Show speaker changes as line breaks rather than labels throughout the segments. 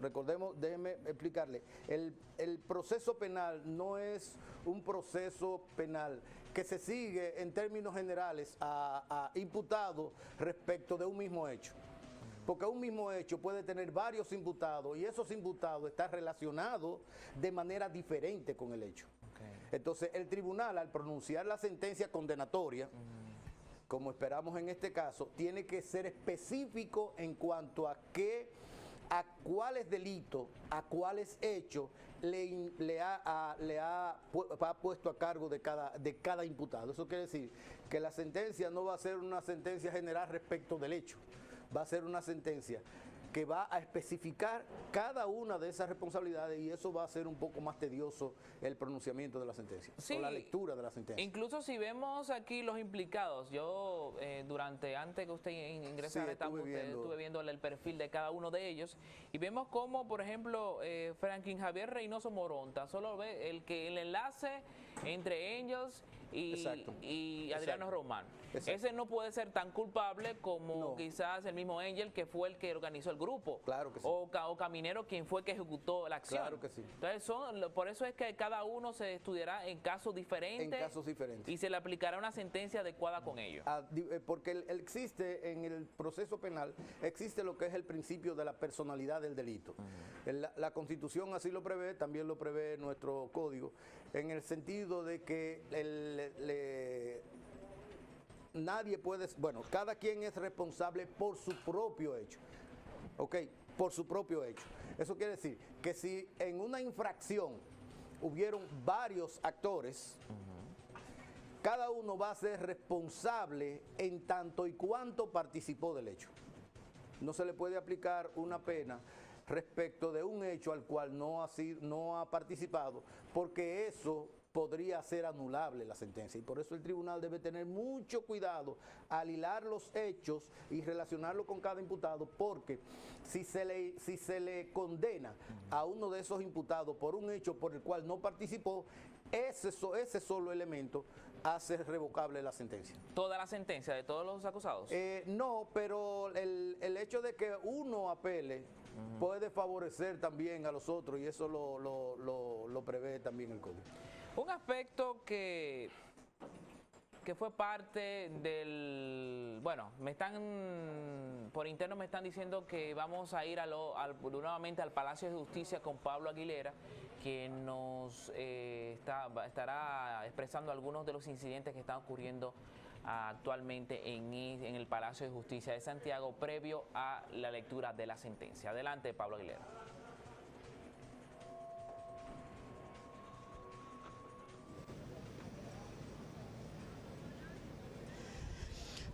Recordemos, déjeme explicarle, el proceso penal no es un proceso penal que se sigue en términos generales a imputados respecto de un mismo hecho. Porque un mismo hecho puede tener varios imputados y esos imputados están relacionados de manera diferente con el hecho. Okay. Entonces el tribunal, al pronunciar la sentencia condenatoria, como esperamos en este caso, tiene que ser específico en cuanto a cuáles delitos, a cuáles hechos le ha puesto a cargo de cada imputado. Eso quiere decir que la sentencia no va a ser una sentencia general respecto del hecho, va a ser una sentencia que va a especificar cada una de esas responsabilidades y eso va a ser un poco más tedioso el pronunciamiento de la sentencia, sí, o la lectura de la sentencia.
Incluso si vemos aquí los implicados, yo antes que usted ingresara, estuve viendo el perfil de cada uno de ellos y vemos como, por ejemplo, Franklin Javier Reynoso Moronta, solo ve el enlace entre Angels y Adriano Román. Exacto. Ese no puede ser tan culpable como quizás el mismo Angel, que fue el que organizó el grupo.
Claro que sí.
O Caminero, quien fue el que ejecutó la acción.
Claro que sí.
Entonces, por eso es que cada uno se estudiará en casos diferentes.
En casos diferentes.
Y se le aplicará una sentencia adecuada con ellos.
Porque existe en el proceso penal, existe lo que es el principio de la personalidad del delito. La Constitución así lo prevé, también lo prevé nuestro código, en el sentido de que nadie puede, cada quien es responsable por su propio hecho. ¿Ok? Por su propio hecho. Eso quiere decir que si en una infracción hubieron varios actores, cada uno va a ser responsable en tanto y cuanto participó del hecho. No se le puede aplicar una pena respecto de un hecho al cual no ha participado, porque eso podría hacer anulable la sentencia y por eso el tribunal debe tener mucho cuidado al hilar los hechos y relacionarlo con cada imputado, porque si se le condena a uno de esos imputados por un hecho por el cual no participó, ese solo elemento hace revocable la sentencia.
¿Toda la sentencia de todos los acusados?
No, pero el hecho de que uno apele puede favorecer también a los otros y eso lo prevé también el código.
Un aspecto que fue parte del... por interno me están diciendo que vamos a ir nuevamente al Palacio de Justicia con Pablo Aguilera, quien nos estará expresando algunos de los incidentes que están ocurriendo actualmente en el Palacio de Justicia de Santiago previo a la lectura de la sentencia. Adelante, Pablo Aguilera.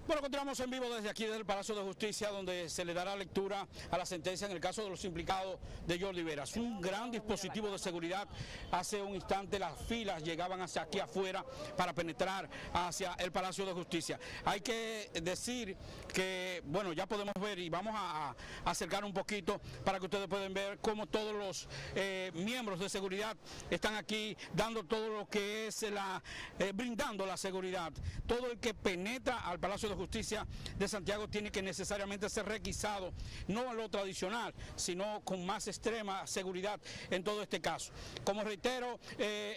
Bueno, continuamos en vivo desde aquí, desde el Palacio de Justicia, donde se le dará lectura a la sentencia en el caso de los implicados de Jordi Veras. Un gran dispositivo de seguridad. Hace un instante las filas llegaban hacia aquí afuera para penetrar hacia el Palacio de Justicia. Hay que decir que, ya podemos ver y vamos a acercar un poquito para que ustedes puedan ver cómo todos los miembros de seguridad están aquí dando todo lo que es brindando la seguridad. Todo el que penetra al Palacio de Justicia de Santiago tiene que necesariamente ser requisado, no a lo tradicional, sino con más extrema seguridad en todo este caso. Como reitero,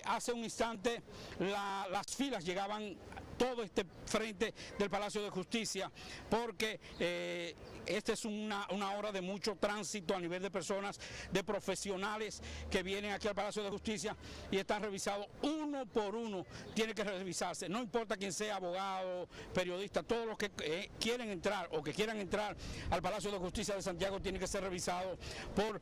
hace un instante las filas llegaban todo este frente del Palacio de Justicia, porque esta es una hora de mucho tránsito a nivel de personas, de profesionales que vienen aquí al Palacio de Justicia y están revisados uno por uno, tiene que revisarse, no importa quién sea, abogado, periodista, todos los que quieren entrar o que quieran entrar al Palacio de Justicia de Santiago tienen que ser revisados por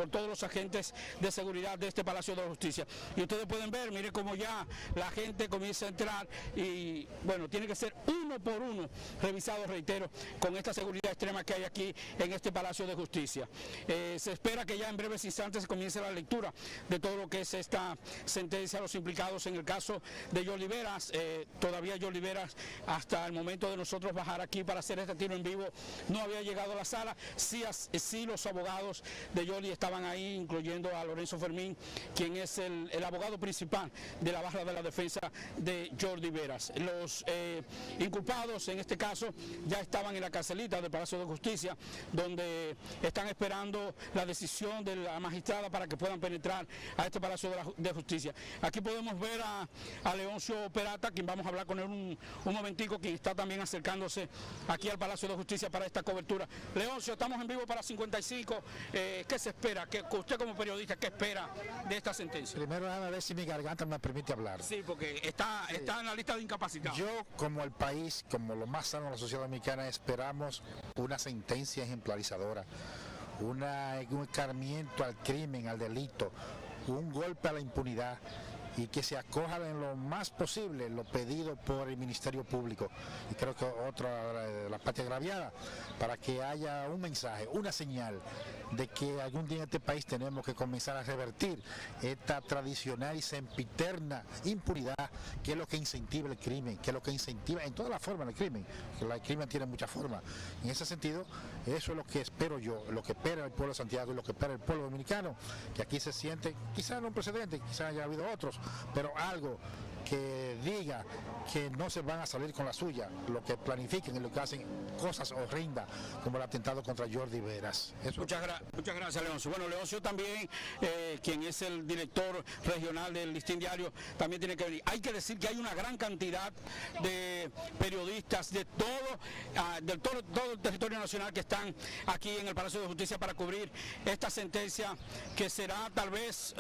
todos los agentes de seguridad de este Palacio de Justicia. Y ustedes pueden ver, miren cómo ya la gente comienza a entrar y tiene que ser uno por uno revisado, reitero, con esta seguridad extrema que hay aquí en este Palacio de Justicia. Se espera que ya en breves instantes se comience la lectura de todo lo que es esta sentencia a los implicados en el caso de Jordi Veras. Todavía Jordi Veras, hasta el momento de nosotros bajar aquí para hacer este tiro en vivo, no había llegado a la sala. Sí, los abogados de Jordi estaban ahí, incluyendo a Lorenzo Fermín, quien es el abogado principal de la barra de la defensa de Jordi Jordi Veras. Los inculpados en este caso ya estaban en la carcelita del Palacio de Justicia, donde están esperando la decisión de la magistrada para que puedan penetrar a este Palacio de Justicia. Aquí podemos ver a Leoncio Peralta, quien vamos a hablar con él un momentico, quien está también acercándose aquí al Palacio de Justicia para esta cobertura. Leoncio, estamos en vivo para 55. ¿Qué se espera? Usted como periodista, ¿qué espera de esta sentencia?
Primero déjame ver si mi garganta me permite hablar.
Sí, porque está en la lista de incapacitados.
Yo, como el país, como lo más sano de la sociedad dominicana, esperamos una sentencia ejemplarizadora, un escarmiento al crimen, al delito, un golpe a la impunidad, y que se acojan en lo más posible lo pedido por el Ministerio Público y creo que otra la parte agraviada, para que haya un mensaje, una señal de que algún día en este país tenemos que comenzar a revertir esta tradicional y sempiterna impunidad, que es lo que incentiva el crimen, que es lo que incentiva en todas las formas el crimen, que el crimen tiene muchas formas. En ese sentido, eso es lo que espero yo, lo que espera el pueblo de Santiago y lo que espera el pueblo dominicano, que aquí se siente, quizás no un precedente, quizás haya habido otros, pero algo que diga que no se van a salir con la suya, lo que planifiquen y lo que hacen cosas horrendas como el atentado contra Jordi Veras.
Muchas gracias, Leoncio. Bueno, Leoncio también, quien es el director regional del Listín Diario, también tiene que venir. Hay que decir que hay una gran cantidad de periodistas de todo el territorio nacional que están aquí en el Palacio de Justicia para cubrir esta sentencia, que será tal vez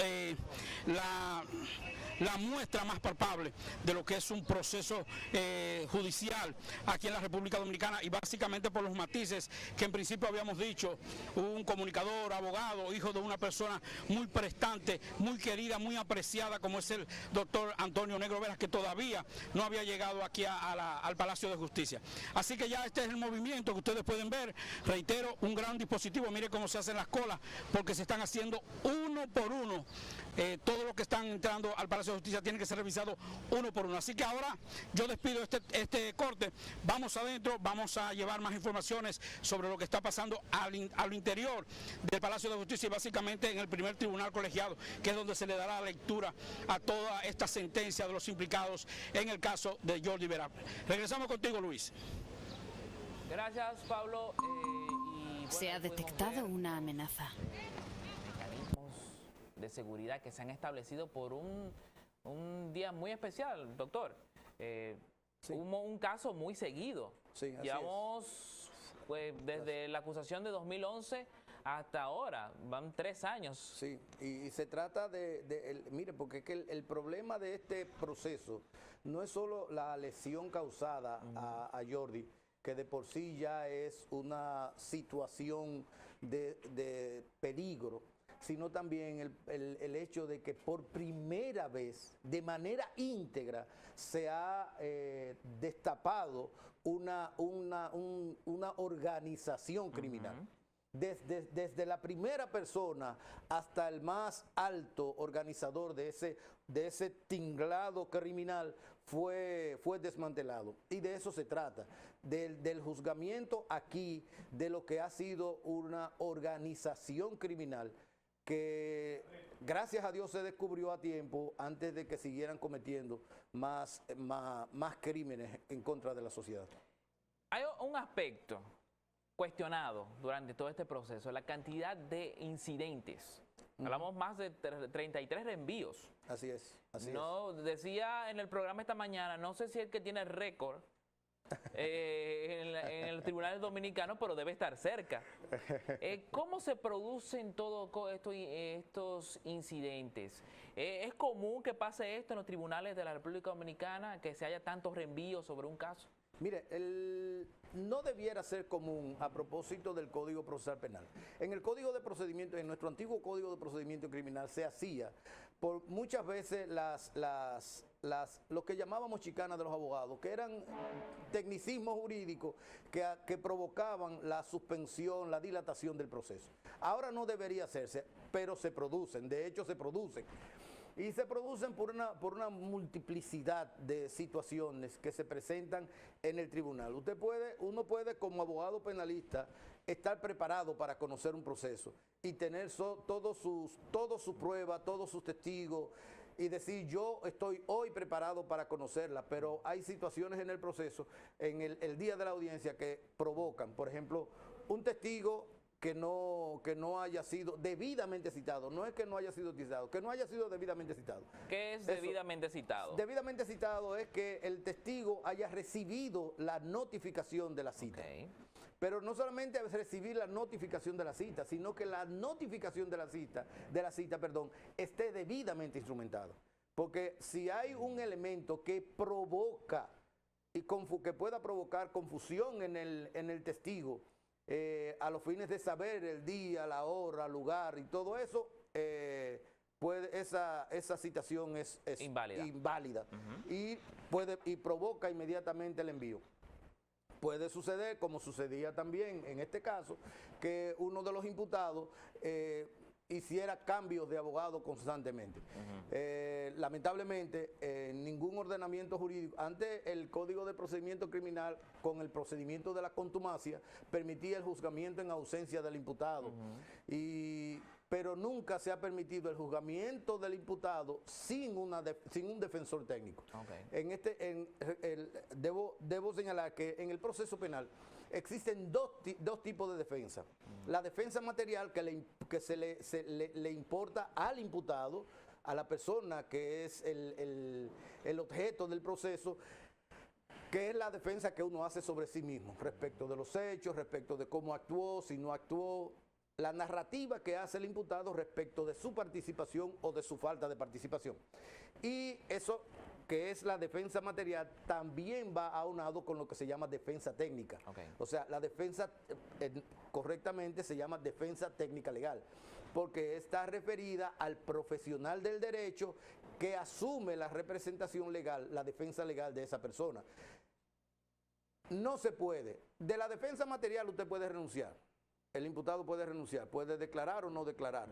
la muestra más palpable de lo que es un proceso judicial aquí en la República Dominicana, y básicamente por los matices que en principio habíamos dicho: un comunicador, abogado, hijo de una persona muy prestante, muy querida, muy apreciada, como es el doctor Antonio Negro Veras, que todavía no había llegado aquí al Palacio de Justicia. Así que ya este es el movimiento que ustedes pueden ver. Reitero, un gran dispositivo. Mire cómo se hacen las colas, porque se están haciendo uno por uno. Todos los que están entrando al Palacio de Justicia tienen que ser revisados uno por uno. Así que ahora yo despido este corte, vamos adentro, vamos a llevar más informaciones sobre lo que está pasando al interior del Palacio de Justicia, y básicamente en el primer tribunal colegiado, que es donde se le dará lectura a toda esta sentencia de los implicados en el caso de Jordi Veras. Regresamos contigo, Luis.
Gracias, Pablo.
Se ha detectado una amenaza.
Mecanismos de seguridad que se han establecido por un día muy especial, doctor.
Sí.
Hubo un caso muy seguido.
Sí, así
Llevamos desde la acusación de 2011 hasta ahora, van 3 años.
Sí, y se trata mire, porque es que el problema de este proceso no es solo la lesión causada a Jordi, que de por sí ya es una situación de peligro, sino también el hecho de que por primera vez, de manera íntegra, se ha destapado una organización criminal. Desde la primera persona hasta el más alto organizador de ese tinglado criminal fue desmantelado. Y de eso se trata, del juzgamiento aquí de lo que ha sido una organización criminal que gracias a Dios se descubrió a tiempo antes de que siguieran cometiendo más crímenes en contra de la sociedad.
Hay un aspecto cuestionado durante todo este proceso, la cantidad de incidentes. Hablamos más de 33 reenvíos.
Así es, así
es. Decía en el programa esta mañana, no sé si es el que tiene el récord en el Tribunal Dominicano, pero debe estar cerca. ¿Cómo se producen todos estos incidentes? ¿Es común que pase esto en los tribunales de la República Dominicana, que se haya tantos reenvíos sobre un caso?
Mire, no debiera ser común a propósito del Código Procesal Penal. En el Código de Procedimiento, en nuestro antiguo Código de Procedimiento Criminal, se hacía por muchas veces lo que llamábamos chicanas de los abogados, que eran tecnicismos jurídicos que provocaban la suspensión, la dilatación del proceso. Ahora no debería hacerse, pero se producen, de hecho se producen. Y se producen por una multiplicidad de situaciones que se presentan en el tribunal. Uno puede como abogado penalista estar preparado para conocer un proceso y tener todas sus pruebas, todos sus testigos, y decir yo estoy hoy preparado para conocerla, pero hay situaciones en el proceso, en el día de la audiencia que provocan, por ejemplo, un testigo que no haya sido debidamente citado, no es que no haya sido citado, que no haya sido debidamente citado.
¿Qué es debidamente citado?
Debidamente citado es que el testigo haya recibido la notificación de la cita.
Ok.
Pero no solamente recibir la notificación de la cita, sino que la notificación de la cita, esté debidamente instrumentada. Porque si hay un elemento que provoca y que pueda provocar confusión en el testigo, a los fines de saber el día, la hora, lugar y todo eso, esa citación es inválida y provoca inmediatamente el envío. Puede suceder, como sucedía también en este caso, que uno de los imputados hiciera cambios de abogado constantemente. Lamentablemente, ningún ordenamiento jurídico, antes el Código de Procedimiento Criminal, con el procedimiento de la contumacia, permitía el juzgamiento en ausencia del imputado. Pero nunca se ha permitido el juzgamiento del imputado sin un defensor técnico. Okay. Debo señalar que en el proceso penal existen dos tipos de defensa. La defensa material que le importa al imputado, a la persona que es el objeto del proceso, que es la defensa que uno hace sobre sí mismo, respecto de los hechos, respecto de cómo actuó, si no actuó, la narrativa que hace el imputado respecto de su participación o de su falta de participación. Y eso, que es la defensa material, también va aunado con lo que se llama defensa técnica. Okay. O sea, la defensa correctamente se llama defensa técnica legal, porque está referida al profesional del derecho que asume la representación legal, la defensa legal de esa persona. No se puede. De la defensa material usted puede renunciar. El imputado puede renunciar, puede declarar o no declarar,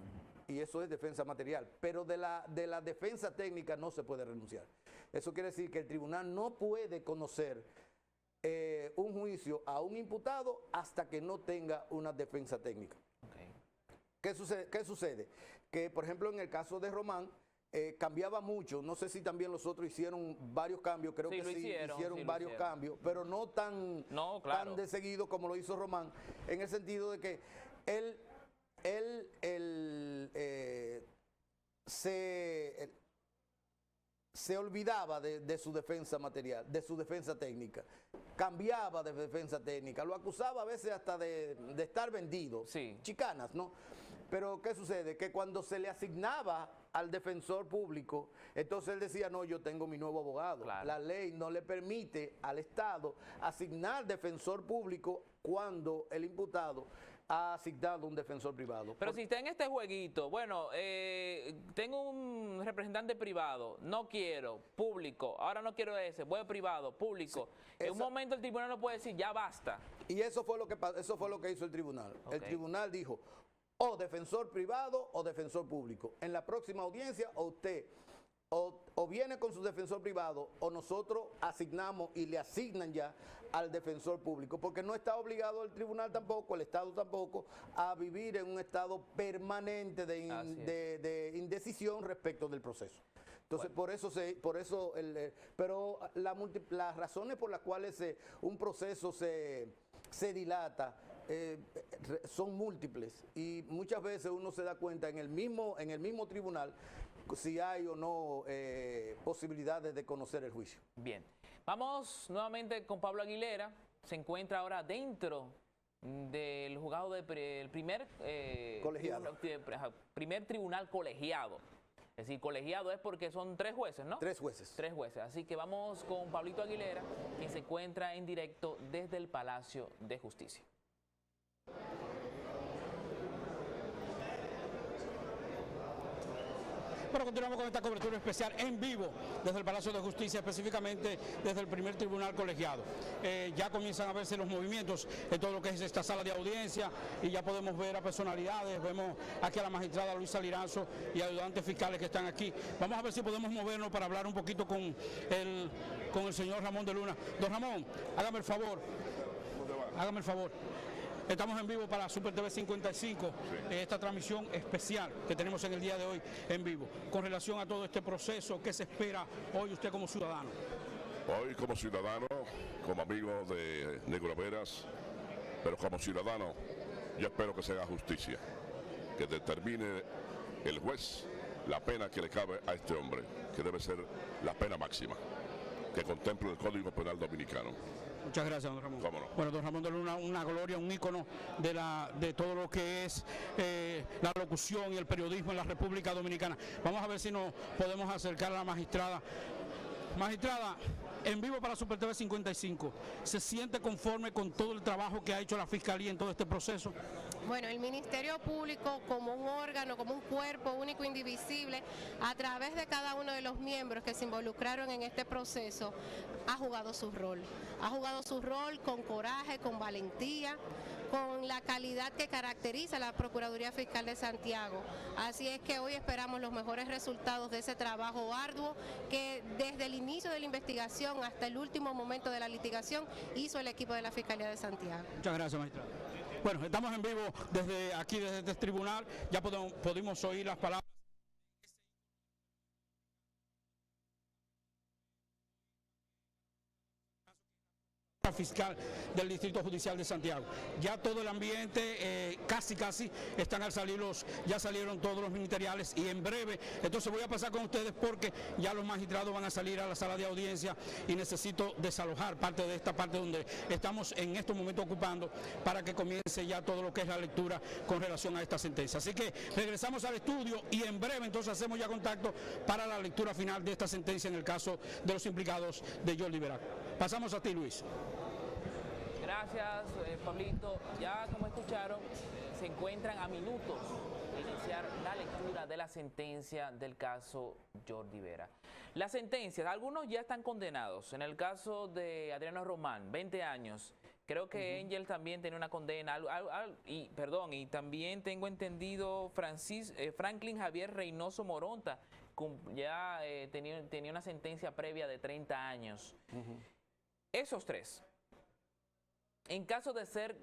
y eso es defensa material, pero de la defensa técnica no se puede renunciar. Eso quiere decir que el tribunal no puede conocer un juicio a un imputado hasta que no tenga una defensa técnica. Okay. ¿Qué sucede? Que, por ejemplo, en el caso de Román, cambiaba mucho, no sé si también los otros hicieron varios cambios, creo que sí, hicieron varios cambios, pero no tan de seguido como lo hizo Román, en el sentido de que él se olvidaba de su defensa material, de su defensa técnica, cambiaba de defensa técnica, lo acusaba a veces hasta de estar vendido, chicanas, ¿no? Pero ¿qué sucede? Que cuando se le asignaba al defensor público, entonces él decía, no, yo tengo mi nuevo abogado. Claro. La ley no le permite al Estado asignar defensor público cuando el imputado ha asignado un defensor privado.
Pero si está en este jueguito, bueno, tengo un representante privado, no quiero, público, ahora no quiero ese, voy a privado, público. Sí, en un momento el tribunal no puede decir, ya basta.
Y eso fue lo que hizo el tribunal. Okay. El tribunal dijo, o defensor privado o defensor público. En la próxima audiencia, o usted o viene con su defensor privado o nosotros asignamos y le asignan ya al defensor público, porque no está obligado el tribunal tampoco, el Estado tampoco, a vivir en un estado permanente de indecisión respecto del proceso. Entonces, bueno, pero las razones por las cuales un proceso se dilata son múltiples, y muchas veces uno se da cuenta en el mismo tribunal si hay o no posibilidades de conocer el juicio.
Bien, vamos nuevamente con Pablo Aguilera. Se encuentra ahora dentro del juzgado del primer tribunal colegiado. Es decir, colegiado es porque son 3 jueces, ¿no?
3 jueces.
3 jueces. Así que vamos con Pablito Aguilera, quien se encuentra en directo desde el Palacio de Justicia.
Bueno, continuamos con esta cobertura especial en vivo desde el Palacio de Justicia, específicamente desde el primer tribunal colegiado. Ya comienzan a verse los movimientos en todo lo que es esta sala de audiencia y ya podemos ver a personalidades. Vemos aquí a la magistrada Luisa Liranzo y ayudantes fiscales que están aquí. Vamos a ver si podemos movernos para hablar un poquito con el señor Ramón de Luna. Don Ramón, hágame el favor. Estamos en vivo para Super TV 55, esta transmisión especial que tenemos en el día de hoy en vivo. Con relación a todo este proceso, ¿qué se espera hoy usted como ciudadano?
Hoy como ciudadano, como amigo de Negro Veras, pero como ciudadano, yo espero que se haga justicia, que determine el juez la pena que le cabe a este hombre, que debe ser la pena máxima, que contemple el Código Penal Dominicano.
Muchas gracias, don Ramón.
¿Cómo no?
Bueno, don Ramón de Luna, una gloria, un ícono de todo lo que es la locución y el periodismo en la República Dominicana. Vamos a ver si nos podemos acercar a la magistrada. Magistrada, en vivo para Super TV 55, ¿se siente conforme con todo el trabajo que ha hecho la Fiscalía en todo este proceso?
Bueno, el Ministerio Público como un órgano, como un cuerpo único, indivisible, a través de cada uno de los miembros que se involucraron en este proceso, ha jugado su rol. Ha jugado su rol con coraje, con valentía, con la calidad que caracteriza a la Procuraduría Fiscal de Santiago. Así es que hoy esperamos los mejores resultados de ese trabajo arduo que desde el inicio de la investigación hasta el último momento de la litigación hizo el equipo de la Fiscalía de Santiago.
Muchas gracias, magistrada. Bueno, estamos en vivo desde aquí, desde este tribunal. Ya pudimos oír las palabras fiscal del Distrito Judicial de Santiago. Ya todo el ambiente, casi ya salieron todos los ministeriales y en breve, entonces voy a pasar con ustedes porque ya los magistrados van a salir a la sala de audiencia y necesito desalojar parte de esta parte donde estamos en estos momentos ocupando para que comience ya todo lo que es la lectura con relación a esta sentencia. Así que regresamos al estudio y en breve entonces hacemos ya contacto para la lectura final de esta sentencia en el caso de los implicados de Jordi Veras. Pasamos a ti, Luis.
Gracias, Pablito. Ya como escucharon, se encuentran a minutos de iniciar la lectura de la sentencia del caso Jordi Veras. Las sentencias, algunos ya están condenados. En el caso de Adriano Román, 20 años. Creo que Angel también tiene una condena. Y también tengo entendido Franklin Javier Reynoso Moronta, ya tenía una sentencia previa de 30 años. Esos tres. En caso de ser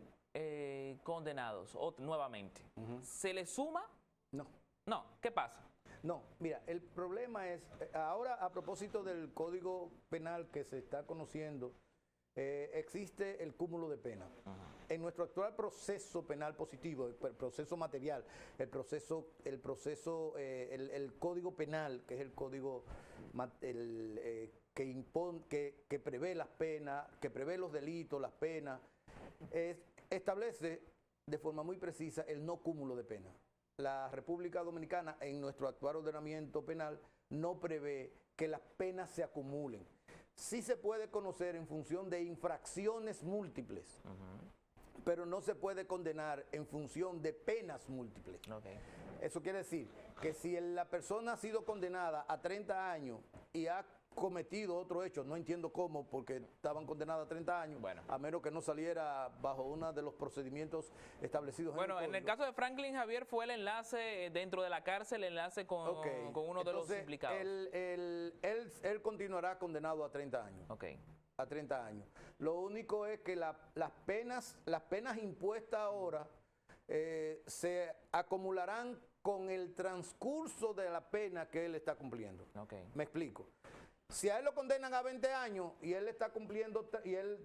condenados nuevamente, ¿se les suma?
No.
No, ¿qué pasa?
No, mira, el problema es, ahora a propósito del Código Penal que se está conociendo, existe el cúmulo de pena. En nuestro actual proceso penal positivo, el proceso material, el Código Penal, que es el código que prevé las penas, que prevé los delitos, las penas, establece de forma muy precisa el no cúmulo de pena. La República Dominicana, en nuestro actual ordenamiento penal, no prevé que las penas se acumulen. Sí se puede conocer en función de infracciones múltiples, pero no se puede condenar en función de penas múltiples. Eso quiere decir que si la persona ha sido condenada a 30 años y ha cometido otro hecho, no entiendo cómo, porque estaban condenadas a 30 años, a menos que no saliera bajo uno de los procedimientos establecidos.
Bueno, en el caso de Franklin Javier fue el enlace dentro de la cárcel, el enlace con uno de los implicados.
Él continuará condenado a 30 años. A 30 años. Lo único es que las penas impuestas ahora se acumularán con el transcurso de la pena que él está cumpliendo. Me explico. Si a él lo condenan a 20 años y él está cumpliendo y él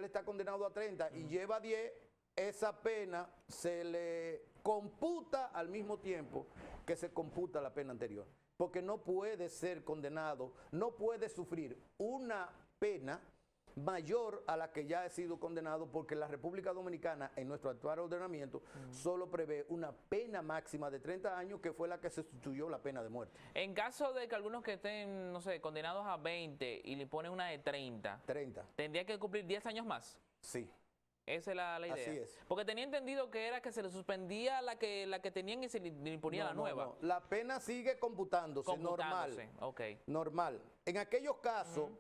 está condenado a 30 y lleva 10, esa pena se le computa al mismo tiempo que se computa la pena anterior. Porque no puede ser condenado, no puede sufrir una pena mayor a la que ya ha sido condenado, porque la República Dominicana, en nuestro actual ordenamiento, solo prevé una pena máxima de 30 años, que fue la que sustituyó la pena de muerte.
En caso de que algunos que estén, no sé, condenados a 20 y le ponen una de 30, ¿tendría que cumplir 10 años más?
Sí.
Esa es la idea.
Así es.
Porque tenía entendido que era que se le suspendía la que tenían y se le imponía la nueva.
No. La pena sigue computándose. Normal. Normal. En aquellos casos,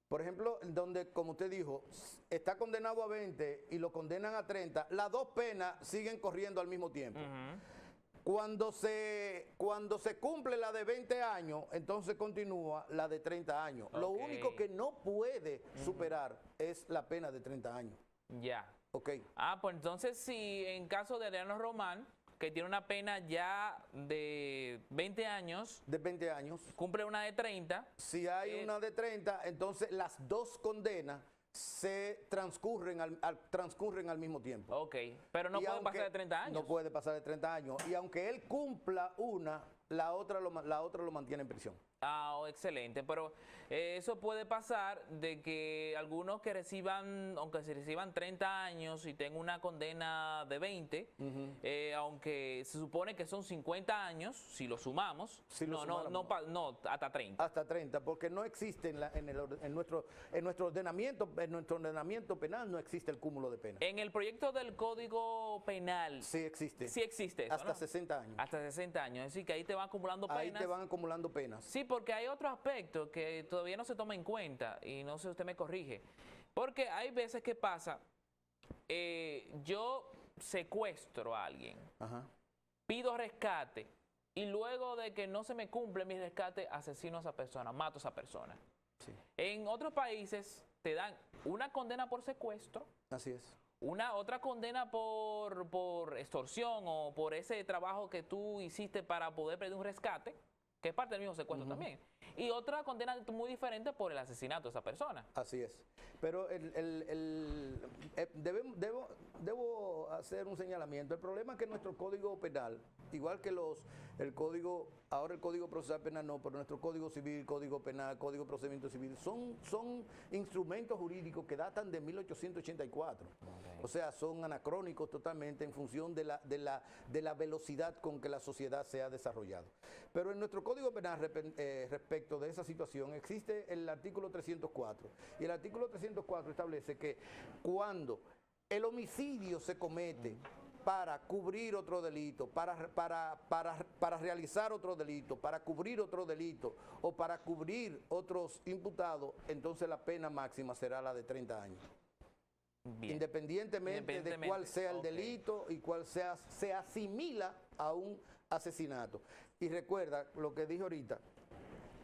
por ejemplo, donde, como usted dijo, está condenado a 20 y lo condenan a 30, las dos penas siguen corriendo al mismo tiempo. Cuando se cumple la de 20 años, entonces continúa la de 30 años. Lo único que no puede superar es la pena de 30 años.
Ya.
Ok.
Pues entonces si en caso de Adriano Román, que tiene una pena ya de 20 años,
De 20 años.
cumple una de 30,
Si hay una de 30, entonces las dos condenas se transcurren al mismo tiempo.
ok, pero no
Y
puede
aunque-
pasar de 30 años.
No puede pasar de 30 años. Y aunque él cumpla una, la otra lo mantiene en prisión.
Excelente, pero eso puede pasar de que algunos que reciban, aunque se reciban 30 años y tengan una condena de 20, aunque se supone que son 50 años, si lo sumamos,
Si lo sumáramos.
no, hasta 30.
Hasta 30, porque no existe en nuestro ordenamiento penal no existe el cúmulo de pena.
En el proyecto del Código Penal,
Sí existe.
sí existe eso,
Hasta
¿no?
60 años.
Hasta 60 años, es decir, que ahí te van acumulando penas.
Ahí te van acumulando penas.
Sí, porque hay otro aspecto que todavía no se toma en cuenta y no sé, usted me corrige. Porque hay veces que pasa, yo secuestro a alguien,
Ajá.
pido rescate y luego de que no se me cumple mi rescate, asesino a esa persona, mato a esa persona.
Sí.
En otros países te dan una condena por secuestro,
Así es.
otra condena por extorsión o por ese trabajo que tú hiciste para poder pedir un rescate, que es parte del mismo secuestro también. Y otra condena muy diferente por el asesinato de esa persona.
Así es. Pero debo hacer un señalamiento. El problema es que nuestro Código Penal, igual que ahora el Código Procesal Penal no, pero nuestro Código Civil, Código Penal, Código de Procedimiento Civil, son instrumentos jurídicos que datan de 1884. O sea, son anacrónicos totalmente en función de la velocidad con que la sociedad se ha desarrollado. Pero en nuestro Código Penal, respecto de esa situación, existe el artículo 304. Y el artículo 304 establece que cuando el homicidio se comete para cubrir otro delito, para realizar otro delito, para cubrir otro delito o para cubrir otros imputados, entonces la pena máxima será la de 30 años.
Bien.
Independientemente de cuál sea el
ok.
delito y cuál se asimila a un asesinato. Y recuerda lo que dije ahorita,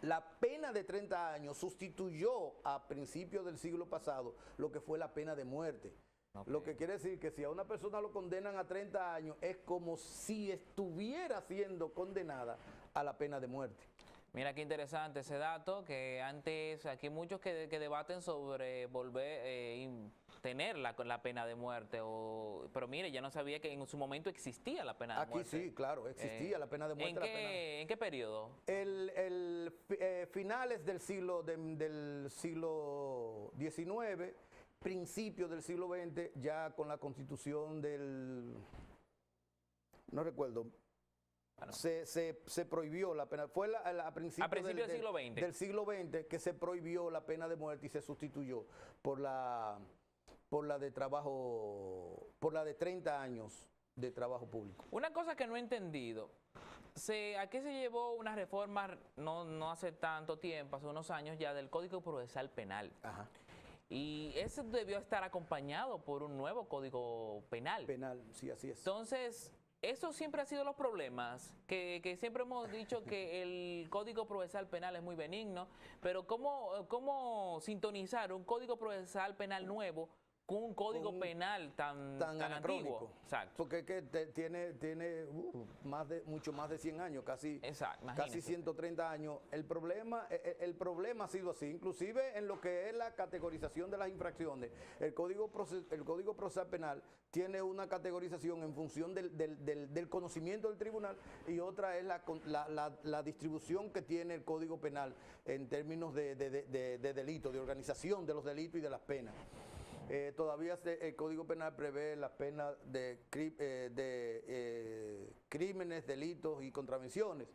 la pena de 30 años sustituyó a principios del siglo pasado lo que fue la pena de muerte.
Ok.
Lo que quiere decir que si a una persona lo condenan a 30 años es como si estuviera siendo condenada a la pena de muerte.
Mira qué interesante ese dato, que antes aquí hay muchos que debaten sobre volver tener la pena de muerte, pero mire, ya no sabía que en su momento existía la pena de
Aquí
muerte.
sí, claro, existía la pena de muerte.
¿En qué periodo?
Finales del siglo XIX, principios del siglo XX, ya con la constitución no recuerdo,
Bueno.
se prohibió la pena. Fue a principios
del siglo XX.
Del siglo XX que se prohibió la pena de muerte y se sustituyó por la de trabajo, por la de 30 años de trabajo público.
Una cosa que no he entendido, aquí se llevó una reforma no hace tanto tiempo, hace unos años ya, del Código Procesal Penal.
Ajá.
Y ese debió estar acompañado por un nuevo Código Penal.
Penal, sí, así es.
Entonces, eso siempre ha sido los problemas, que siempre hemos dicho que el Código Procesal Penal es muy benigno, pero ¿cómo sintonizar un Código Procesal Penal nuevo con un Código Penal tan
anacrónico?
antiguo? Exacto.
Porque es que tiene mucho más de 100 años, casi
Exacto, imagínese.
130 años. El problema ha sido así, inclusive en lo que es la categorización de las infracciones. El Código Procesal Penal tiene una categorización en función del conocimiento del tribunal y otra es la distribución que tiene el Código Penal en términos de delito, de organización de los delitos y de las penas. Todavía el Código Penal prevé las penas de crímenes, delitos y contravenciones.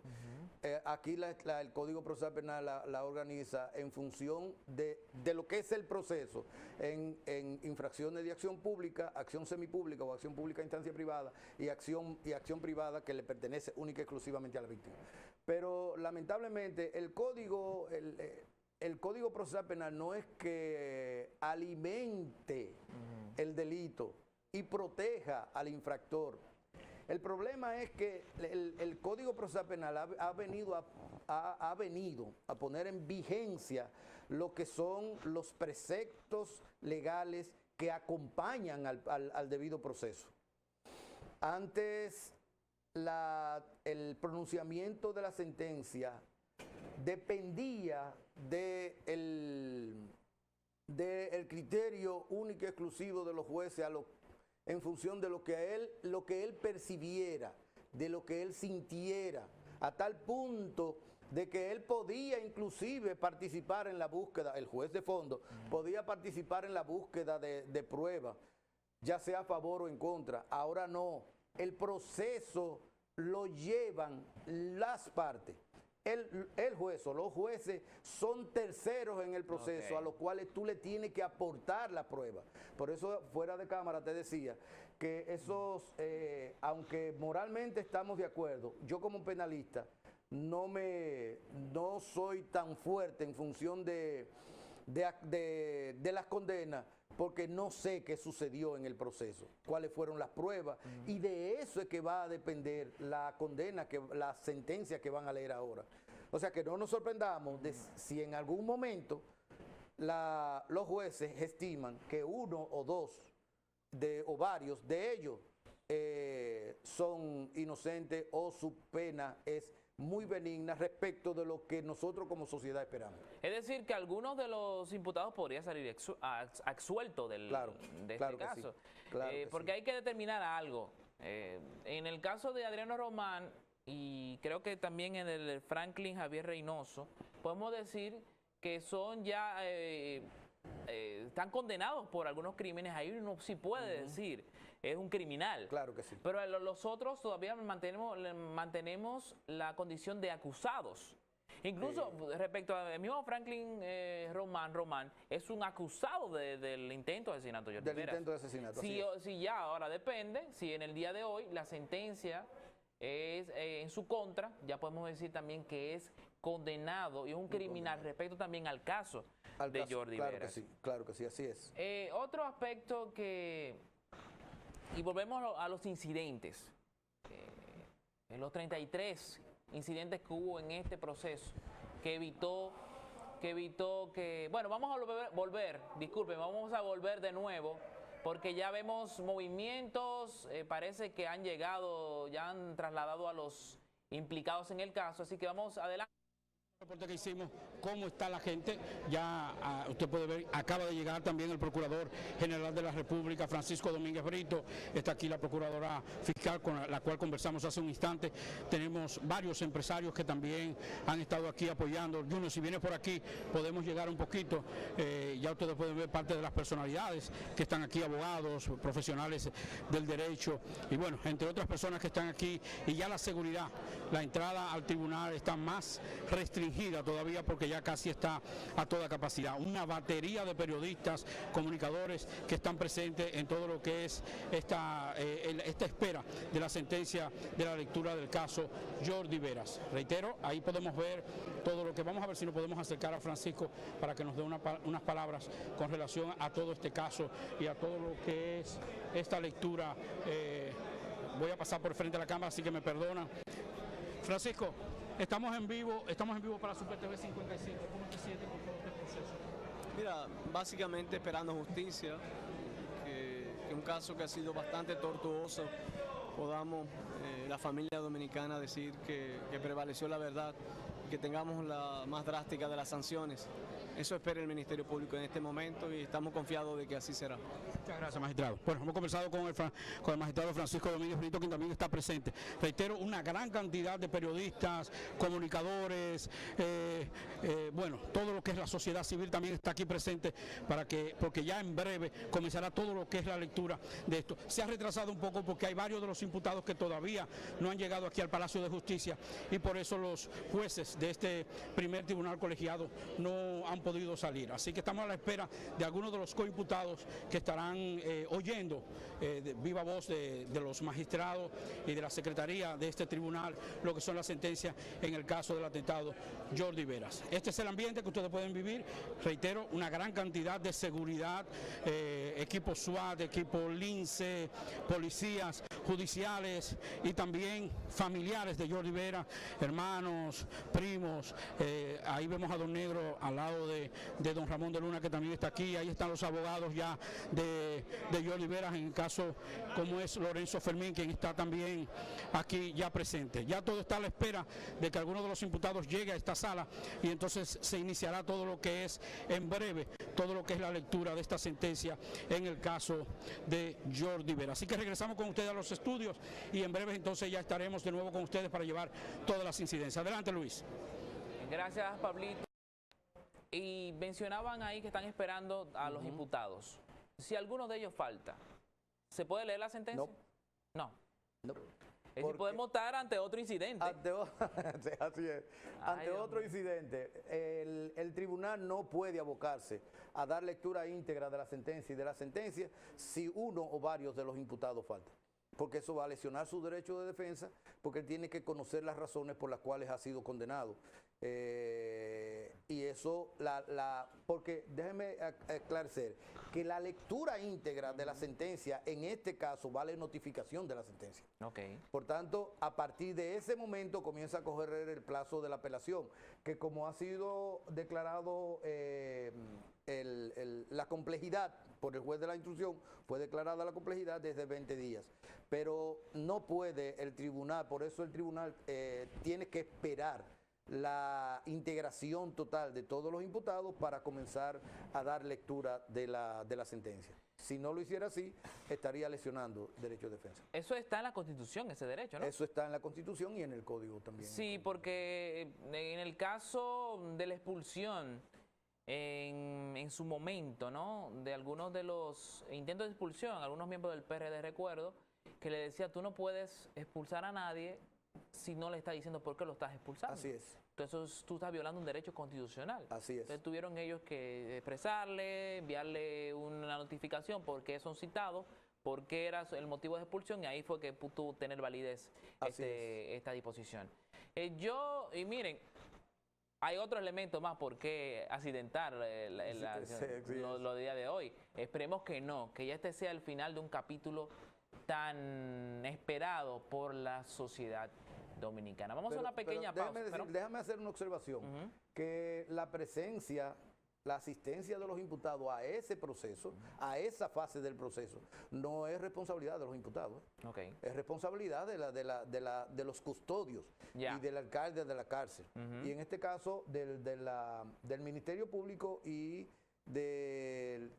Aquí el Código Procesal Penal la organiza en función de lo que es el proceso en infracciones de acción pública, acción semipública o acción pública a instancia privada y acción privada que le pertenece única y exclusivamente a la víctima. Pero lamentablemente el Código Procesal Penal no es que alimente el delito y proteja al infractor. El problema es que el Código Procesal Penal ha venido a poner en vigencia lo que son los preceptos legales que acompañan al debido proceso. Antes, el pronunciamiento de la sentencia dependía del criterio único y exclusivo de los jueces en función de lo que él percibiera, de lo que él sintiera, a tal punto de que él podía inclusive participar en la búsqueda, el juez de fondo podía participar en la búsqueda de pruebas, ya sea a favor o en contra. Ahora no, el proceso lo llevan las partes. El juez o los jueces son terceros en el proceso, a los cuales tú le tienes que aportar la prueba. Por eso, fuera de cámara te decía que esos, aunque moralmente estamos de acuerdo, yo como penalista no soy tan fuerte en función de las condenas, porque no sé qué sucedió en el proceso, cuáles fueron las pruebas, y de eso es que va a depender la condena, la sentencia que van a leer ahora. O sea, que no nos sorprendamos de si en algún momento los jueces estiman que uno o dos o varios de ellos son inocentes o su pena es muy benigna respecto de lo que nosotros como sociedad esperamos.
Es decir, que algunos de los imputados podrían salir absueltos de este caso.
Sí, claro que
porque
sí.
hay que determinar algo. En el caso de Adriano Román, y creo que también en el Franklin Javier Reynoso, podemos decir que son ya, están condenados por algunos crímenes. Ahí uno sí puede decir, es un criminal.
Claro que sí.
Pero los otros todavía mantenemos la condición de acusados. Incluso respecto al mismo Franklin Román, es un acusado del intento de asesinato.
Del intento de asesinato.
Si ya ahora depende, si en el día de hoy la sentencia es en su contra, ya podemos decir también que es condenado y es un criminal respecto también al caso de Jordi Veras.
Claro que sí, así es.
Otro aspecto y volvemos a los incidentes, en los 33 incidentes que hubo en este proceso, que evitó que, bueno, vamos a vamos a volver de nuevo, porque ya vemos movimientos, parece que ya han trasladado a los implicados en el caso, así que vamos adelante.
El reporte que hicimos, cómo está la gente, ya usted puede ver, acaba de llegar también el Procurador General de la República, Francisco Domínguez Brito, está aquí la Procuradora Fiscal con la cual conversamos hace un instante. Tenemos varios empresarios que también han estado aquí apoyando. Junior, si vienes por aquí, podemos llegar un poquito, ya ustedes pueden ver parte de las personalidades que están aquí, abogados, profesionales del derecho, y bueno, entre otras personas que están aquí, y ya la seguridad, la entrada al tribunal está más restringida todavía porque ya casi está a toda capacidad. Una batería de periodistas, comunicadores que están presentes en todo lo que es esta espera de la sentencia de la lectura del caso Jordi Veras. Reitero, ahí podemos ver todo lo que vamos a ver si nos podemos acercar a Francisco para que nos dé unas palabras con relación a todo este caso y a todo lo que es esta lectura. Voy a pasar por frente a la cámara, así que me perdonan. Francisco, estamos en vivo para Super TV 55. ¿Cómo te sientes con todo este proceso?
Mira, básicamente esperando justicia, que un caso que ha sido bastante tortuoso, podamos la familia dominicana decir que prevaleció la verdad, que tengamos la más drástica de las sanciones. Eso espera el Ministerio Público en este momento y estamos confiados de que así será.
Muchas gracias, magistrado. Bueno, hemos conversado con el magistrado Francisco Domínguez Brito, quien también está presente. Reitero, una gran cantidad de periodistas, comunicadores, bueno, todo lo que es la sociedad civil también está aquí presente porque ya en breve comenzará todo lo que es la lectura de esto. Se ha retrasado un poco porque hay varios de los imputados que todavía no han llegado aquí al Palacio de Justicia y por eso los jueces de este primer tribunal colegiado no han podido salir. Así que estamos a la espera de algunos de los coimputados que estarán oyendo de viva voz de los magistrados y de la secretaría de este tribunal lo que son las sentencias en el caso del atentado Jordi Veras. Este es el ambiente que ustedes pueden vivir. Reitero, una gran cantidad de seguridad, equipo SWAT, equipo LINCE, policías judiciales. oficiales y también familiares de Jordi Vera, hermanos, primos. Ahí vemos a don Negro al lado de don Ramón de Luna, que también está aquí. Ahí están los abogados ya de Jordi Vera, en el caso como es Lorenzo Fermín, quien está también aquí ya presente. Ya todo está a la espera de que alguno de los imputados llegue a esta sala y entonces se iniciará todo lo que es en breve, todo lo que es la lectura de esta sentencia en el caso de Jordi Vera. Así que regresamos con ustedes a los estudios y en breve entonces ya estaremos de nuevo con ustedes para llevar todas las incidencias. Adelante, Luis.
Gracias, Pablito. Y mencionaban ahí que están esperando a los imputados. Si alguno de ellos falta, ¿se puede leer la sentencia? No. Es decir, podemos estar ante otro incidente.
Así es. Ante otro incidente, el tribunal no puede abocarse a dar lectura íntegra de la sentencia y de la sentencia si uno o varios de los imputados faltan. Porque eso va a lesionar su derecho de defensa, porque él tiene que conocer las razones por las cuales ha sido condenado. Y eso, porque déjeme esclarecer, que la lectura íntegra de la sentencia, en este caso, vale notificación de la sentencia. Por tanto, a partir de ese momento comienza a correr el plazo de la apelación, que como ha sido declarado la complejidad por el juez de la instrucción, fue declarada la complejidad desde 20 días. Pero no puede el tribunal, por eso el tribunal tiene que esperar la integración total de todos los imputados para comenzar a dar lectura de la sentencia. Si no lo hiciera así, estaría lesionando derecho de defensa.
Eso está en la Constitución, ese derecho, ¿no?
Eso está en la Constitución y en el Código también.
Sí, porque en el caso de la expulsión, en su momento, ¿no?, de algunos de los intentos de expulsión, algunos miembros del PRD, recuerdo, que le decía, tú no puedes expulsar a nadie si no le estás diciendo por qué lo estás expulsando.
Así es.
Entonces tú estás violando un derecho constitucional.
Así es.
Entonces tuvieron ellos que expresarle, enviarle una notificación por qué son citados, por qué era el motivo de expulsión, y ahí fue que pudo tener validez esta disposición. Y miren, hay otro elemento más por qué accidentar lo de día de hoy. Esperemos que no, que ya este sea el final de un capítulo tan esperado por la sociedad dominicana. Vamos a una pequeña pausa.
Déjame hacer una observación, que la presencia, la asistencia de los imputados a ese proceso, a esa fase del proceso, no es responsabilidad de los imputados. Es responsabilidad de los custodios y del alcalde de la cárcel. Y en este caso del Ministerio Público y de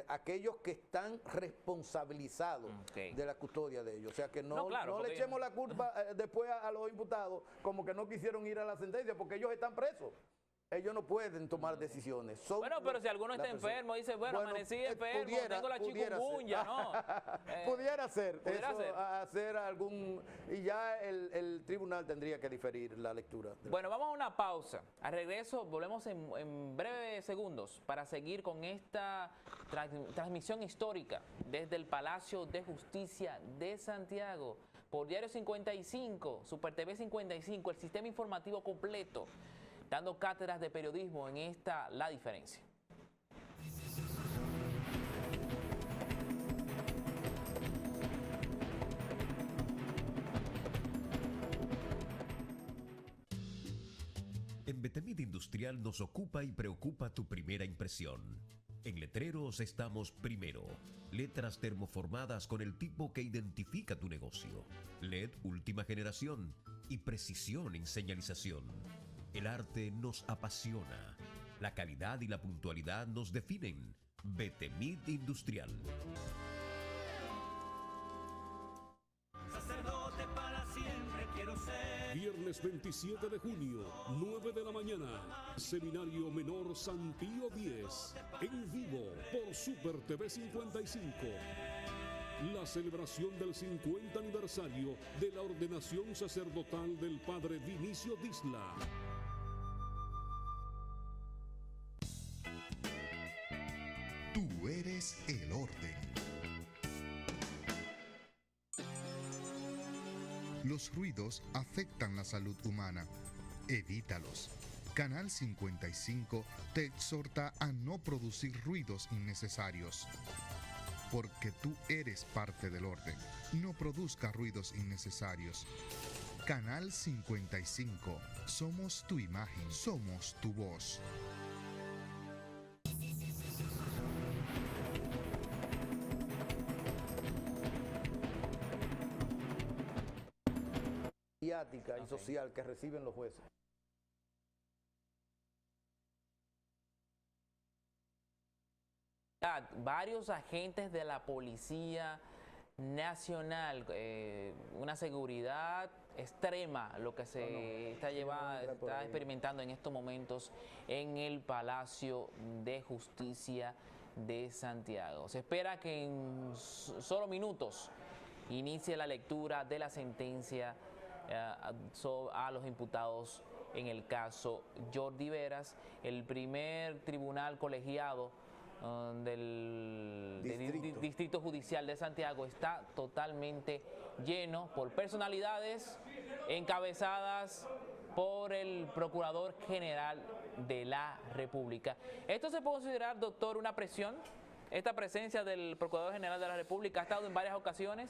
aquellos que están responsabilizados de la custodia de ellos. O sea, que no le echemos la culpa después a los imputados como que no quisieron ir a la sentencia, porque ellos están presos. Ellos no pueden tomar decisiones.
Pero si alguno está enfermo, dice, amanecí enfermo, tengo la chikungunya, ¿no?
Pudiera ser. Hacer algún... Y ya el tribunal tendría que diferir la lectura.
Bueno, vamos a una pausa. Al regreso, volvemos en breves segundos para seguir con esta transmisión histórica desde el Palacio de Justicia de Santiago, por Diario 55, Super TV 55, el sistema informativo completo, dando cátedras de periodismo en esta La Diferencia.
En Betemid Industrial nos ocupa y preocupa tu primera impresión. En letreros estamos primero. Letras termoformadas con el tipo que identifica tu negocio. LED última generación y precisión en señalización. El arte nos apasiona. La calidad y la puntualidad nos definen. Betemid Industrial.
Sacerdote para siempre quiero ser. Viernes 27 de junio, 9 de la mañana. Seminario Menor Santío 10. En vivo por Super TV 55. La celebración del 50 aniversario de la ordenación sacerdotal del Padre Vinicio Disla.
Tú eres el orden. Los ruidos afectan la salud humana. Evítalos. Canal 55 te exhorta a no producir ruidos innecesarios. porque tú eres parte del orden. No produzca ruidos innecesarios. Canal 55. Somos tu imagen, somos tu voz.
Mediática y social que reciben los jueces.
Varios agentes de la Policía Nacional, una seguridad extrema, lo que se está experimentando en estos momentos en el Palacio de Justicia de Santiago. Se espera que en solo minutos inicie la lectura de la sentencia a los imputados en el caso Jordi Veras. El primer tribunal colegiado del Distrito Judicial de Santiago está totalmente lleno por personalidades encabezadas por el Procurador General de la República. ¿Esto se puede considerar, doctor, una presión? Esta presencia del Procurador General de la República ha estado en varias ocasiones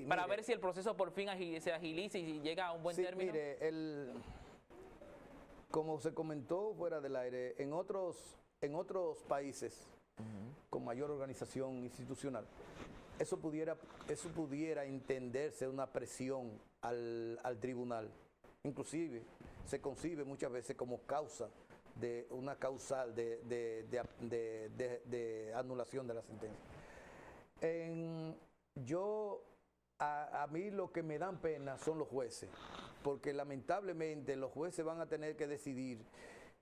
para ver si el proceso por fin se agiliza y llega a un buen término.
Mire, como se comentó fuera del aire, en otros países con mayor organización institucional, eso pudiera entenderse una presión al tribunal. Inclusive se concibe muchas veces como causa de una causal de anulación de la sentencia. A mí lo que me dan pena son los jueces, porque lamentablemente los jueces van a tener que decidir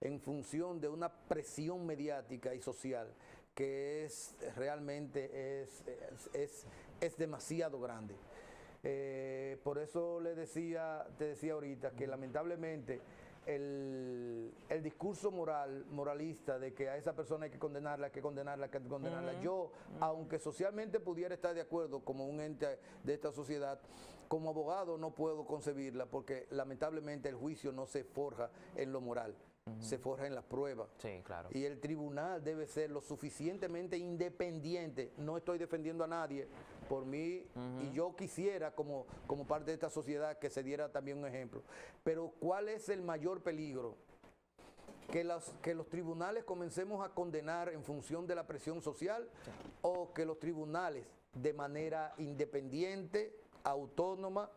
en función de una presión mediática y social que realmente es demasiado grande. Por eso te decía ahorita que lamentablemente el discurso moralista de que a esa persona hay que condenarla, yo, aunque socialmente pudiera estar de acuerdo como un ente de esta sociedad, como abogado no puedo concebirla, porque lamentablemente el juicio no se forja en lo moral, se forja en las pruebas.
Sí, claro.
Y el tribunal debe ser lo suficientemente independiente. No estoy defendiendo a nadie por mí, y yo quisiera como parte de esta sociedad que se diera también un ejemplo. Pero ¿cuál es el mayor peligro? Que los tribunales comencemos a condenar en función de la presión social, o que los tribunales de manera independiente, autónoma,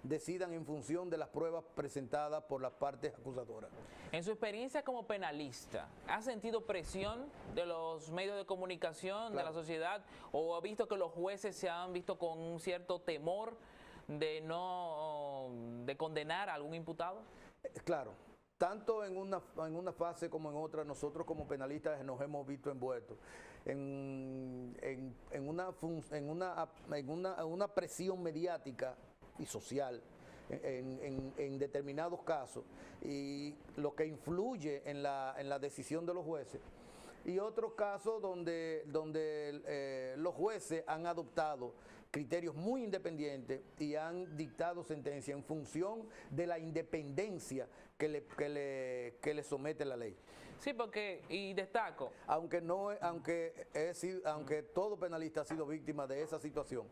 decidan en función de las pruebas presentadas por las partes acusadoras.
En su experiencia como penalista, ¿ha sentido presión de los medios de comunicación, de la sociedad, o ha visto que los jueces se han visto con un cierto temor de condenar a algún imputado? Claro.
Tanto en una fase como en otra, nosotros como penalistas nos hemos visto envueltos en una presión mediática y social en determinados casos, y lo que influye en la decisión de los jueces, y otros casos donde los jueces han adoptado criterios muy independientes y han dictado sentencia en función de la independencia que le somete la ley.
Sí, porque, y destaco,
aunque todo penalista ha sido víctima de esa situación.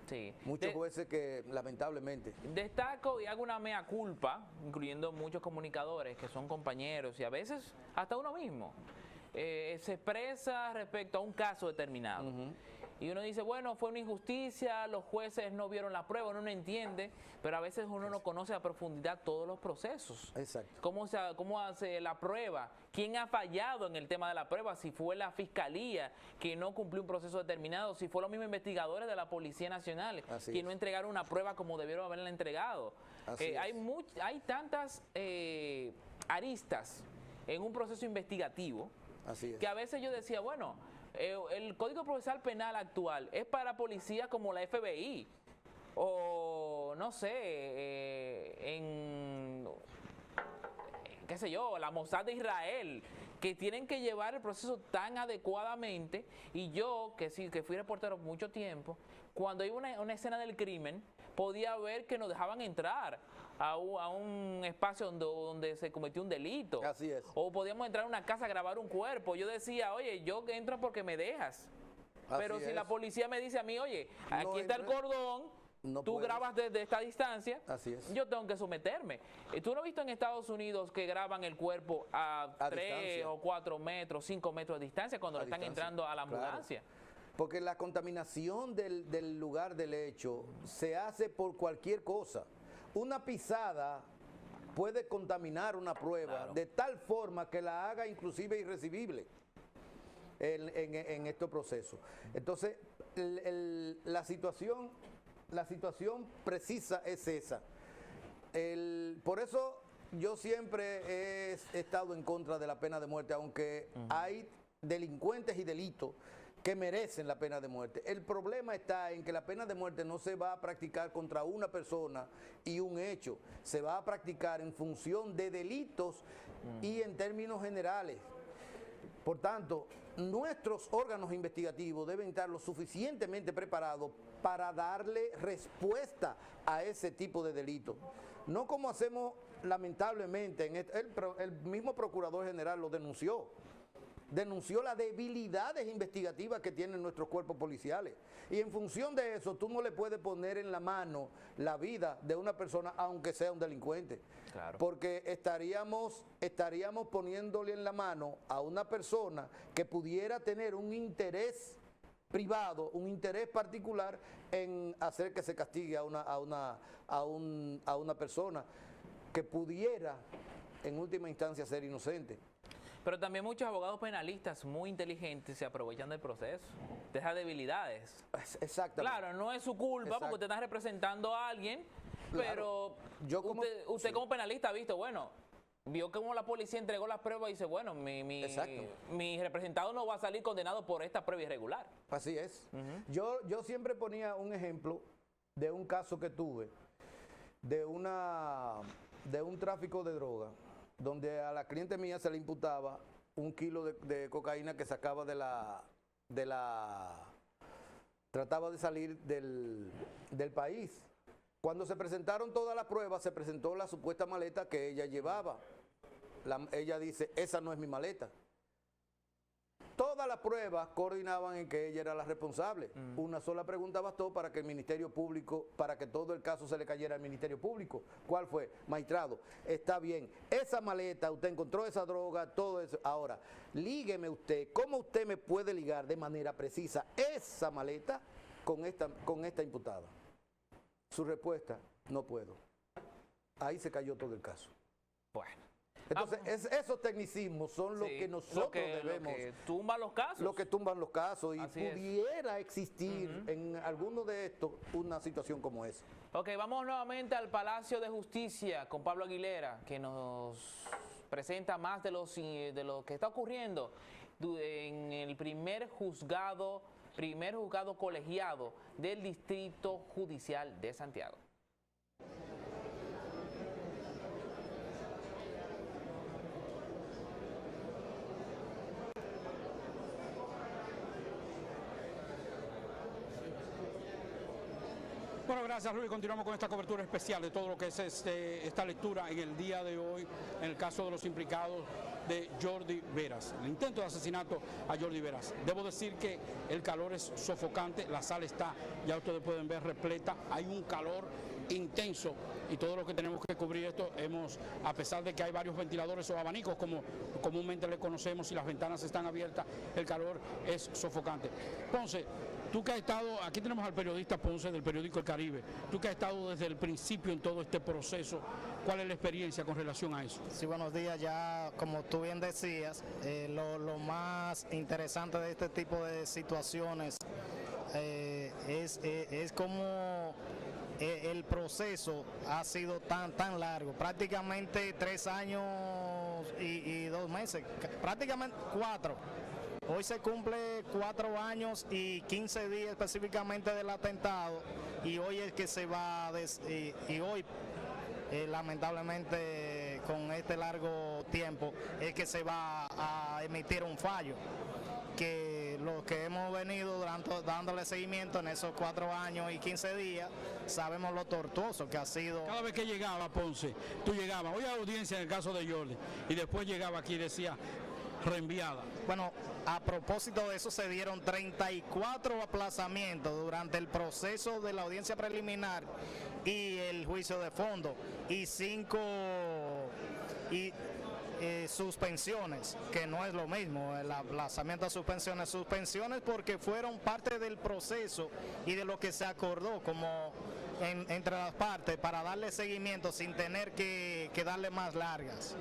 Sí.
Muchos jueces que lamentablemente.
Destaco y hago una mea culpa, incluyendo muchos comunicadores que son compañeros y a veces hasta uno mismo, se expresa respecto a un caso determinado. Y uno dice, bueno, fue una injusticia, los jueces no vieron la prueba, uno no entiende, pero a veces uno no conoce a profundidad todos los procesos.
Exacto.
¿Cómo hace la prueba? ¿Quién ha fallado en el tema de la prueba? Si fue la fiscalía que no cumplió un proceso determinado, si fue los mismos investigadores de la Policía Nacional que no entregaron una prueba como debieron haberla entregado. Hay tantas aristas en un proceso investigativo que a veces yo decía, bueno, el Código Procesal Penal actual es para policías como la FBI o no sé, qué sé yo, la Mossad de Israel, que tienen que llevar el proceso tan adecuadamente. Y yo, que fui reportero por mucho tiempo, cuando iba una escena del crimen, podía ver que nos dejaban entrar a un espacio donde se cometió un delito.
Así es.
O podíamos entrar a una casa a grabar un cuerpo. Yo decía, oye, yo entro porque me dejas. Pero
Así
si la
es.
policía me dice a mí, oye, aquí
No
está el
entra.
cordón,
No
tú
puedes.
grabas desde esta distancia,
Así es.
yo tengo que someterme. ¿Tú no has visto en Estados Unidos que graban el cuerpo a 3
distancia.
o 4 metros, 5 metros de distancia cuando
A
le están
distancia,
entrando a la
claro.
ambulancia?
Porque la contaminación del lugar del hecho se hace por cualquier cosa. Una pisada puede contaminar una prueba
Claro.
de tal forma que la haga inclusive irrecibible en estos procesos. Entonces, la situación precisa es esa. Por eso yo siempre he estado en contra de la pena de muerte, aunque hay delincuentes y delitos que merecen la pena de muerte. El problema está en que la pena de muerte no se va a practicar contra una persona y un hecho, se va a practicar en función de delitos y en términos generales. Por tanto, nuestros órganos investigativos deben estar lo suficientemente preparados para darle respuesta a ese tipo de delitos. No como hacemos lamentablemente, el mismo Procurador General lo denunció las debilidades investigativas que tienen nuestros cuerpos policiales. Y en función de eso, tú no le puedes poner en la mano la vida de una persona, aunque sea un delincuente.
Claro.
Porque estaríamos poniéndole en la mano a una persona que pudiera tener un interés privado, un interés particular en hacer que se castigue a una persona que pudiera, en última instancia, ser inocente.
Pero también muchos abogados penalistas muy inteligentes se aprovechan del proceso, de esas debilidades.
Exactamente.
Claro, no es su culpa
Exacto.
porque usted está representando a alguien,
Claro.
pero usted
sí.
como penalista ha visto, bueno, vio cómo la policía entregó las pruebas y dice, bueno,
Exacto.
mi representado no va a salir condenado por esta prueba irregular.
Así es. Yo siempre ponía un ejemplo de un caso que tuve, de un tráfico de droga, donde a la cliente mía se le imputaba 1 kilo de cocaína que sacaba trataba de salir del país. Cuando se presentaron todas las pruebas, se presentó la supuesta maleta que ella llevaba. Ella dice, esa no es mi maleta. Todas las pruebas coordinaban en que ella era la responsable. Una sola pregunta bastó para que el Ministerio Público, para que todo el caso se le cayera al Ministerio Público. ¿Cuál fue? Magistrado, está bien, esa maleta, usted encontró esa droga, todo eso. Ahora, lígueme usted, ¿cómo usted me puede ligar de manera precisa esa maleta con esta imputada? Su respuesta, no puedo. Ahí se cayó todo el caso.
Bueno.
Entonces, esos tecnicismos son lo
Sí,
que nosotros debemos...
Lo que tumba los casos.
Lo que tumban los casos y
Así es.
pudiera existir en alguno de estos una situación como esa.
Ok, vamos nuevamente al Palacio de Justicia con Pablo Aguilera, que nos presenta más de lo que está ocurriendo en el primer juzgado colegiado del Distrito Judicial de Santiago.
Bueno, gracias Luis. Continuamos con esta cobertura especial de todo lo que es esta lectura en el día de hoy en el caso de los implicados de Jordi Veras, el intento de asesinato a Jordi Veras. Debo decir que el calor es sofocante, la sala está, ya ustedes pueden ver, repleta, hay un calor intenso y todo lo que tenemos que cubrir esto, a pesar de que hay varios ventiladores o abanicos como comúnmente le conocemos y las ventanas están abiertas, el calor es sofocante. Ponce, tú que has estado, aquí tenemos al periodista Ponce del periódico El Caribe, tú que has estado desde el principio en todo este proceso, ¿cuál es la experiencia con relación a eso?
Sí, buenos días. Ya como tú bien decías, lo más interesante de este tipo de situaciones es como el proceso ha sido tan largo, prácticamente 3 años y 2 meses, prácticamente 4. Hoy se cumple 4 años y 15 días específicamente del atentado y hoy es que se va y hoy lamentablemente con este largo tiempo es que se va a emitir un fallo, que los que hemos venido dándole seguimiento en esos 4 años y 15 días sabemos lo tortuoso que ha sido.
Cada vez que llegaba Ponce, tú llegabas, hoy a la audiencia en el caso de Jordi, y después llegaba aquí y decía, reenviada.
Bueno, a propósito de eso, se dieron 34 aplazamientos durante el proceso de la audiencia preliminar y el juicio de fondo, y 5 suspensiones, que no es lo mismo, el aplazamiento a suspensiones porque fueron parte del proceso y de lo que se acordó como entre las partes para darle seguimiento sin tener que darle más largas.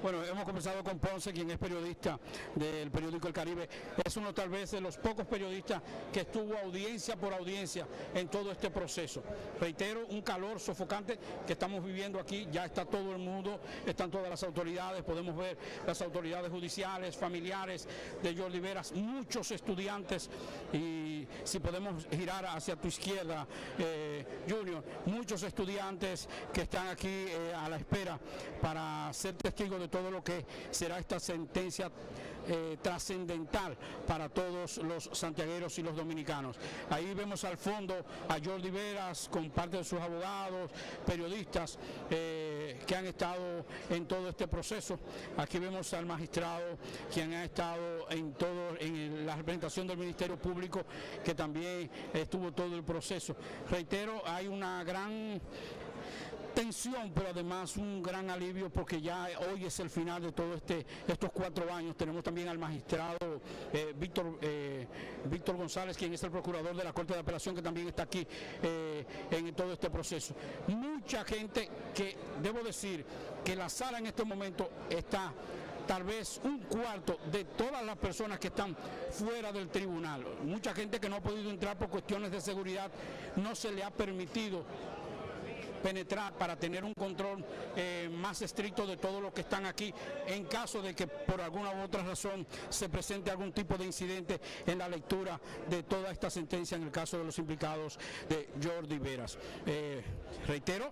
Bueno, hemos conversado con Ponce, quien es periodista del periódico El Caribe. Es uno tal vez de los pocos periodistas que estuvo audiencia por audiencia en todo este proceso. Reitero, un calor sofocante que estamos viviendo aquí. Ya está todo el mundo, están todas las autoridades, podemos ver las autoridades judiciales, familiares de Jordi Veras, muchos estudiantes, y si podemos girar hacia tu izquierda, Junior, muchos estudiantes que están aquí a la espera para ser testigos de todo lo que será esta sentencia trascendental para todos los santiagueros y los dominicanos. Ahí vemos al fondo a Jordi Veras con parte de sus abogados, periodistas que han estado en todo este proceso. Aquí vemos al magistrado quien ha estado en la representación del Ministerio Público, que también estuvo todo el proceso. Reitero, hay una gran tensión, pero además un gran alivio porque ya hoy es el final de todo estos 4 años. Tenemos también al magistrado Víctor González, quien es el procurador de la Corte de Apelación, que también está aquí en todo este proceso. Mucha gente que, debo decir, que la sala en este momento está tal vez un cuarto de todas las personas que están fuera del tribunal. Mucha gente que no ha podido entrar por cuestiones de seguridad, no se le ha permitido penetrar para tener un control más estricto de todo lo que están aquí, en caso de que por alguna u otra razón se presente algún tipo de incidente en la lectura de toda esta sentencia en el caso de los implicados de Jordi Veras. Reitero,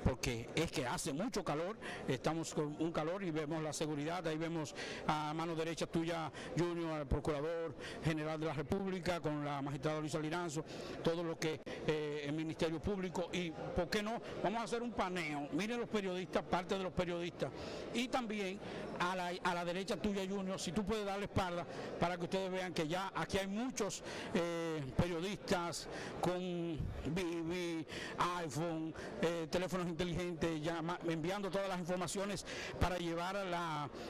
porque es que hace mucho calor, estamos con un calor y vemos la seguridad. Ahí vemos a mano derecha tuya, Junior, al Procurador General de la República, con la magistrada Luisa Liranzo, todo lo que el Ministerio Público, y ¿por qué no? Vamos a hacer un paneo. Miren los periodistas, parte de los periodistas, y también a la derecha tuya, Junior, si tú puedes darle espalda para que ustedes vean que ya aquí hay muchos periodistas con BB, iPhone, teléfonos inteligentes, enviando todas las informaciones para llevar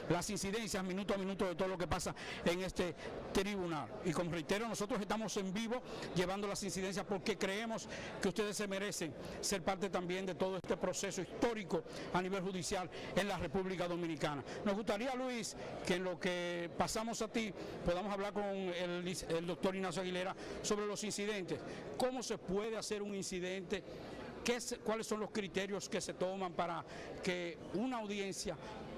las incidencias minuto a minuto de todo lo que pasa en este tribunal. Y como reitero, nosotros estamos en vivo llevando las incidencias porque creemos que ustedes se merecen ser parte también de todo este proceso histórico a nivel judicial en la República Dominicana. Nos gustaría, Luis, que en lo que pasamos a ti podamos hablar con el doctor Ignacio Aguilera sobre los incidentes. ¿Cómo se puede hacer un incidente? ¿Cuáles son los criterios que se toman para que una audiencia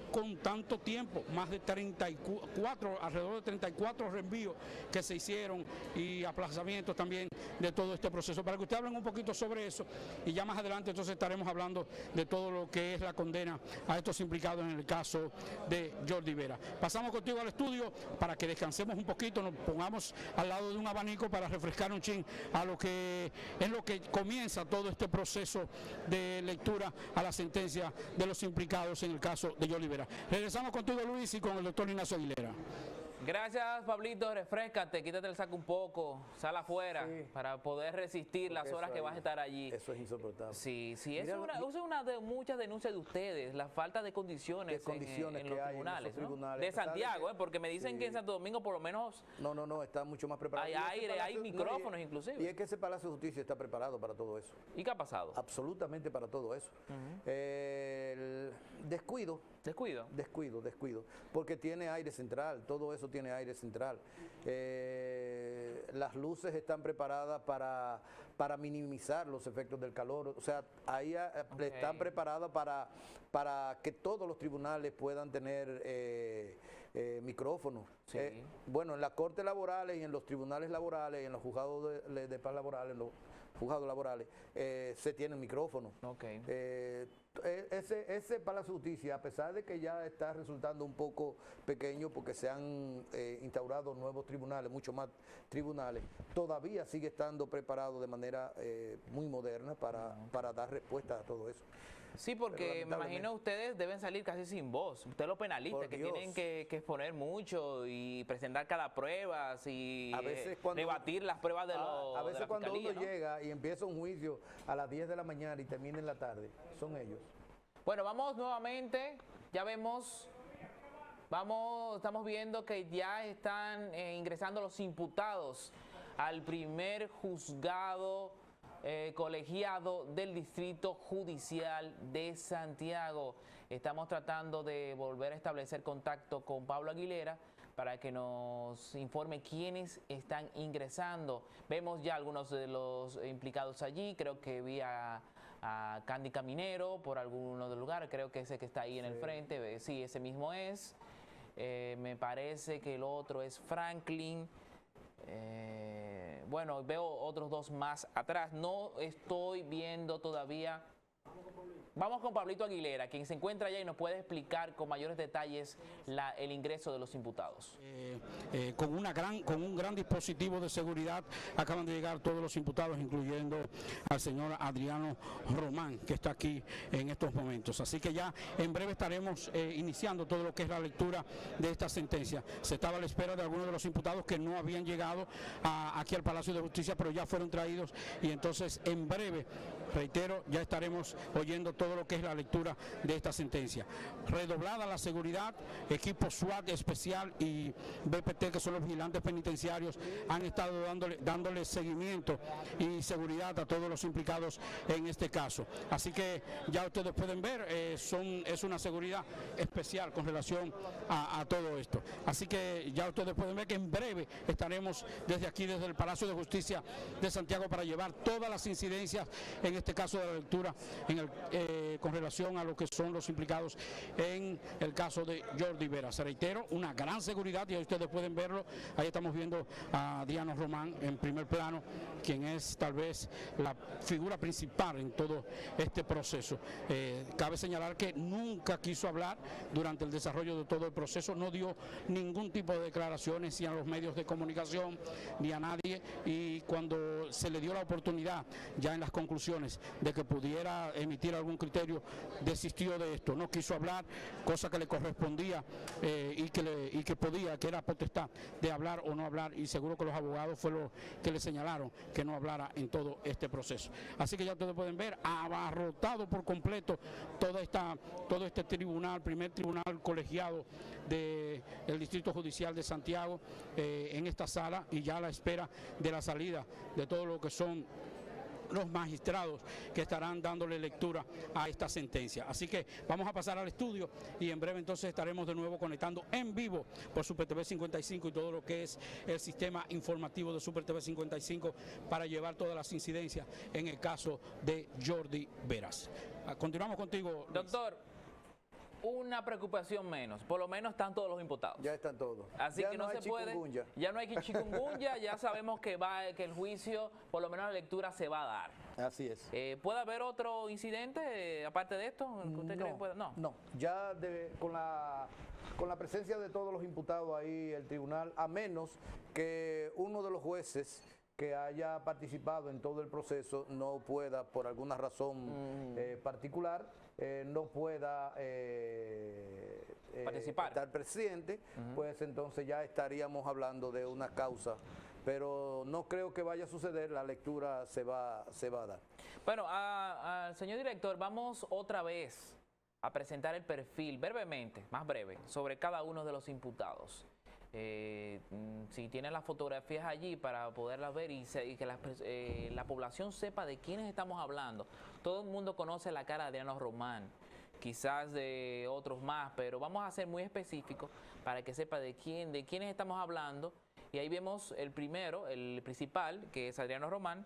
con tanto tiempo, más de 34, alrededor de 34 reenvíos que se hicieron y aplazamientos también de todo este proceso? Para que ustedes hablen un poquito sobre eso, y ya más adelante entonces estaremos hablando de todo lo que es la condena a estos implicados en el caso de Jordi Veras. Pasamos contigo al estudio para que descansemos un poquito, nos pongamos al lado de un abanico para refrescar un chin a lo que es lo que comienza todo este proceso de lectura a la sentencia de los implicados en el caso de Jordi Veras. Regresamos contigo, Luis, y con el doctor Ignacio Aguilera.
Gracias, Pablito. Refréscate, quítate el saco un poco, sal afuera, sí, para poder resistir las horas que vas a estar allí.
Eso es insoportable.
Sí, sí, es una de muchas denuncias de ustedes, la falta de condiciones, en los tribunales, ¿no? De Santiago, porque me dicen que en Santo Domingo por lo menos...
No, está mucho más preparado.
Hay aire, hay micrófonos inclusive.
Y es que ese Palacio de Justicia está preparado para todo eso.
¿Y qué ha pasado?
Absolutamente para todo eso. El descuido, porque tiene aire central, todo eso tiene aire central. Las luces están preparadas para minimizar los efectos del calor, o sea, ahí están preparadas para que todos los tribunales puedan tener micrófonos.
Sí.
Bueno, en las cortes laborales y en los tribunales laborales, en los juzgados de paz laborales, en los juzgados laborales, se tienen micrófonos.
Okay.
Ese Palacio de Justicia, a pesar de que ya está resultando un poco pequeño porque se han instaurado nuevos tribunales, mucho más tribunales, todavía sigue estando preparado de manera muy moderna para dar respuesta a todo eso.
Sí, porque me imagino ustedes deben salir casi sin voz. Ustedes los penalistas que tienen que exponer mucho y presentar cada prueba y
a veces
debatir las pruebas de los
A veces
de la
cuando
fiscalía,
uno
¿no?
llega y empieza un juicio a las 10 de la mañana y termina en la tarde, son ellos.
Bueno, vamos nuevamente, ya vemos, estamos viendo que ya están ingresando los imputados al primer juzgado colegiado del Distrito Judicial de Santiago. Estamos tratando de volver a establecer contacto con Pablo Aguilera para que nos informe quiénes están ingresando. Vemos ya algunos de los implicados allí, creo que vi a Candy Caminero por alguno de los lugares, creo que ese que está ahí en el frente, sí, ese mismo es. Me parece que el otro es Franklin. Bueno, veo otros dos más atrás. No estoy viendo todavía. Vamos con Pablito Aguilera, quien se encuentra allá y nos puede explicar con mayores detalles el ingreso de los imputados.
Con un gran dispositivo de seguridad acaban de llegar todos los imputados, incluyendo al señor Adriano Román, que está aquí en estos momentos. Así que ya en breve estaremos iniciando todo lo que es la lectura de esta sentencia. Se estaba a la espera de algunos de los imputados que no habían llegado aquí al Palacio de Justicia, pero ya fueron traídos y entonces en breve, reitero, ya estaremos oyendo todo lo que es la lectura de esta sentencia. Redoblada la seguridad, equipo SWAT especial y BPT, que son los vigilantes penitenciarios, han estado dándole seguimiento y seguridad a todos los implicados en este caso. Así que ya ustedes pueden ver, es una seguridad especial con relación a todo esto. Así que ya ustedes pueden ver que en breve estaremos desde aquí, desde el Palacio de Justicia de Santiago, para llevar todas las incidencias, en este caso de la lectura, con relación a lo que son los implicados en el caso de Jordi Vera. Se reitero, una gran seguridad, y ahí ustedes pueden verlo. Ahí estamos viendo a Adriano Román en primer plano, quien es tal vez la figura principal en todo este proceso. Cabe señalar que nunca quiso hablar durante el desarrollo de todo el proceso, no dio ningún tipo de declaraciones ni a los medios de comunicación ni a nadie, y cuando se le dio la oportunidad ya en las conclusiones de que pudiera emitir algún criterio, desistió de esto, no quiso hablar, cosa que le correspondía y que podía, que era potestad de hablar o no hablar, y seguro que los abogados fue lo que le señalaron que no hablara en todo este proceso. Así que ya ustedes pueden ver, abarrotado por completo todo este tribunal, primer tribunal colegiado del Distrito Judicial de Santiago, en esta sala, y ya a la espera de la salida de todo lo que son los magistrados que estarán dándole lectura a esta sentencia. Así que vamos a pasar al estudio y en breve entonces estaremos de nuevo conectando en vivo por Super TV 55 y todo lo que es el sistema informativo de Super TV 55 para llevar todas las incidencias en el caso de Jordi Veras. Continuamos contigo, Luis.
Doctor, una preocupación menos, por lo menos están todos los imputados.
Ya están todos.
Así
ya
que no se puede, ya no hay chikungunya, ya sabemos que el juicio, por lo menos la lectura se va a dar.
Así es.
¿Puede haber otro incidente aparte de esto? ¿Usted cree que puede? No,
ya con la presencia de todos los imputados ahí, el tribunal, a menos que uno de los jueces que haya participado en todo el proceso no pueda, por alguna razón particular, no pueda
participar,
estar presente, pues entonces ya estaríamos hablando de una causa, pero no creo que vaya a suceder, la lectura se va a dar.
Bueno, señor director, vamos otra vez a presentar el perfil brevemente, más breve, sobre cada uno de los imputados. Si tienen las fotografías allí para poderlas ver y que la población sepa de quiénes estamos hablando. Todo el mundo conoce la cara de Adriano Román, quizás de otros más, pero vamos a ser muy específicos para que sepa de quiénes estamos hablando. Y ahí vemos el primero, el principal, que es Adriano Román,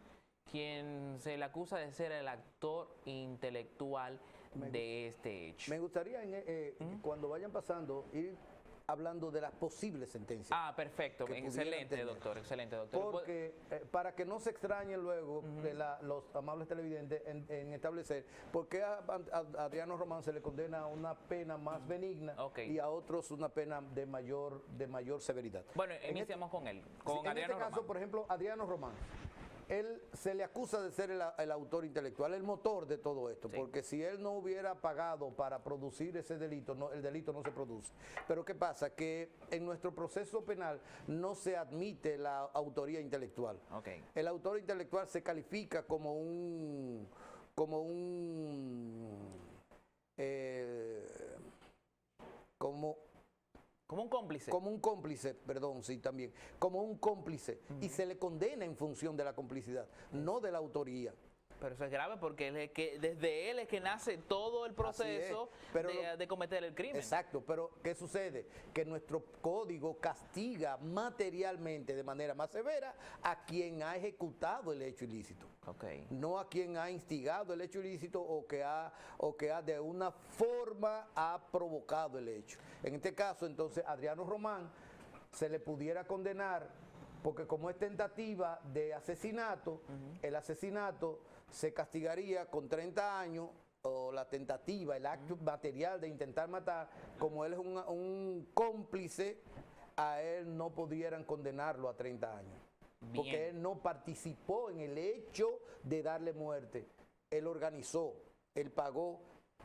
quien se le acusa de ser el actor intelectual de este hecho.
Me gustaría, cuando vayan pasando, ir hablando de las posibles sentencias.
Perfecto, excelente doctor, excelente doctor.
Porque para que no se extrañen luego de los amables televidentes en establecer por qué a Adriano Román se le condena a una pena más benigna y a otros una pena de mayor severidad.
Bueno, iniciamos con él, con
Adriano Román. En este caso, por ejemplo, Adriano Román. él se le acusa de ser el autor intelectual, el motor de todo esto, porque si él no hubiera pagado para producir ese delito, el delito no se produce. Pero ¿qué pasa? Que en nuestro proceso penal no se admite la autoría intelectual. El autor intelectual se califica como un cómplice, perdón, sí, también, como un cómplice, y se le condena en función de la complicidad, no de la autoría.
Pero eso es grave porque desde él es que nace todo el proceso de cometer el crimen.
Exacto, pero ¿qué sucede? Que nuestro código castiga materialmente de manera más severa a quien ha ejecutado el hecho ilícito. No a quien ha instigado el hecho ilícito o que ha de una forma ha provocado el hecho. En este caso, entonces, Adriano Román se le pudiera condenar porque como es tentativa de asesinato, el asesinato se castigaría con 30 años, o la tentativa, el acto material de intentar matar, como él es un cómplice, a él no pudieran condenarlo a 30 años. Porque él no participó en el hecho de darle muerte. Él organizó, él pagó,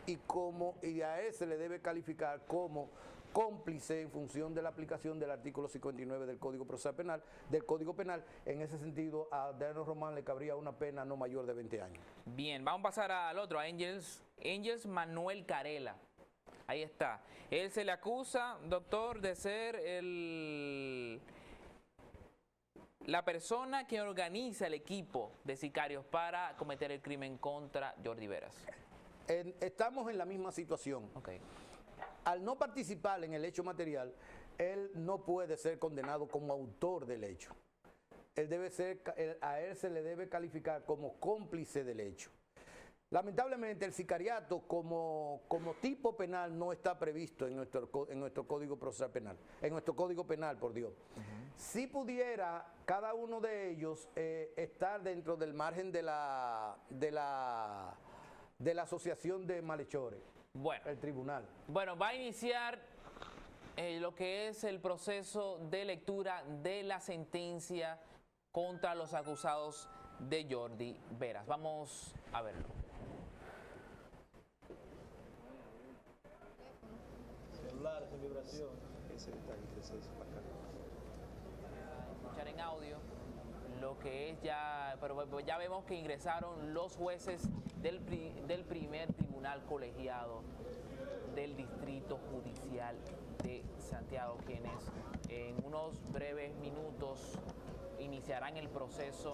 y a él se le debe calificar como cómplice en función de la aplicación del artículo 59 del Código Procesal Penal, En ese sentido, a Adriano Román le cabría una pena no mayor de 20 años.
Bien, vamos a pasar al otro, a Angels Manuel Carela. Ahí está. Él se le acusa, doctor, de ser la persona que organiza el equipo de sicarios para cometer el crimen contra Jordi Veras.
Estamos en la misma situación. Al no participar en el hecho material, él no puede ser condenado como autor del hecho. A él se le debe calificar como cómplice del hecho. Lamentablemente el sicariato como tipo penal no está previsto en nuestro Código Procesal Penal, en nuestro Código Penal, por Dios. Si pudiera cada uno de ellos estar dentro del margen de la asociación de malhechores, el tribunal.
Bueno, va a iniciar lo que es el proceso de lectura de la sentencia contra los acusados de Jordi Veras. Vamos a verlo.
Celulares en vibración.
Escuchar en audio lo que es ya, pero ya vemos que ingresaron los jueces del primer tribunal colegiado del Distrito Judicial de Santiago, quienes en unos breves minutos iniciarán el proceso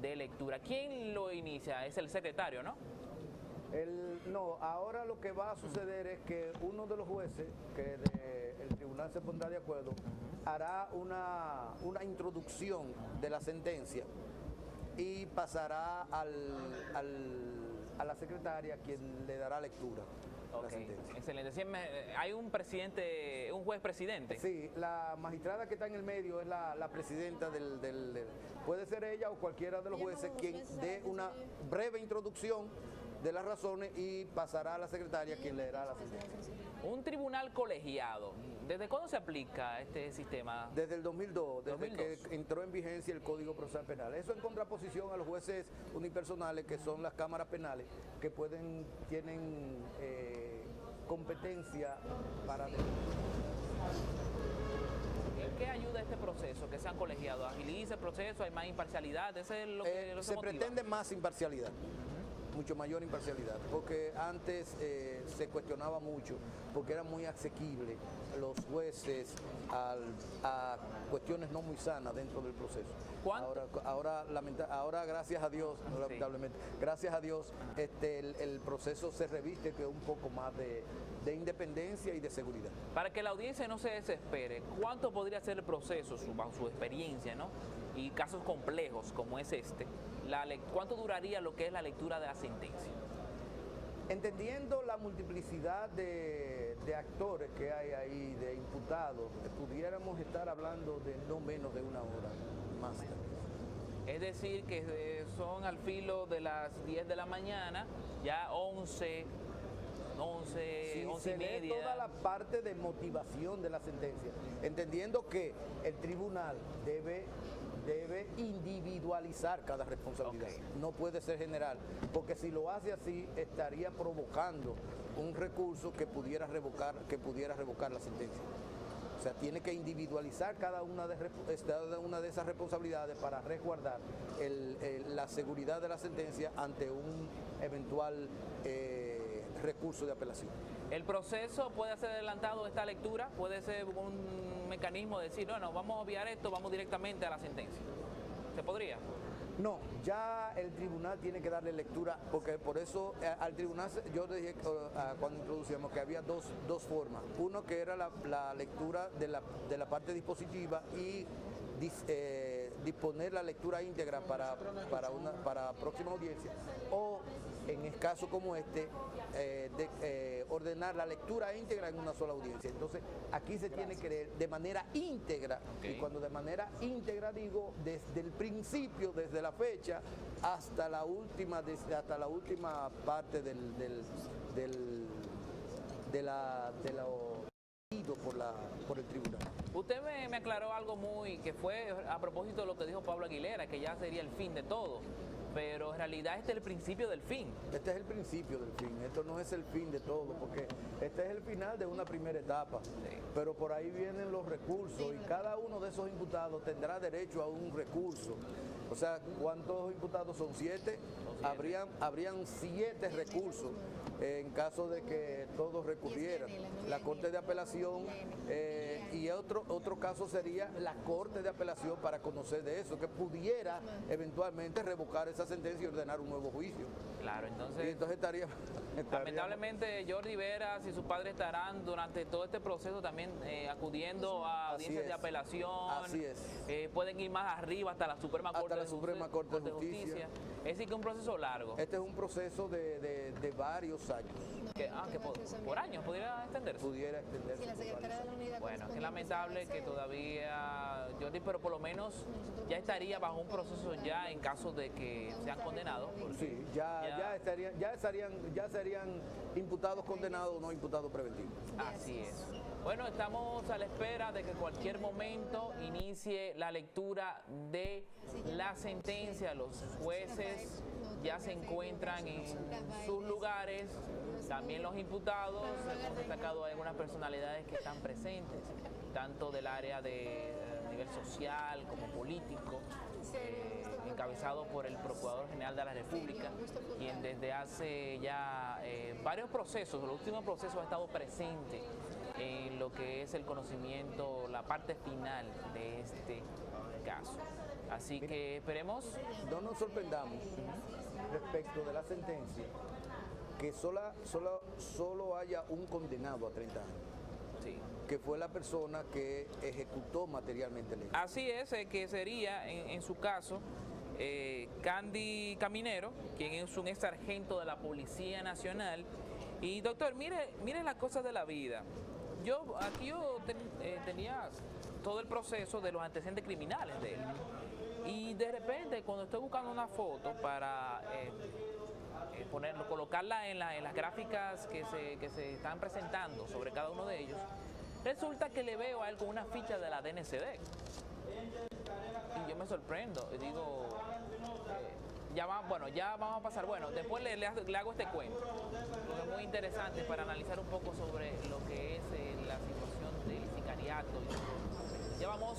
de lectura. ¿Quién lo inicia? Es el secretario, ¿no?
No, ahora lo que va a suceder es que uno de los jueces, que el tribunal se pondrá de acuerdo, hará una introducción de la sentencia y pasará a la secretaria, quien le dará lectura.
Excelente. Hay un juez presidente.
Sí, la magistrada que está en el medio es la presidenta puede ser ella o cualquiera de los jueces quien dé una breve introducción de las razones y pasará a la secretaria, quien leerá la sentencia.
Un tribunal colegiado, ¿desde cuándo se aplica este sistema?
Desde el 2002, desde que entró en vigencia el Código Procesal Penal. Eso en contraposición a los jueces unipersonales, que son las cámaras penales, que tienen competencia para...
¿Qué ayuda a este proceso, que sean colegiados? ¿Agiliza el proceso? ¿Hay más imparcialidad? ¿Ese es lo que
se pretende más imparcialidad. Mucho mayor imparcialidad, porque antes se cuestionaba mucho, porque era muy asequible los jueces a cuestiones no muy sanas dentro del proceso. Ahora gracias a Dios, lamentablemente, gracias a Dios, el proceso se reviste con un poco más de independencia y de seguridad.
Para que la audiencia no se desespere, ¿cuánto podría ser el proceso, bajo su experiencia, ¿no? Y casos complejos como es ¿cuánto duraría lo que es la lectura de la sentencia?
Entendiendo la multiplicidad de actores que hay ahí, de imputados, pudiéramos estar hablando de no menos de una hora más.
Es decir, que son al filo de las 10 de la mañana, ya 11 y media.
Toda la parte de motivación de la sentencia, entendiendo que el tribunal debe debe individualizar cada responsabilidad. No puede ser general, porque si lo hace así estaría provocando un recurso que pudiera revocar la sentencia. O sea, tiene que individualizar cada una de esas responsabilidades para resguardar la seguridad de la sentencia ante un eventual recurso de apelación.
¿El proceso puede ser adelantado esta lectura? ¿Puede ser un mecanismo de decir, no, vamos a obviar esto, vamos directamente a la sentencia? ¿Se podría?
No, ya el tribunal tiene que darle lectura, porque por eso al tribunal, yo dije cuando introducíamos que había dos formas. Uno que era la lectura de la parte dispositiva y disponer la lectura íntegra para próxima audiencia, o en el caso como este, ordenar la lectura íntegra en una sola audiencia. Entonces, aquí se tiene que leer de manera íntegra, y cuando de manera íntegra digo, desde el principio, desde la fecha, hasta la última parte por el tribunal.
Usted me aclaró algo que fue a propósito de lo que dijo Pablo Aguilera, que ya sería el fin de todo. Pero en realidad este es el principio del fin.
Este es el principio del fin, esto no es el fin de todo, porque este es el final de una primera etapa. Sí. Pero por ahí vienen los recursos y cada uno de esos imputados tendrá derecho a un recurso. O sea, ¿cuántos imputados son? 7. Habrían 7 recursos en caso de que todos recurrieran. La Corte de Apelación y otro caso sería la Corte de Apelación para conocer de eso, que pudiera eventualmente revocar esa sentencia y ordenar un nuevo juicio.
Claro, entonces
estaría
lamentablemente Jordi Veras y sus padres estarán durante todo este proceso también acudiendo a audiencias de apelación.
Así es.
Pueden ir más arriba hasta la Suprema Corte de Justicia. Es decir, que es un proceso largo.
Este es un proceso de varios años.
Que por años pudiera extenderse.
Pudiera extenderse.
Bueno, es lamentable que todavía, Jordi, pero por lo menos ya estaría bajo un proceso ya en caso de que sean condenados.
Sí, ya serían imputados condenados o no imputados preventivos.
Así es. Bueno, estamos a la espera de que cualquier momento inicie la lectura de la sentencia. Los jueces ya se encuentran en sus lugares, también los imputados. Hemos destacado algunas personalidades que están presentes, tanto del área de nivel social como político, encabezado por el Procurador General de la República, quien desde hace ya varios procesos, los últimos procesos, ha estado presente en lo que es el conocimiento, la parte final de este caso. Así que esperemos.
No nos sorprendamos respecto de la sentencia, que solo haya un condenado a 30 años.
Sí.
Que fue la persona que ejecutó materialmente el hecho.
Así es, que sería en su caso Candy Caminero, quien es un ex sargento de la Policía Nacional. Y doctor, mire las cosas de la vida. Yo tenía todo el proceso de los antecedentes criminales de él. Y de repente, cuando estoy buscando una foto para colocarla en las gráficas que se están presentando sobre cada uno de ellos, resulta que le veo a él con una ficha de la DNCD. Y yo me sorprendo, y digo, ya vamos a pasar. Bueno, después le hago este cuento, porque es muy interesante para analizar un poco sobre lo que es la situación del sicariato. Ya vamos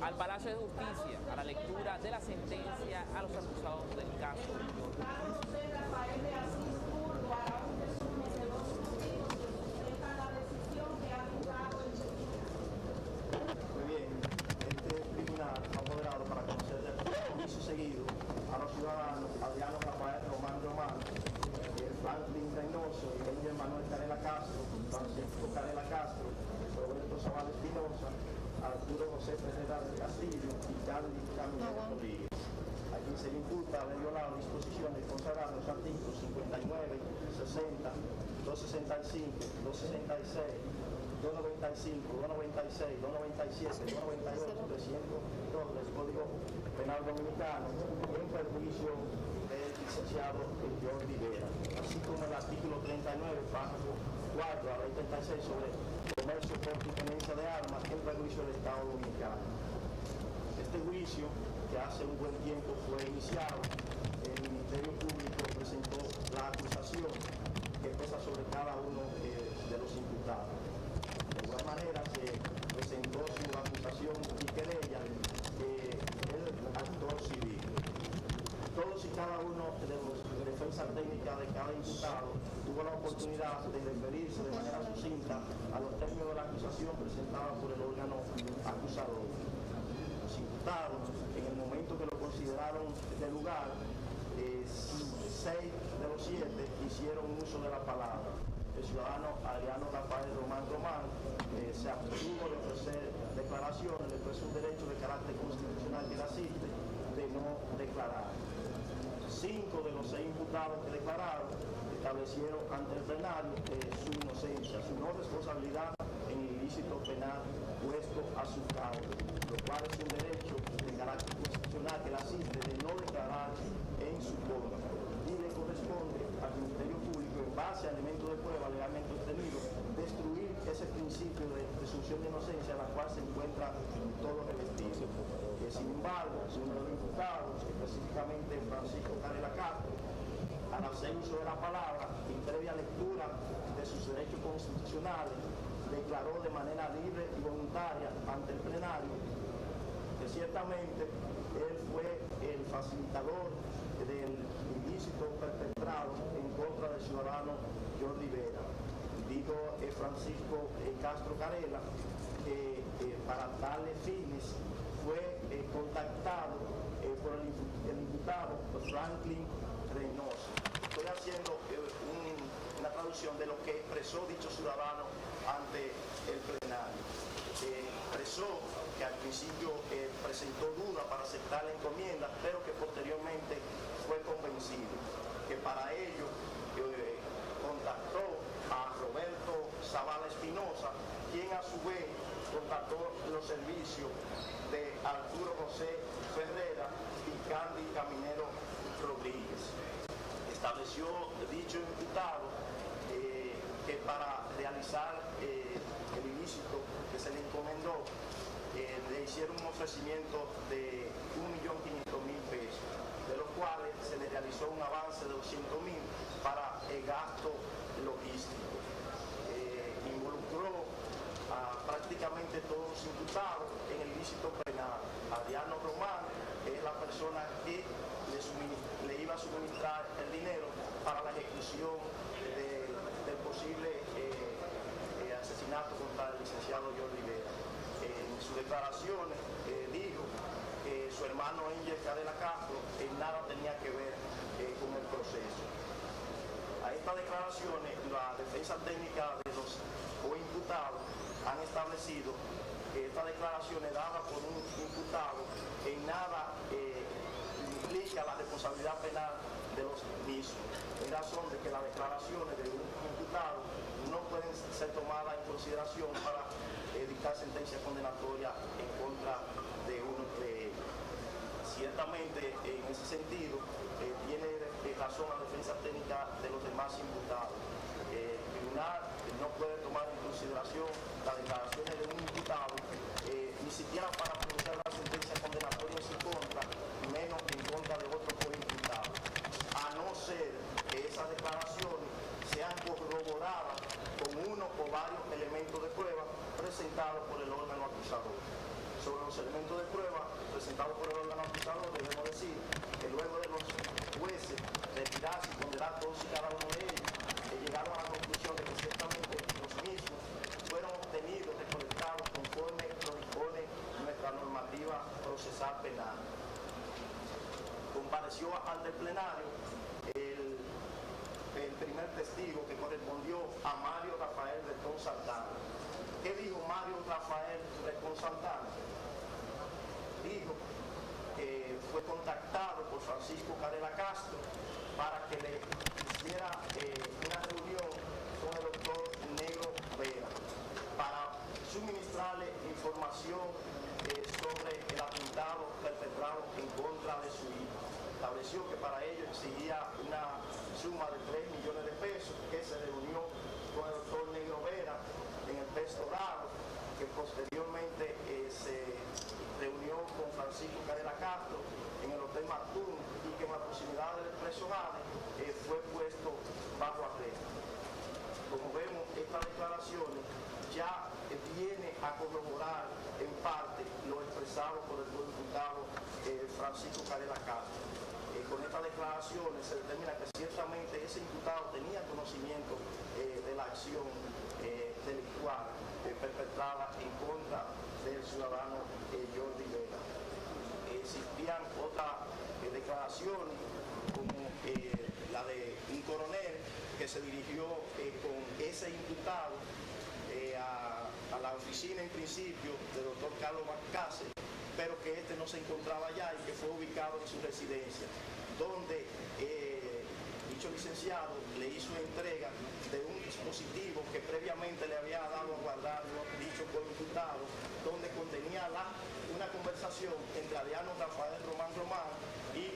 al Palacio de Justicia, a la lectura de la sentencia a los acusados del caso.
Muy bien, este tribunal ha moderado para conocer el juicio seguido a los ciudadanos Adriano Rafael Román, Franklin Reynoso y Benjamin Manuel Canela Castro, Francisco Canela Castro, Roberto Zavala Espinosa, Arturo José Ferreira del Castillo y Candy Caminero Rodríguez. A quien se le imputa haber violado disposiciones consagradas en los artículos 59, 60, 265, 266, 295, 296, 297, 298, 302 del Código Penal Dominicano en perjuicio del licenciado Jordi Vera, así como el artículo 39, párrafo 4 a la 36 sobre comercio, porte y tenencia de armas en perjuicio del Estado Dominicano. Este este juicio, que hace un buen tiempo fue iniciado, el Ministerio Público presentó la acusación que pesa sobre cada uno de los imputados. De igual manera se presentó su acusación y querella el actor civil. Todos y cada uno de los defensas técnicas de cada imputado tuvo la oportunidad de referirse de manera sucinta a los términos de la acusación presentada por el órgano acusador. Los imputados, en el momento que lo consideraron de lugar, 6 de los 7 hicieron uso de la palabra. El ciudadano Adriano Rafael Román se abstuvo de ofrecer declaraciones, le expresó un derecho de carácter constitucional que le asiste de no declarar. 5 de los 6 imputados que declararon establecieron ante el plenario su inocencia, su no responsabilidad en el ilícito penal puesto a su cargo, lo cual es un derecho de carácter constitucional que le asiste de no declarar en su contra. Y le corresponde al Ministerio Público, en base a elementos de prueba legalmente obtenidos, destruir ese principio de presunción de inocencia a la cual se encuentra todo revestido. Sin embargo, uno de los imputados, específicamente Francisco Carela Castro, al hacer uso de la palabra y previa lectura de sus derechos constitucionales, declaró de manera libre y voluntaria ante el plenario que ciertamente él fue el facilitador del ilícito perpetrado en contra del ciudadano Jordi Vera. Dijo Francisco Castro Carela que para darle fines fue contactado por el imputado Franklin Reynoso. Estoy haciendo una traducción de lo que expresó dicho ciudadano ante el plenario. Expresó que al principio presentó duda para aceptar la encomienda, pero que posteriormente fue convencido, que para ello contactó a Roberto Zavala Espinosa, quien a su vez contactó los servicios de Arturo José Ferrera y Candy Caminero Rodríguez. Estableció dicho imputado que para realizar el ilícito que se le encomendó, le hicieron un ofrecimiento de 1.500.000 pesos, de los cuales se le realizó un avance de 200.000 para el gasto logístico. Involucró a prácticamente todos los imputados en el ilícito penal. Adriano Román es la persona que le iba a suministrar el dinero para la ejecución del posible asesinato contra el licenciado Jordi Vera. En sus declaraciones dijo que su hermano Ángel Carela Castro nada tenía que ver con el proceso. A estas declaraciones, la defensa técnica de los coimputados han establecido que estas declaraciones dadas por un imputado en nada implica la responsabilidad penal de los mismos, en razón de que las declaraciones de un imputado no pueden ser tomadas en consideración para dictar sentencia condenatoria en contra de uno de ellos. Ciertamente, en ese sentido, tiene razón la defensa técnica de los demás imputados. El tribunal no puede tomar en consideración las declaraciones de un imputado, ni siquiera para pronunciar una sentencia condenatoria en su contra, menos en contra de otro coimputado, a no ser que esas declaraciones sean corroboradas con uno o varios elementos de prueba presentados por el órgano acusador. Sobre los elementos de prueba presentados por el órgano acusador, debemos decir que luego de los jueces retirarse y condenar todos y cada uno de ellos, llegaron a la conclusión de que ciertamente los mismos fueron obtenidos, recolectados conforme lo dispone nuestra normativa procesal penal. Compareció ante el plenario el primer testigo, que correspondió a Mario Rafael Retón Santana. ¿Qué dijo Mario Rafael Retón Santana? Dijo que fue contactado por Francisco Carela Castro para que le hiciera una reunión con el doctor Negro Vera para suministrarle información sobre el atentado perpetrado en contra de su hijo. Estableció que para ello exigía una suma de 3 millones de pesos, que se reunió con el doctor Negro Vera en el Pez Dorado, que posteriormente se reunió con Francisco declaraciones ya viene a corroborar en parte lo expresado por el diputado Francisco Carela Castro. Con estas declaraciones se determina que ciertamente ese imputado tenía conocimiento de la acción delictual perpetrada en contra del ciudadano Jordi Vera. Existían otras declaraciones como la de un coronel que se dirigió con ese imputado a la oficina en principio del doctor Carlos Balcácer, pero que este no se encontraba allá y que fue ubicado en su residencia, donde dicho licenciado le hizo entrega de un dispositivo que previamente le había dado a guardar dicho coimputado, donde contenía una conversación entre Adriano Rafael Román y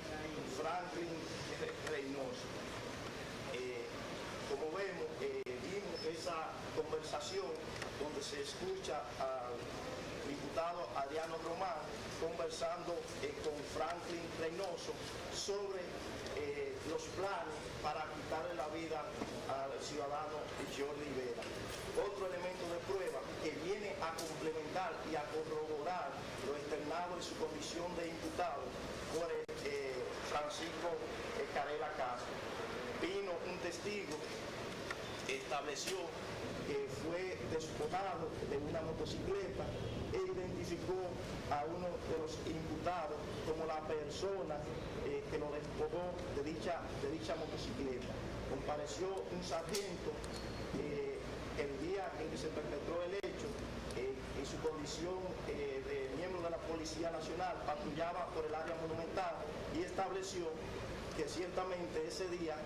Franklin Reynoso. Como vemos, vimos esa conversación donde se escucha al diputado Adriano Román conversando con Franklin Reynoso sobre los planes para quitarle la vida al ciudadano Jordi Vera. Otro elemento de prueba que viene a complementar y a corroborar lo externado en su condición de imputado por Francisco Carela Castro. Vino un testigo, estableció que fue despojado de una motocicleta e identificó a uno de los imputados como la persona que lo despojó de dicha motocicleta. Compareció un sargento el día en que se perpetró el hecho, en su condición de miembro de la Policía Nacional, patrullaba por el área monumental y estableció que ciertamente ese día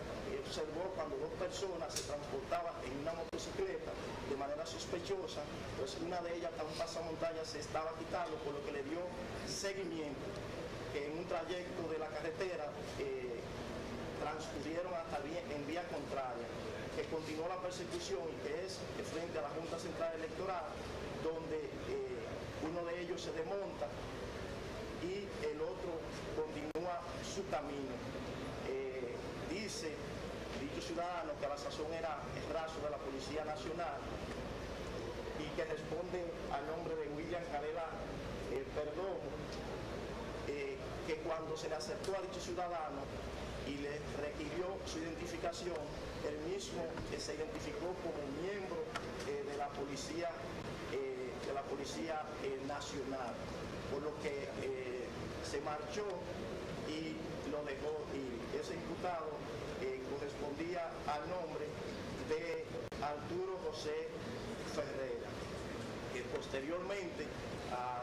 observó cuando dos personas se transportaban en una motocicleta de manera sospechosa, pues una de ellas hasta un pasamontañas se estaba quitando, por lo que le dio seguimiento, que en un trayecto de la carretera transcurrieron hasta en vía contraria, que continuó la persecución y que es frente a la Junta Central Electoral, donde uno de ellos se desmonta y el otro continúa su camino. Dice dicho ciudadano que a la sazón era el raso de la Policía Nacional y que responde al nombre de William Carela Perdomo, que cuando se le acercó a dicho ciudadano y le requirió su identificación, él mismo se identificó como miembro de la Policía Nacional, por lo que se marchó y lo dejó ir. Ese imputado correspondía al nombre de Arturo José Ferreira, que posteriormente, a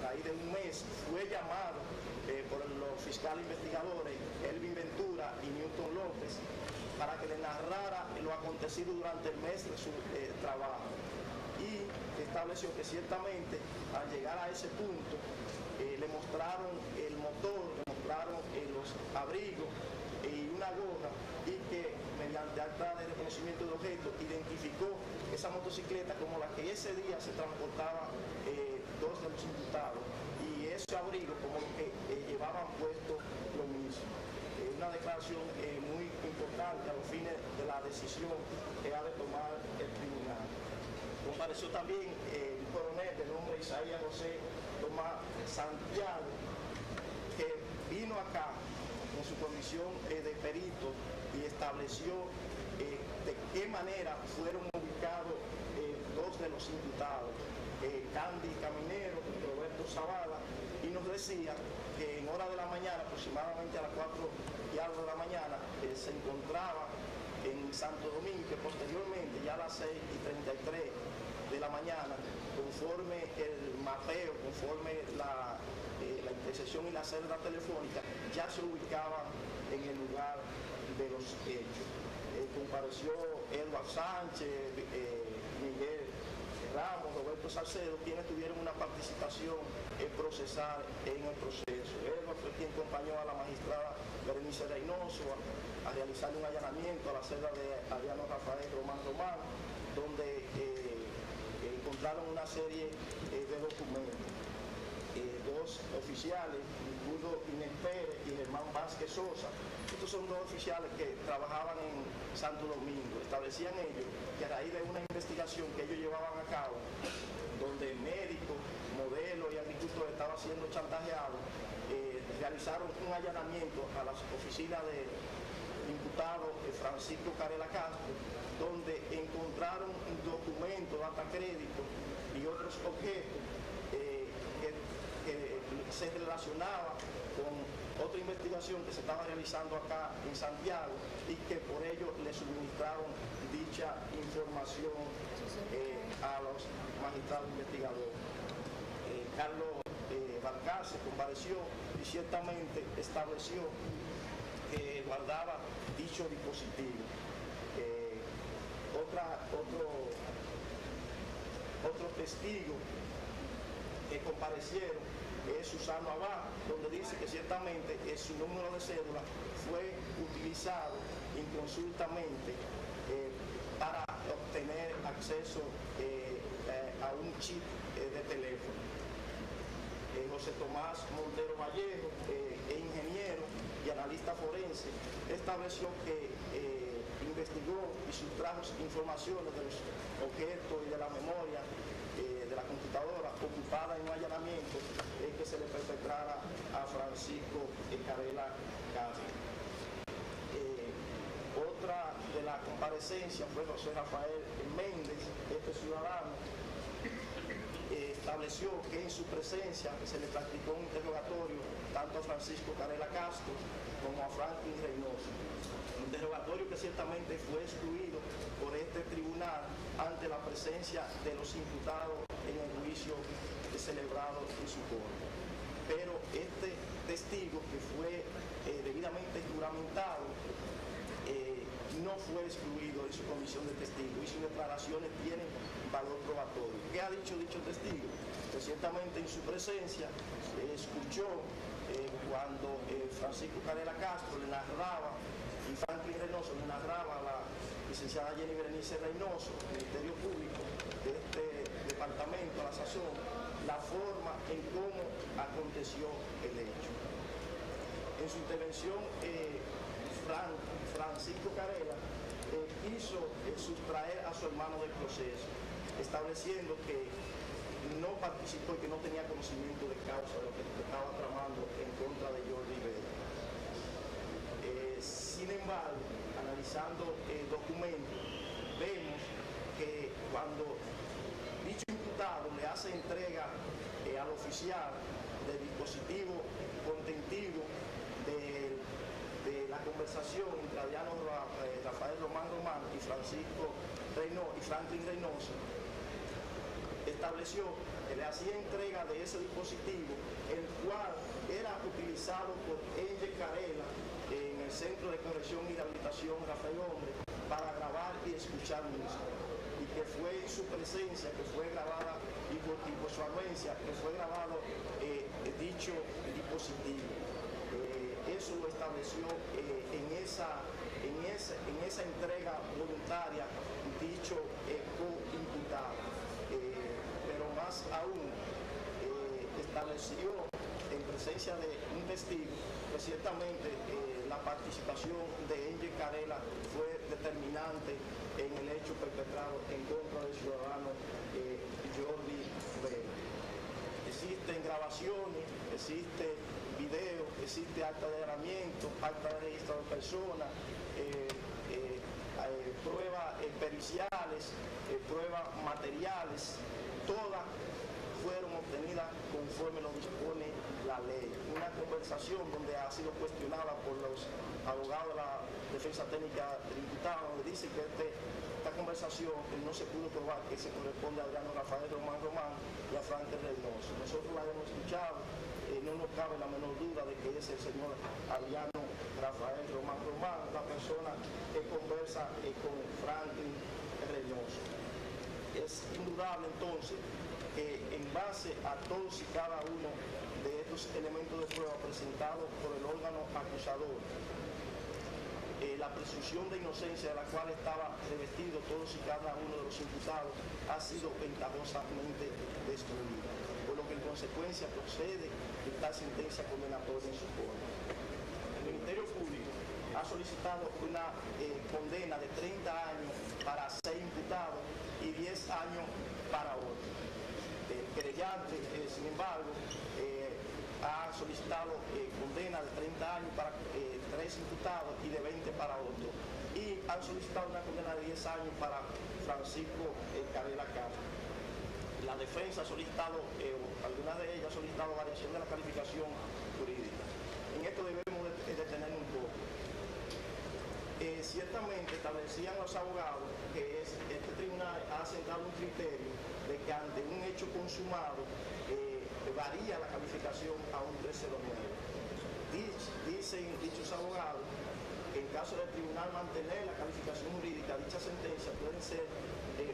raíz de un mes, fue llamado por los fiscales investigadores Elvin Ventura y Newton López para que le narrara lo acontecido durante el mes de su trabajo, y estableció que ciertamente al llegar a ese punto le mostraron el motor, le mostraron los abrigos y una gorra, y que mediante acta de reconocimiento de objetos identificó esa motocicleta como la que ese día se transportaban dos de los imputados, y ese abrigo como los que llevaban puesto lo mismo. Una declaración muy importante a los fines de la decisión que ha de tomar el tribunal. Compareció también un coronel de nombre Isaías José Tomás Santiago, que vino acá en su condición de perito y estableció de qué manera fueron ubicados dos de los imputados, Candy Caminero y Roberto Zavala, y nos decía que en hora de la mañana, aproximadamente a las 4 y algo de la mañana, se encontraba en Santo Domingo, que posteriormente ya a las 6:33 de la mañana, conforme el mapeo, conforme la intersección y la celda telefónica, ya se ubicaba en el lugar de los hechos. Compareció Eduardo Sánchez, Miguel Ramos, Roberto Salcedo, quienes tuvieron una participación procesal en el proceso. Eduardo fue quien acompañó a la magistrada Berenice Reynoso a realizar un allanamiento a la celda de Adriano Rafael Román, donde encontraron una serie de documentos. Dos oficiales, Domingo Inés Pérez y Germán Vázquez Sosa. Estos son dos oficiales que trabajaban en Santo Domingo. Establecían ellos que a raíz de una investigación que ellos llevaban a cabo, donde médicos, modelos y agricultores estaban siendo chantajeados, realizaron un allanamiento a las oficinas del imputado Francisco Carela Castro, donde encontraron documentos, data crédito y otros objetos que se relacionaban con otra investigación que se estaba realizando acá en Santiago y que por ello le suministraron dicha información a los magistrados investigadores. Carlos Balcarce compareció y ciertamente estableció que guardaba dicho dispositivo. Otro testigo que comparecieron es Susano Abad, donde dice que ciertamente su número de cédula fue utilizado inconsultamente para obtener acceso a un chip de teléfono. José Tomás Montero Vallejo, ingeniero y analista forense, estableció que investigó y sustrajo informaciones de los objetos y de la memoria de la computadora ocupada en un allanamiento que se le perpetrara a Francisco Carela Castro. Otra de las comparecencias fue José Rafael Méndez, este ciudadano, estableció que en su presencia se le practicó un interrogatorio tanto a Francisco Carela Castro como a Franklin Reynoso. Un interrogatorio que ciertamente fue excluido por este tribunal ante la presencia de los imputados en el juicio celebrado en su corte. Pero este testigo, que fue debidamente juramentado, no fue excluido de su condición de testigo y sus declaraciones tienen valor probatorio. ¿Qué ha dicho dicho testigo? Que ciertamente en su presencia escuchó cuando Francisco Carela Castro le narraba y Franklin Reynoso le narraba a la licenciada Jenny Berenice Reynoso, Ministerio Público de este departamento a la sazón, la forma en cómo aconteció el hecho. En su intervención, Francisco Carela quiso sustraer a su hermano del proceso, estableciendo que no participó y que no tenía conocimiento de causa de lo que estaba tramando en contra de Jordi Rivera. Sin embargo, analizando el documento, vemos que cuando dicho imputado le hace entrega al oficial del dispositivo contentivo de la conversación entre Adriano Rafael Román y Francisco Reynoso y Franklin Reynoso, estableció que le hacía entrega de ese dispositivo, el cual era utilizado por Angel Carela en el Centro de Corrección y Rehabilitación Rafael Hombre para grabar y escuchar música, y que fue en su presencia que fue grabada y por su anuencia que fue grabado dicho dispositivo. Eso lo estableció en esa entrega voluntaria dicho co-imputado. Pero más aún, estableció en presencia de un testigo que ciertamente la participación de Angel Carela fue determinante en el hecho perpetrado en contra del ciudadano Jordi Rivera. Existen grabaciones, existe video, existe acta de allanamiento, acta de registro de personas, pruebas periciales, pruebas materiales, todas fueron obtenidas conforme lo dispone la ley. Una conversación donde ha sido cuestionada por los abogados de la defensa técnica del imputado, donde dice que esta conversación no se pudo probar que se corresponde a Adriano Rafael Román y a Franklin Reynoso. Nosotros la hemos escuchado, no nos cabe la menor duda de que es el señor Adriano Rafael Román, la persona que conversa con Franklin Reynoso. Es indudable entonces que en base a todos y cada uno de estos elementos de prueba presentados por el órgano acusador, la presunción de inocencia de la cual estaba revestido todos y cada uno de los imputados ha sido ventajosamente destruida, por lo que en consecuencia procede dictar sentencia condenatoria en su contra. El Ministerio Público ha solicitado una condena de 30 años para 6 imputados y 10 años para otros. El querellante, sin embargo, ha solicitado condena de 30 años para 3 imputados y de 20 para otros. Y han solicitado una condena de 10 años para Francisco Carela Castro. La defensa ha solicitado, algunas de ellas ha solicitado variación de la calificación jurídica. En esto debemos detenernos un poco. Ciertamente establecían los abogados que este tribunal ha sentado un criterio de que ante un hecho consumado varía la calificación a un 13 de 9. Dicen dichos abogados que en caso del tribunal mantener la calificación jurídica, dicha sentencia pueden ser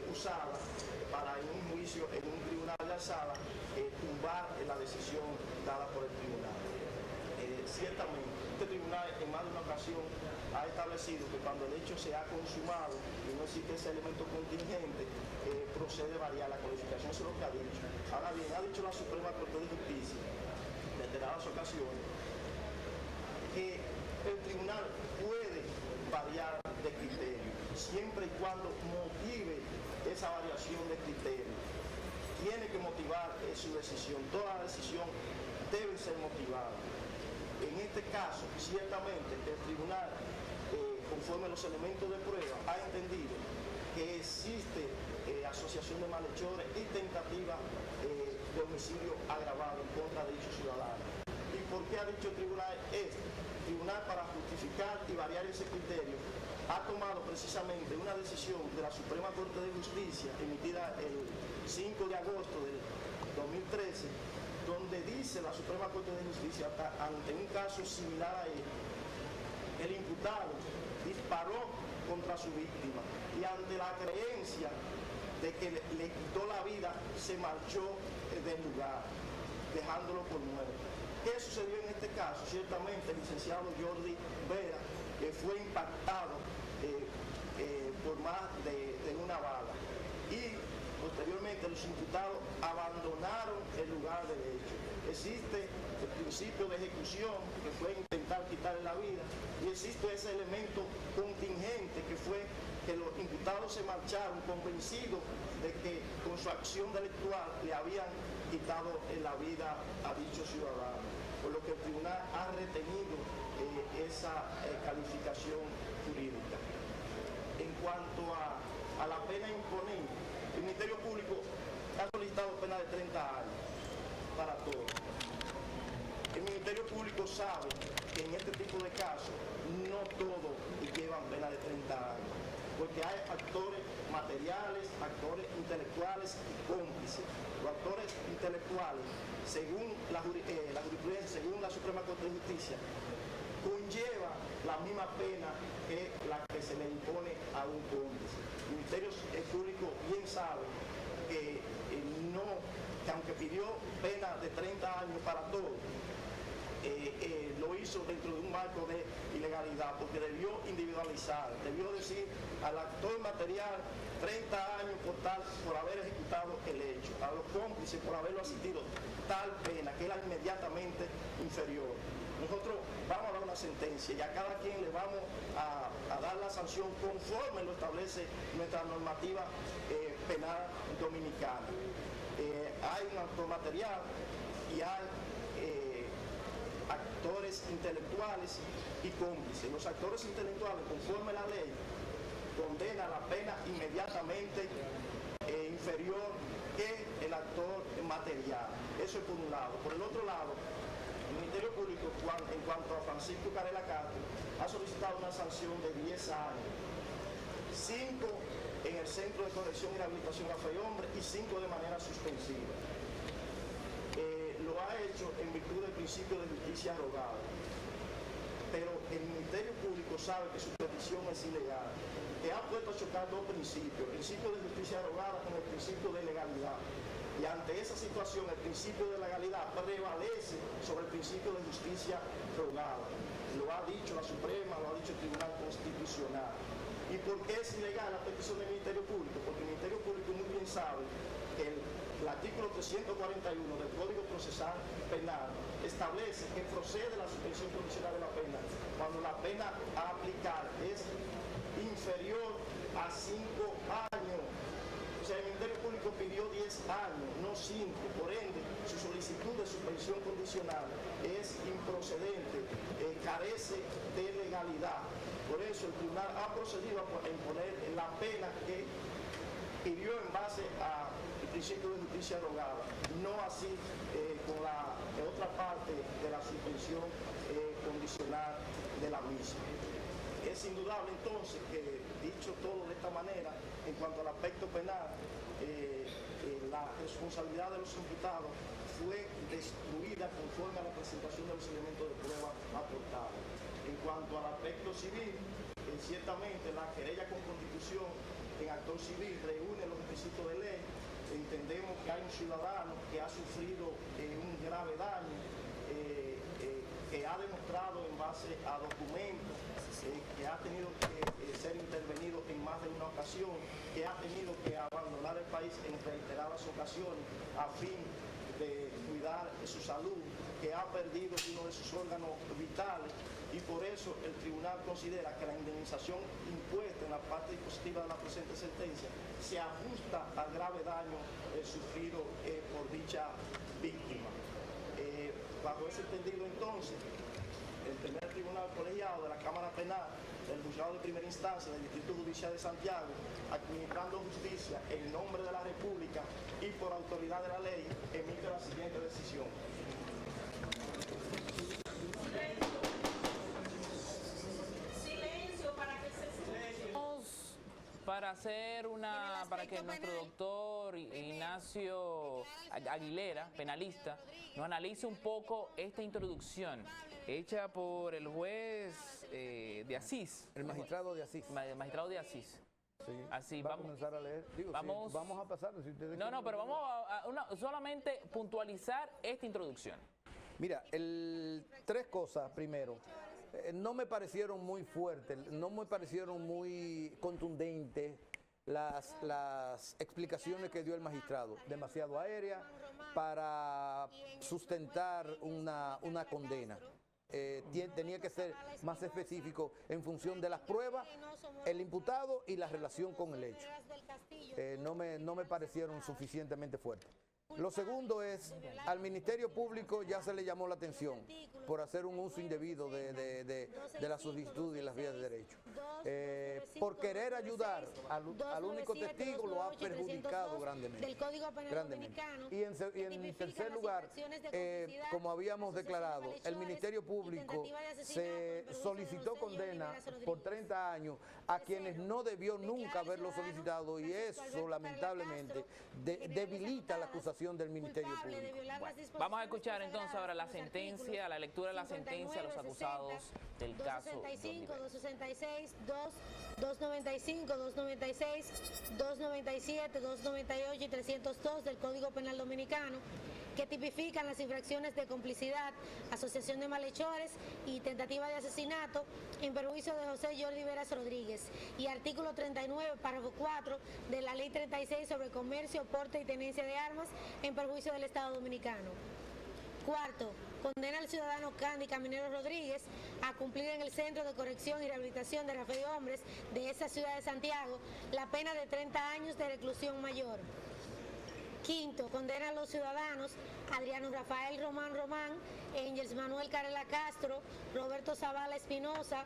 usadas para en un juicio, en un tribunal de alzada, tumbar la decisión dada por el tribunal. Ciertamente, este tribunal en más de una ocasión ha establecido que cuando el hecho se ha consumado y no existe ese elemento contingente, procede a variar la calificación. Eso es lo que ha dicho. Ahora bien, ha dicho la Suprema Corte de Justicia, en reiteradas ocasiones, que el tribunal puede variar de criterio, siempre y cuando motive esa variación de criterio. Tiene que motivar su decisión. Toda decisión debe ser motivada. En este caso, ciertamente, el tribunal, conforme a los elementos de prueba, ha entendido que existe asociación de malhechores y tentativa de homicidio agravado en contra de dichos ciudadanos. ¿Y por qué ha dicho el tribunal esto? El tribunal, para justificar y variar ese criterio, ha tomado precisamente una decisión de la Suprema Corte de Justicia, emitida el 5 de agosto del 2013, donde dice la Suprema Corte de Justicia, ante un caso similar a él, el imputado disparó contra su víctima y ante la creencia de que le quitó la vida, se marchó del lugar, dejándolo por muerto. ¿Qué sucedió en este caso? Ciertamente el licenciado Jordi Vera fue impactado por más de una bala y posteriormente los imputados abandonaron el lugar del hecho. Existe el principio de ejecución, que fue intentar quitarle la vida, y existe ese elemento contingente, que fue que los imputados se marcharon convencidos de que con su acción delictual le habían quitado la vida a dicho ciudadano, por lo que el tribunal ha retenido esa calificación jurídica. En cuanto a la pena imponente, el Ministerio Público ha solicitado pena de 30 años para todos. El Ministerio Público sabe que en este tipo de casos no todos llevan pena de 30 años, porque hay actores materiales, actores intelectuales y cómplices. Los actores intelectuales, según la jurisprudencia, según la Suprema Corte de Justicia, conlleva la misma pena que la que se le impone a un cómplice. El Ministerio Público bien sabe que aunque pidió pena de 30 años para todos, lo hizo dentro de un marco de ilegalidad, porque debió individualizar, debió decir al actor material 30 años por haber ejecutado el hecho, a los cómplices por haberlo asistido tal pena, que era inmediatamente inferior. Nosotros vamos a dar una sentencia y a cada quien le vamos a dar la sanción conforme lo establece nuestra normativa penal dominicana. Hay un actor material y hay actores intelectuales y cómplices. Los actores intelectuales, conforme la ley, condenan la pena inmediatamente inferior que el actor material. Eso es por un lado. Por el otro lado, el Ministerio Público, en cuanto a Francisco Carela Castro, ha solicitado una sanción de 10 años, 5 en el Centro de Corrección y Rehabilitación Rafael Hombre y 5 de manera suspensiva. Lo ha hecho en virtud del principio de justicia rogada, pero el Ministerio Público sabe que su petición es ilegal, que ha puesto a chocar dos principios, el principio de justicia rogada con el principio de legalidad, y ante esa situación el principio de legalidad prevalece sobre el principio de justicia rogada. Lo ha dicho la Suprema, lo ha dicho el Tribunal Constitucional. ¿Y por qué es ilegal la petición del Ministerio Público? Porque el Ministerio Público muy bien sabe que el artículo 141 del Código Procesal Penal establece que procede la suspensión condicional de la pena cuando la pena a aplicar es inferior a 5 años. O sea, el Ministerio Público pidió 10 años, no 5. Por ende, su solicitud de suspensión condicional es improcedente, carece de legalidad. Por eso el tribunal ha procedido a imponer la pena que pidió en base al principio de justicia rogada, no así con la otra parte de la suspensión condicional de la misma. Es indudable entonces que, dicho todo de esta manera, en cuanto al aspecto penal, la responsabilidad de los imputados fue destruida conforme a la presentación de los elementos de prueba aportados. En cuanto al aspecto civil, ciertamente la querella con constitución en actor civil reúne los requisitos de ley. Entendemos que hay un ciudadano que ha sufrido un grave daño, que ha demostrado en base a documentos, que ha tenido que ser intervenido en más de una ocasión, que ha tenido que abandonar el país en reiteradas ocasiones a fin de cuidar de su salud, que ha perdido uno de sus órganos vitales, y por eso el tribunal considera que la indemnización impuesta en la parte dispositiva de la presente sentencia se ajusta al grave daño sufrido por dicha víctima. Bajo ese entendido entonces, el primer tribunal colegiado de la Cámara Penal del Juzgado de Primera Instancia del Distrito Judicial de Santiago, administrando justicia en nombre de la República y por autoridad de la ley, emite la siguiente decisión.
Para que nuestro doctor Ignacio Aguilera, penalista, nos analice un poco esta introducción hecha por el juez de Asís.
El magistrado de Asís.
El magistrado de Asís.
Sí.
Así,
vamos a comenzar a leer. Digo,
vamos,
sí, vamos a pasar. Si ustedes
no, pero vamos a solamente puntualizar esta introducción.
Mira, tres cosas primero. No me parecieron muy fuertes, no me parecieron muy contundentes las explicaciones que dio el magistrado. Demasiado aérea para sustentar una condena. Tenía que ser más específico en función de las pruebas, el imputado y la relación con el hecho. No me parecieron suficientemente fuertes. Lo segundo es, al Ministerio Público ya se le llamó la atención por hacer un uso indebido de la solicitud y las vías de derecho. Por querer ayudar al único testigo lo ha perjudicado grandemente. Y en tercer lugar, como habíamos declarado, el Ministerio Público se solicitó condena por 30 años a quienes no debió nunca haberlo solicitado, y eso lamentablemente debilita la acusación del Ministerio Público.
Bueno, vamos a escuchar entonces ahora la sentencia, la lectura de la sentencia a los acusados del caso
265, 266, 295, 296, 297, 298 y 302 del Código Penal Dominicano, que tipifican las infracciones de complicidad, asociación de malhechores y tentativa de asesinato en perjuicio de José Jordi Veras Rodríguez, y artículo 39, párrafo 4 de la Ley 36 sobre comercio, porte y tenencia de armas en perjuicio del Estado Dominicano. Cuarto, condena al ciudadano Candy Caminero Rodríguez a cumplir en el Centro de Corrección y Rehabilitación de Rafael Hombres de esta ciudad de Santiago la pena de 30 años de reclusión mayor. Quinto, condena a los ciudadanos Adriano Rafael Román Román, Engels Manuel Carela Castro, Roberto Zavala Espinosa,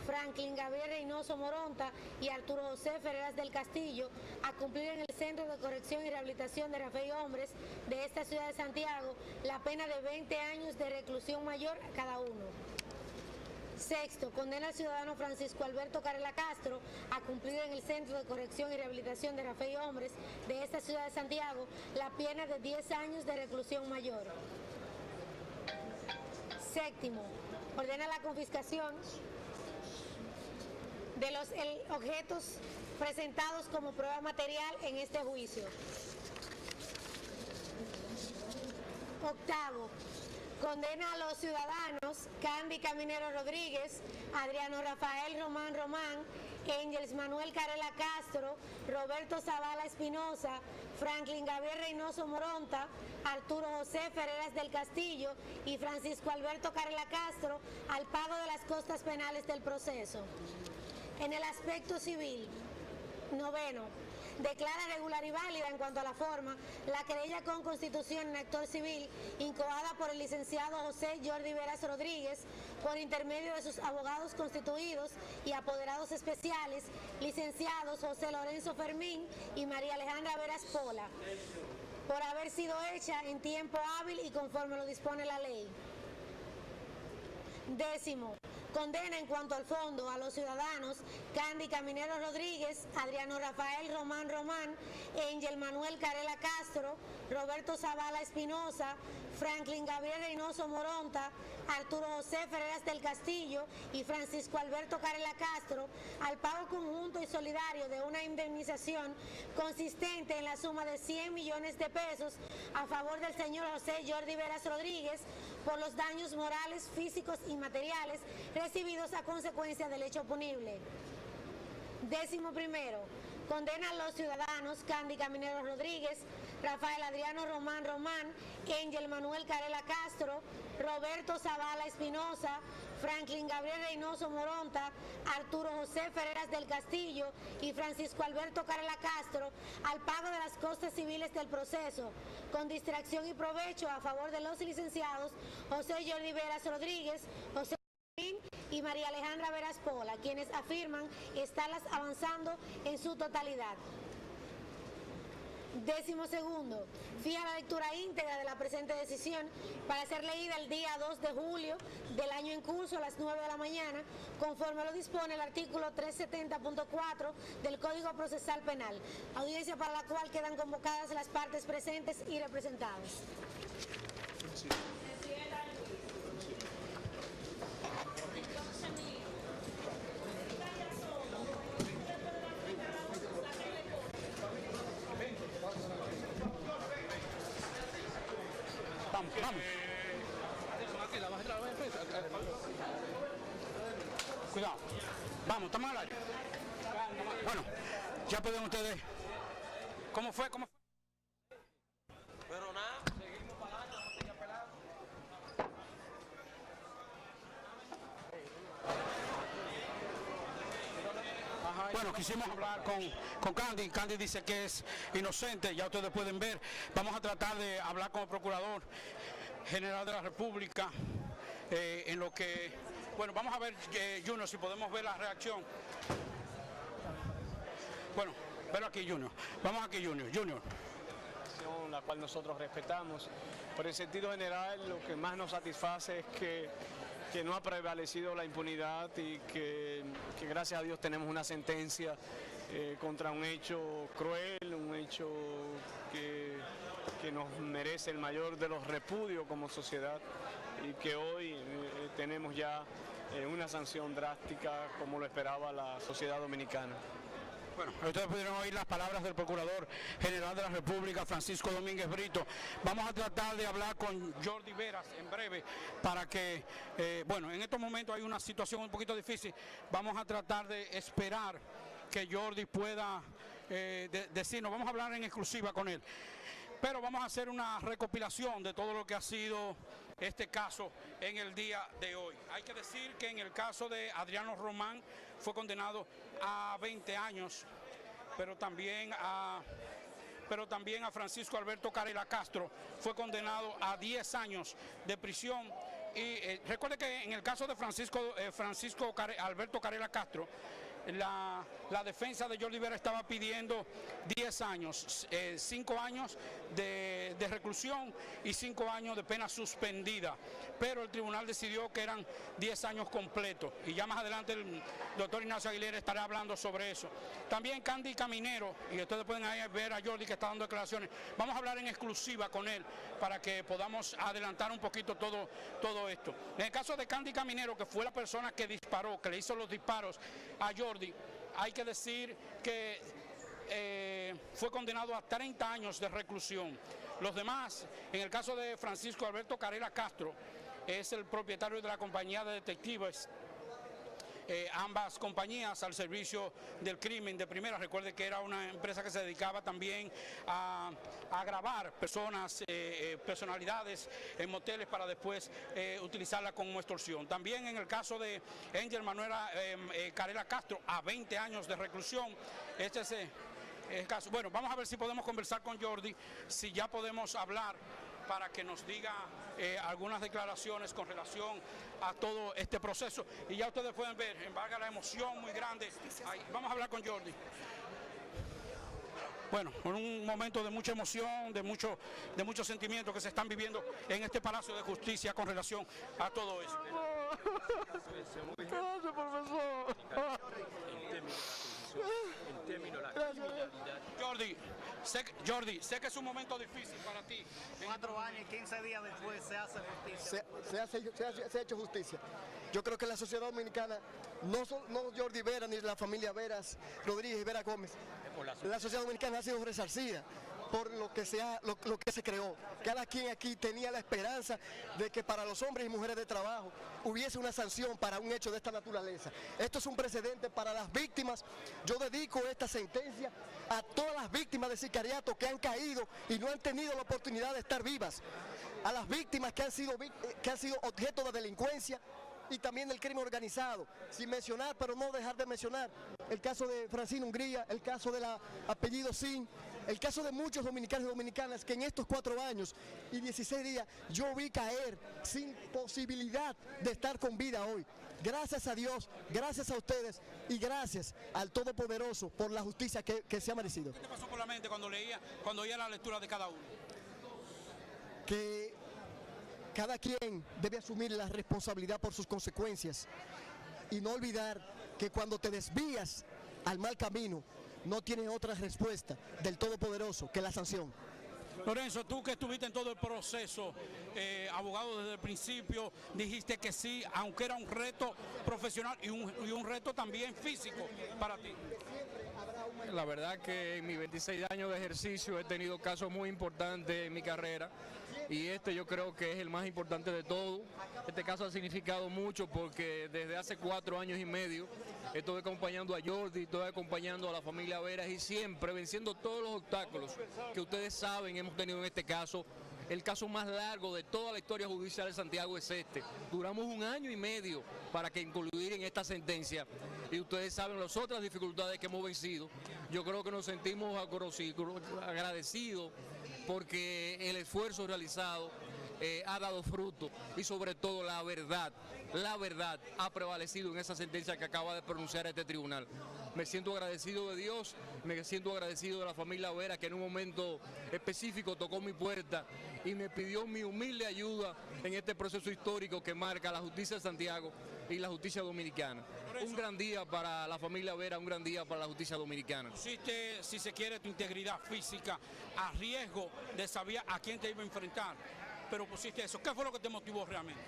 Franklin Gabriel Reynoso Moronta y Arturo José Ferreras del Castillo a cumplir en el Centro de Corrección y Rehabilitación de Rafael Hombres de esta ciudad de Santiago la pena de 20 años de reclusión mayor a cada uno. Sexto, condena al ciudadano Francisco Alberto Carela Castro a cumplir en el Centro de Corrección y Rehabilitación de Rafael Hombres de esta ciudad de Santiago la pena de 10 años de reclusión mayor. Séptimo, ordena la confiscación de los objetos presentados como prueba material en este juicio. Octavo, condena a los ciudadanos Candy Caminero Rodríguez, Adriano Rafael Román Román, Engels Manuel Carela Castro, Roberto Zavala Espinosa, Franklin Gabriel Reynoso Moronta, Arturo José Ferreras del Castillo y Francisco Alberto Carela Castro al pago de las costas penales del proceso. En el aspecto civil, noveno, declara regular y válida en cuanto a la forma la querella con constitución en actor civil incoada por el licenciado José Jordi Veras Rodríguez por intermedio de sus abogados constituidos y apoderados especiales, licenciados José Lorenzo Fermín y María Alejandra Veras Pola, por haber sido hecha en tiempo hábil y conforme lo dispone la ley. Décimo, condena en cuanto al fondo a los ciudadanos Candy Caminero Rodríguez, Adriano Rafael Román Román, Engel Manuel Carela Castro, Roberto Zavala Espinosa, Franklin Gabriel Reynoso Moronta, Arturo José Ferreras del Castillo y Francisco Alberto Carela Castro al pago conjunto y solidario de una indemnización consistente en la suma de 100 millones de pesos a favor del señor José Jordi Veras Rodríguez por los daños morales, físicos y materiales recibidos a consecuencia del hecho punible. Décimo primero, condena a los ciudadanos Candy Caminero Rodríguez, Rafael Adriano Román Román, Engel Manuel Carela Castro, Roberto Zavala Espinosa, Franklin Gabriel Reynoso Moronta, Arturo José Ferreras del Castillo y Francisco Alberto Carela Castro al pago de las costas civiles del proceso, con distracción y provecho a favor de los licenciados José Jordi Veras Rodríguez, José y María Alejandra Veras Pola, quienes afirman estarlas avanzando en su totalidad. Décimo segundo, fija la lectura íntegra de la presente decisión para ser leída el día 2 de julio del año en curso a las 9 de la mañana, conforme lo dispone el artículo 370.4 del Código Procesal Penal, audiencia para la cual quedan convocadas las partes presentes y representadas. Sí.
Vamos. Cuidado. Vamos, estamos al aire. Bueno, ya pueden ustedes. ¿Cómo fue?
Pero nada, seguimos para adelante, no te pelado.
Bueno, quisimos hablar con Candy. Candy dice que es inocente, ya ustedes pueden ver. Vamos a tratar de hablar con el Procurador General de la República en lo que... Bueno, vamos a ver, Junior, si podemos ver la reacción. Bueno, velo aquí, Junior. Vamos aquí, Junior.
La cual nosotros respetamos. Por el sentido general, lo que más nos satisface es que no ha prevalecido la impunidad y que gracias a Dios tenemos una sentencia contra un hecho cruel, un hecho que nos merece el mayor de los repudios como sociedad y que hoy tenemos ya una sanción drástica como lo esperaba la sociedad dominicana.
Bueno, ustedes pudieron oír las palabras del Procurador General de la República, Francisco Domínguez Brito. Vamos a tratar de hablar con Jordi Veras en breve para que, bueno, en estos momentos hay una situación un poquito difícil. Vamos a tratar de esperar que Jordi pueda decirnos, vamos a hablar en exclusiva con él. Pero vamos a hacer una recopilación de todo lo que ha sido este caso en el día de hoy. Hay que decir que en el caso de Adriano Román fue condenado a 20 años, pero también a Francisco Alberto Carela Castro fue condenado a 10 años de prisión. Y recuerde que en el caso de Francisco Alberto Carela Castro, la defensa de Jordi Veras estaba pidiendo 10 años, 5 años de reclusión y 5 años de pena suspendida, pero el tribunal decidió que eran 10 años completos y ya más adelante el doctor Ignacio Aguilera estará hablando sobre eso. También Candy Caminero, y ustedes pueden ahí ver a Jordi que está dando declaraciones, vamos a hablar en exclusiva con él para que podamos adelantar un poquito todo esto. En el caso de Candy Caminero, que fue la persona que disparó, que le hizo los disparos a Jordi, hay que decir que fue condenado a 30 años de reclusión. Los demás, en el caso de Francisco Alberto Carela Castro, es el propietario de la compañía de detectives ambas compañías al servicio del crimen de primera. Recuerde que era una empresa que se dedicaba también a grabar personas, personalidades en moteles para después utilizarla como extorsión. También en el caso de Angel Manuela Carela Castro, a 20 años de reclusión. Este es el caso. Bueno, vamos a ver si podemos conversar con Jordi, si ya podemos hablar para que nos diga algunas declaraciones con relación a todo este proceso. Y ya ustedes pueden ver, embarga la emoción muy grande. Ahí, vamos a hablar con Jordi. Bueno, un momento de mucha emoción, de muchos sentimientos que se están viviendo en este Palacio de Justicia con relación a todo eso.
Gracias, profesor. En términos de la criminalidad.
Jordi, sé que es un momento difícil para ti.
4 años y 15 días después se hace justicia.
Se ha hecho justicia. Yo creo que la sociedad dominicana, no Jordi Vera ni la familia Veras Rodríguez y Vera Gómez, la sociedad dominicana ha sido resarcida por lo que se creó. Cada quien aquí tenía la esperanza de que para los hombres y mujeres de trabajo hubiese una sanción para un hecho de esta naturaleza. Esto es un precedente para las víctimas. Yo dedico esta sentencia a todas las víctimas de sicariato que han caído y no han tenido la oportunidad de estar vivas. A las víctimas que han sido objeto de delincuencia y también del crimen organizado, sin mencionar, pero no dejar de mencionar, el caso de Francina Hungría, el caso del apellido Sin, el caso de muchos dominicanos y dominicanas que en estos 4 años y 16 días yo vi caer sin posibilidad de estar con vida hoy. Gracias a Dios, gracias a ustedes y gracias al Todopoderoso por la justicia que se ha merecido.
¿Qué te pasó por la mente cuando oía la lectura de cada uno?
Que cada quien debe asumir la responsabilidad por sus consecuencias y no olvidar que cuando te desvías al mal camino no tienes otra respuesta del Todopoderoso que la sanción.
Lorenzo, tú que estuviste en todo el proceso, abogado desde el principio, dijiste que sí, aunque era un reto profesional y un reto también físico para ti.
La verdad que en mis 26 años de ejercicio he tenido casos muy importantes en mi carrera y este yo creo que es el más importante de todo. Este caso ha significado mucho porque desde hace 4 años y medio estoy acompañando a Jordi, estoy acompañando a la familia Veras y siempre venciendo todos los obstáculos que ustedes saben hemos tenido en este caso. El caso más largo de toda la historia judicial de Santiago es este. Duramos 1 año y medio para que concluir en esta sentencia y ustedes saben las otras dificultades que hemos vencido. Yo creo que nos sentimos agradecidos porque el esfuerzo realizado ha dado fruto y sobre todo la verdad ha prevalecido en esa sentencia que acaba de pronunciar este tribunal. Me siento agradecido de Dios, me siento agradecido de la familia Vera que en un momento específico tocó mi puerta y me pidió mi humilde ayuda en este proceso histórico que marca la justicia de Santiago y la justicia dominicana. Un gran día para la familia Vera, un gran día para la justicia dominicana.
Pusiste, si se quiere, tu integridad física a riesgo de saber a quién te iba a enfrentar, pero pusiste eso. ¿Qué fue lo que te motivó realmente?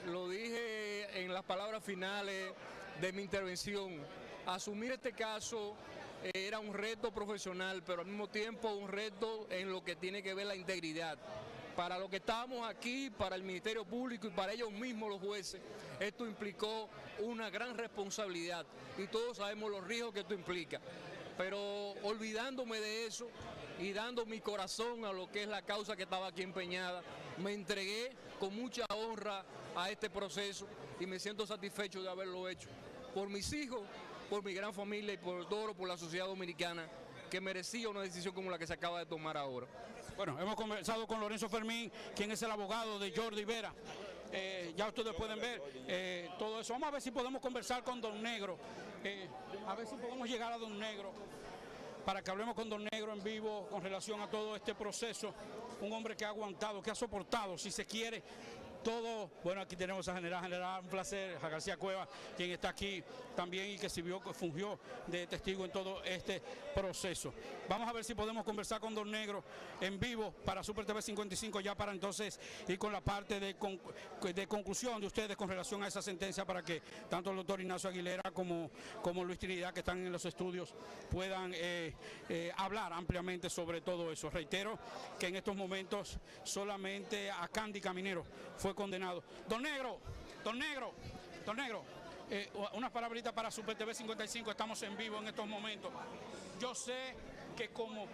Lo dije en las palabras finales de mi intervención. Asumir este caso era un reto profesional, pero al mismo tiempo un reto en lo que tiene que ver la integridad. Para los que estábamos aquí, para el Ministerio Público y para ellos mismos los jueces, esto implicó una gran responsabilidad y todos sabemos los riesgos que esto implica. Pero olvidándome de eso y dando mi corazón a lo que es la causa que estaba aquí empeñada, me entregué con mucha honra a este proceso y me siento satisfecho de haberlo hecho. Por mis hijos, por mi gran familia y por la sociedad dominicana que merecía una decisión como la que se acaba de tomar ahora.
Bueno, hemos conversado con Lorenzo Fermín, quien es el abogado de Jordi Vera. Ya ustedes pueden ver todo eso. Vamos a ver si podemos conversar con Don Negro, a ver si podemos llegar a Don Negro, para que hablemos con Don Negro en vivo con relación a todo este proceso. Un hombre que ha aguantado, que ha soportado, si se quiere, todo. Bueno, aquí tenemos a General, un placer, a García Cueva, quien está aquí también y que fungió de testigo en todo este proceso. Vamos a ver si podemos conversar con Don Negro en vivo para Super TV 55, ya para entonces ir con la parte de conclusión de ustedes con relación a esa sentencia, para que tanto el doctor Ignacio Aguilera como Luis Trinidad, que están en los estudios, puedan hablar ampliamente sobre todo eso. Reitero que en estos momentos solamente a Candy Caminero fue condenado. Don Negro, Unas palabritas para Super TV 55, estamos en vivo en estos momentos. Yo sé que como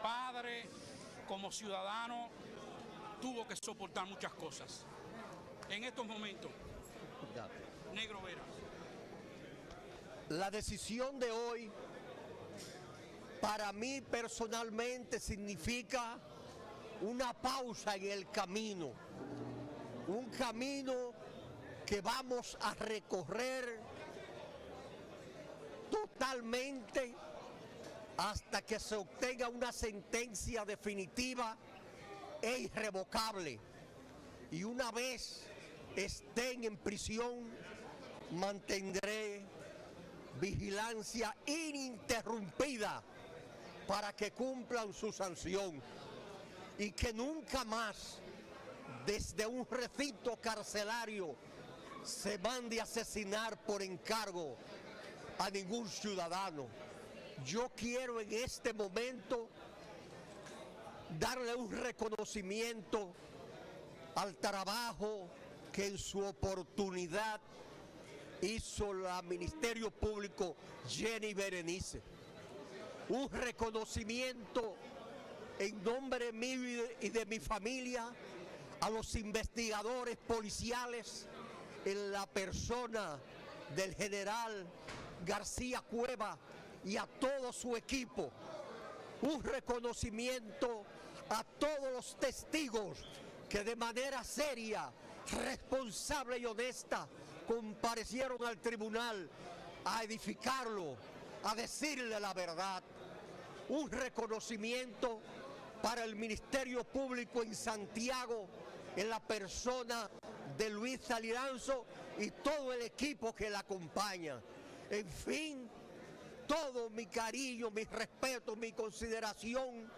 padre, como ciudadano, tuvo que soportar muchas cosas. En estos momentos, Negro Vera.
La decisión de hoy, para mí personalmente, significa una pausa en el camino. Un camino que vamos a recorrer totalmente hasta que se obtenga una sentencia definitiva e irrevocable. Y una vez estén en prisión, mantendré vigilancia ininterrumpida para que cumplan su sanción y que nunca más desde un recinto carcelario se mande a asesinar por encargo a ningún ciudadano. Yo quiero en este momento darle un reconocimiento al trabajo que en su oportunidad hizo la Ministerio Público Jenny Berenice. Un reconocimiento en nombre mío y de mi familia a los investigadores policiales en la persona del general García Cueva y a todo su equipo. Un reconocimiento a todos los testigos que de manera seria, responsable y honesta comparecieron al tribunal a edificarlo, a decirle la verdad. Un reconocimiento para el Ministerio Público en Santiago, en la persona de Luis Saliranzo y todo el equipo que la acompaña. En fin, todo mi cariño, mi respeto, mi consideración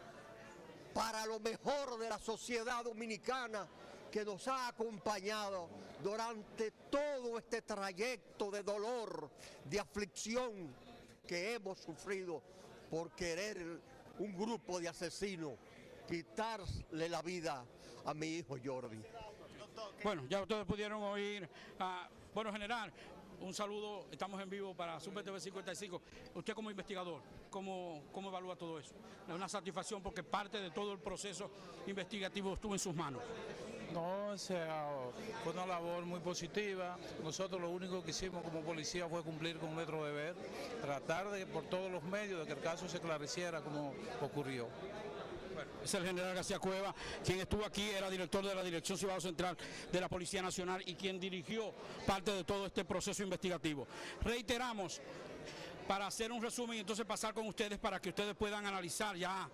para lo mejor de la sociedad dominicana que nos ha acompañado durante todo este trayecto de dolor, de aflicción que hemos sufrido por querer un grupo de asesinos quitarle la vida a mi hijo Jordi.
Bueno, ya ustedes pudieron oír, bueno, general, un saludo, estamos en vivo para Super TV 55. Usted como investigador, ¿cómo evalúa todo eso? Es una satisfacción porque parte de todo el proceso investigativo estuvo en sus manos.
No, o sea, fue una labor muy positiva. Nosotros lo único que hicimos como policía fue cumplir con nuestro deber, tratar de, por todos los medios, de que el caso se esclareciera como ocurrió.
Bueno, es el general García Cueva, quien estuvo aquí, era director de la Dirección Ciudadano Central de la Policía Nacional y quien dirigió parte de todo este proceso investigativo. Reiteramos, para hacer un resumen y entonces pasar con ustedes para que ustedes puedan analizar ya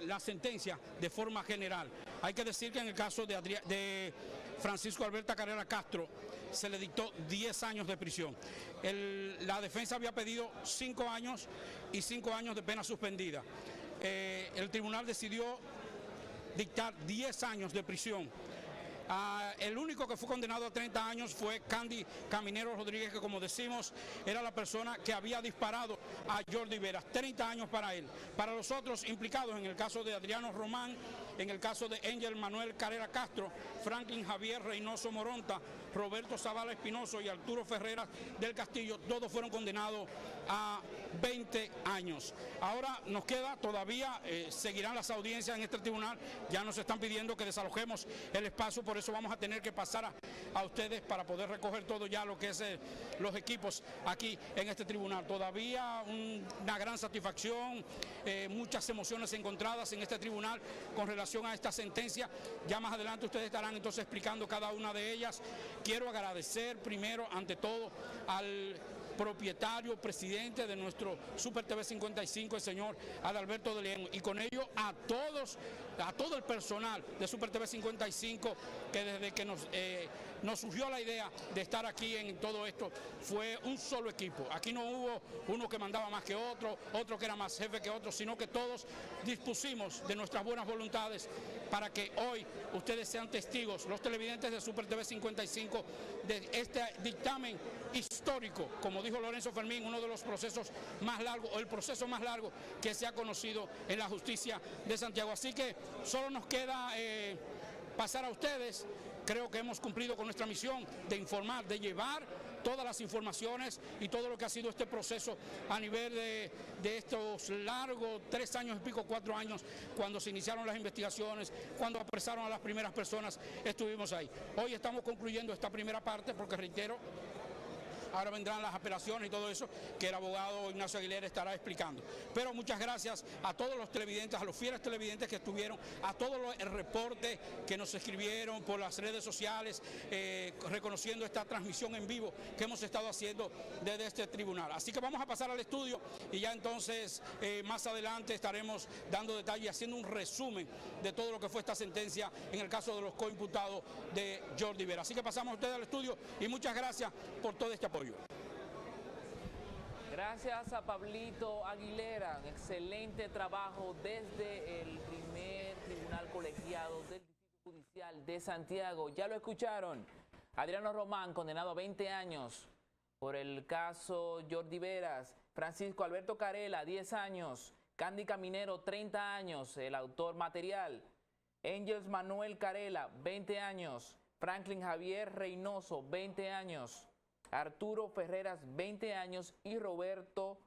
la sentencia de forma general. Hay que decir que en el caso de Francisco Alberto Carrera Castro se le dictó 10 años de prisión. La defensa había pedido 5 años y 5 años de pena suspendida. El tribunal decidió dictar 10 años de prisión. El único que fue condenado a 30 años fue Candy Caminero Rodríguez, que como decimos era la persona que había disparado a Jordi Veras. 30 años para él. Para los otros implicados, en el caso de Adriano Román, en el caso de Ángel Manuel Carrera Castro, Franklin Javier Reynoso Moronta, Roberto Zavala Espinoso y Arturo Ferreras del Castillo, todos fueron condenados a 20 años. Ahora nos queda todavía, seguirán las audiencias en este tribunal, ya nos están pidiendo que desalojemos el espacio, por eso vamos a tener que pasar a ustedes para poder recoger todo ya lo que es los equipos aquí en este tribunal. Todavía una gran satisfacción, muchas emociones encontradas en este tribunal con relación a esta sentencia. Ya más adelante ustedes estarán entonces explicando cada una de ellas. Quiero agradecer primero, ante todo, al propietario, presidente de nuestro Super TV 55, el señor Adalberto de León, y con ello a todo el personal de Super TV 55, que desde que nos surgió la idea de estar aquí en todo esto, fue un solo equipo. Aquí no hubo uno que mandaba más que otro que era más jefe que otro, sino que todos dispusimos de nuestras buenas voluntades para que hoy ustedes sean testigos, los televidentes de Super TV 55, de este dictamen histórico, como dijo Lorenzo Fermín, uno de los procesos más largos, o el proceso más largo que se ha conocido en la justicia de Santiago. Así que solo nos queda pasar a ustedes. Creo que hemos cumplido con nuestra misión de informar, de llevar todas las informaciones y todo lo que ha sido este proceso a nivel de estos largos 3 años y pico, 4 años, cuando se iniciaron las investigaciones, cuando apresaron a las primeras personas, estuvimos ahí. Hoy estamos concluyendo esta primera parte porque, reitero, ahora vendrán las apelaciones y todo eso que el abogado Ignacio Aguilera estará explicando. Pero muchas gracias a todos los televidentes, a los fieles televidentes que estuvieron, a todos el reporte que nos escribieron por las redes sociales, reconociendo esta transmisión en vivo que hemos estado haciendo desde este tribunal. Así que vamos a pasar al estudio y ya entonces más adelante estaremos dando detalles y haciendo un resumen de todo lo que fue esta sentencia en el caso de los coimputados de Jordi Vera. Así que pasamos a ustedes al estudio y muchas gracias por todo este apoyo.
Gracias a Pablito Aguilera, un excelente trabajo desde el primer tribunal colegiado del Distrito Judicial de Santiago. Ya lo escucharon, Adriano Román, condenado a 20 años por el caso Jordi Veras, Francisco Alberto Carela, 10 años, Candy Caminero, 30 años, el autor material, Ángels Manuel Carela, 20 años, Franklin Javier Reynoso, 20 años, Arturo Ferreras, 20 años y Roberto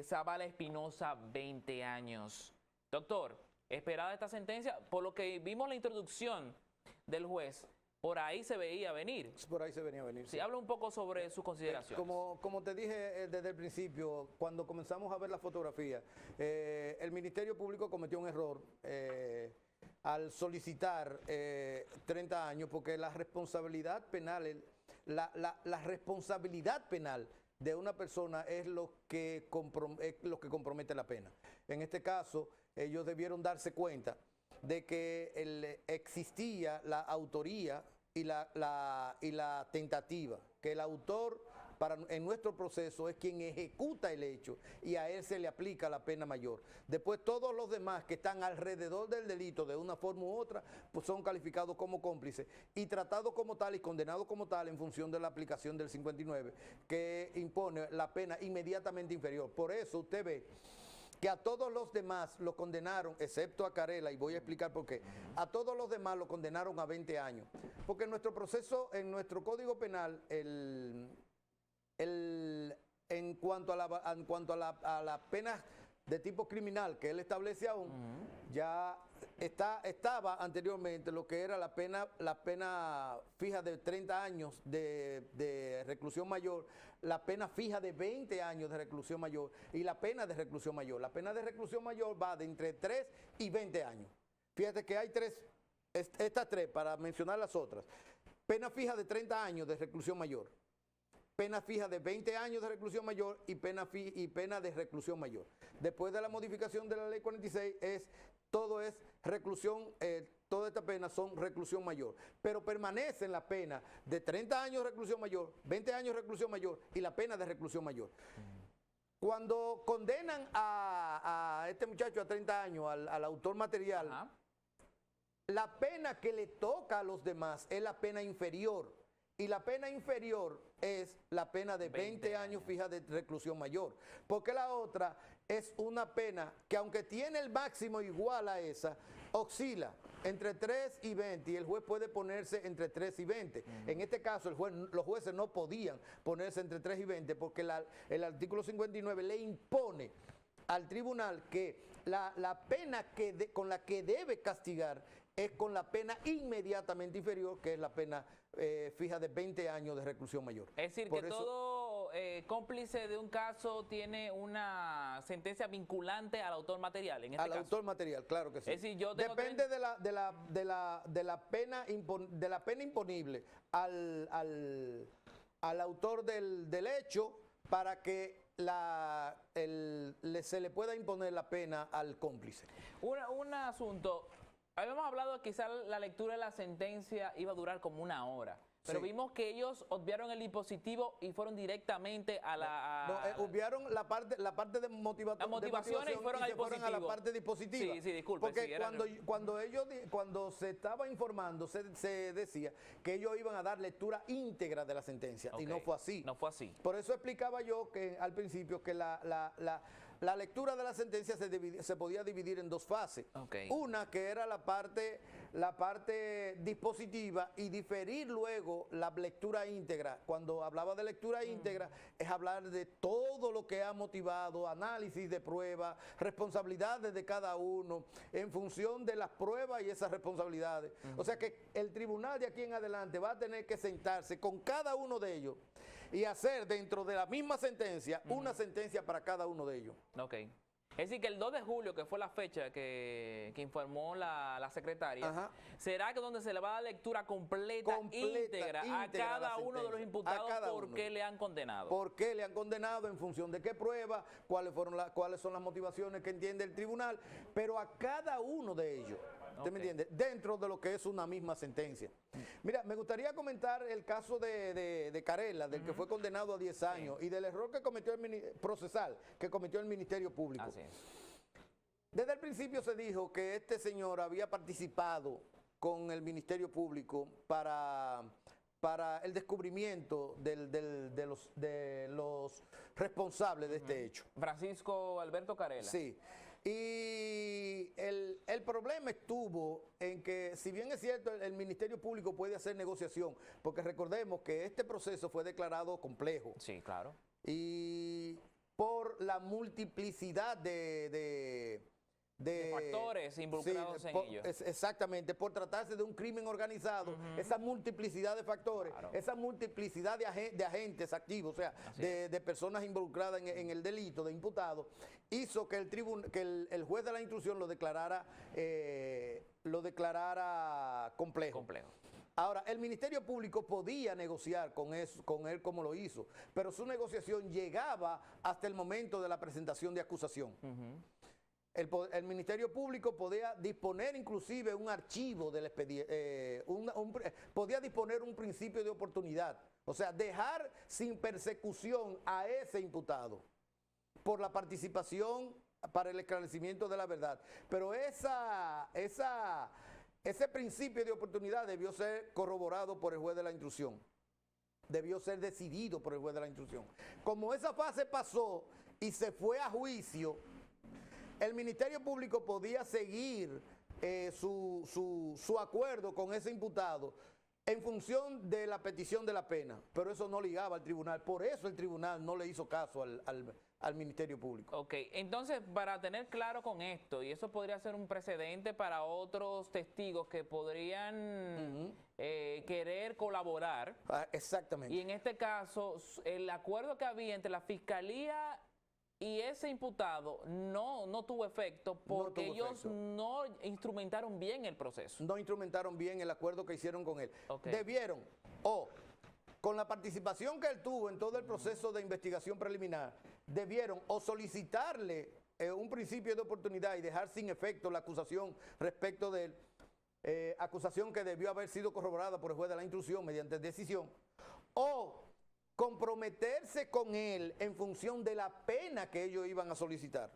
Zavala Espinosa, 20 años. Doctor, ¿esperada esta sentencia? Por lo que vimos la introducción del juez, por ahí se veía venir.
Por ahí se venía a venir.
Sí, habla un poco sobre sus consideraciones.
Como te dije desde el principio, cuando comenzamos a ver la fotografía, el Ministerio Público cometió un error al solicitar 30 años, porque la responsabilidad penal... La responsabilidad penal de una persona es lo que compromete la pena. En este caso, ellos debieron darse cuenta de que existía la autoría y la tentativa, que el autor en nuestro proceso es quien ejecuta el hecho y a él se le aplica la pena mayor. Después todos los demás que están alrededor del delito de una forma u otra pues son calificados como cómplices y tratados como tal y condenados como tal en función de la aplicación del 59 que impone la pena inmediatamente inferior. Por eso usted ve que a todos los demás lo condenaron, excepto a Carela, y voy a explicar por qué, a todos los demás lo condenaron a 20 años. Porque en nuestro proceso, en nuestro Código Penal, en cuanto a la pena de tipo criminal que él establece aún, ya estaba anteriormente lo que era la pena fija de 30 años de reclusión mayor, la pena fija de 20 años de reclusión mayor y la pena de reclusión mayor. La pena de reclusión mayor va de entre 3 y 20 años. Fíjate que hay estas tres, para mencionar las otras. Pena fija de 30 años de reclusión mayor, pena fija de 20 años de reclusión mayor y pena de reclusión mayor. Después de la modificación de la ley 46, todo es reclusión, toda esta pena son reclusión mayor. Pero permanecen la pena de 30 años de reclusión mayor, 20 años de reclusión mayor y la pena de reclusión mayor. Cuando condenan a este muchacho a 30 años, al autor material, la pena que le toca a los demás es la pena inferior. Y la pena inferior es la pena de 20 años fija de reclusión mayor. Porque la otra es una pena que, aunque tiene el máximo igual a esa, oscila entre 3 y 20 y el juez puede ponerse entre 3 y 20. En este caso los jueces no podían ponerse entre 3 y 20 porque el artículo 59 le impone al tribunal que la pena con la que debe castigar es con la pena inmediatamente inferior, que es la pena fija de 20 años de reclusión mayor.
Es decir, que todo cómplice de un caso tiene una sentencia vinculante al autor material, en este caso. Al autor
material, claro que sí.
Es decir,
depende de la pena imponible al autor del hecho para que se le pueda imponer la pena al cómplice.
Un asunto. Habíamos hablado que quizá la lectura de la sentencia iba a durar como 1 hora, pero vimos que ellos obviaron el dispositivo y fueron directamente a la...
obviaron la parte de motivación y fueron a la parte dispositiva.
Sí, disculpe.
Porque cuando se estaba informando, se decía que ellos iban a dar lectura íntegra de la sentencia, y no fue así.
No fue así.
Por eso explicaba yo que al principio que la lectura de la sentencia se podía dividir en dos fases. Una que era la parte dispositiva y diferir luego la lectura íntegra. Cuando hablaba de lectura íntegra es hablar de todo lo que ha motivado, análisis de pruebas, responsabilidades de cada uno en función de las pruebas y esas responsabilidades. O sea que el tribunal de aquí en adelante va a tener que sentarse con cada uno de ellos y hacer dentro de la misma sentencia una sentencia para cada uno de ellos.
Ok. Es decir, que el 2 de julio, que fue la fecha que informó la secretaria, será que donde se le va a dar lectura completa íntegra a cada uno de los imputados por qué le han condenado.
¿Por qué le han condenado? En función de qué prueba, cuáles son las motivaciones que entiende el tribunal, pero a cada uno de ellos. ¿Usted me entiende? Dentro de lo que es una misma sentencia. Mira, me gustaría comentar el caso de Carela, del que fue condenado a 10 años, y del error que cometió procesal, que cometió el Ministerio Público.
Así es.
Desde el principio se dijo que este señor había participado con el Ministerio Público para el descubrimiento de los responsables de este hecho.
Francisco Alberto Carela.
Sí. Y el problema estuvo en que, si bien es cierto, el Ministerio Público puede hacer negociación, porque recordemos que este proceso fue declarado complejo.
Sí, claro.
Y por la multiplicidad de
factores involucrados en ello.
Exactamente, por tratarse de un crimen organizado, esa multiplicidad de factores, esa multiplicidad de agentes activos, o sea, de personas involucradas en el delito, de imputados, hizo que el juez de la instrucción lo declarara complejo. Ahora, el Ministerio Público podía negociar con él como lo hizo, pero su negociación llegaba hasta el momento de la presentación de acusación. El Ministerio Público podía disponer inclusive un archivo del expediente, podía disponer un principio de oportunidad, o sea, dejar sin persecución a ese imputado por la participación para el esclarecimiento de la verdad. Pero ese principio de oportunidad debió ser corroborado por el juez de la instrucción, debió ser decidido por el juez de la instrucción. Como esa fase pasó y se fue a juicio, el Ministerio Público podía seguir su acuerdo con ese imputado en función de la petición de la pena, pero eso no ligaba al tribunal. Por eso el tribunal no le hizo caso al Ministerio Público.
Ok, entonces, para tener claro con esto, y eso podría ser un precedente para otros testigos que podrían querer colaborar.
Exactamente.
Y en este caso, el acuerdo que había entre la Fiscalía y ese imputado no tuvo efecto porque ellos no instrumentaron bien el proceso.
No instrumentaron bien el acuerdo que hicieron con él. Debieron, con la participación que él tuvo en todo el proceso de investigación preliminar, debieron o solicitarle un principio de oportunidad y dejar sin efecto la acusación respecto de él, acusación que debió haber sido corroborada por el juez de la instrucción mediante decisión, o comprometerse con él en función de la pena que ellos iban a solicitar.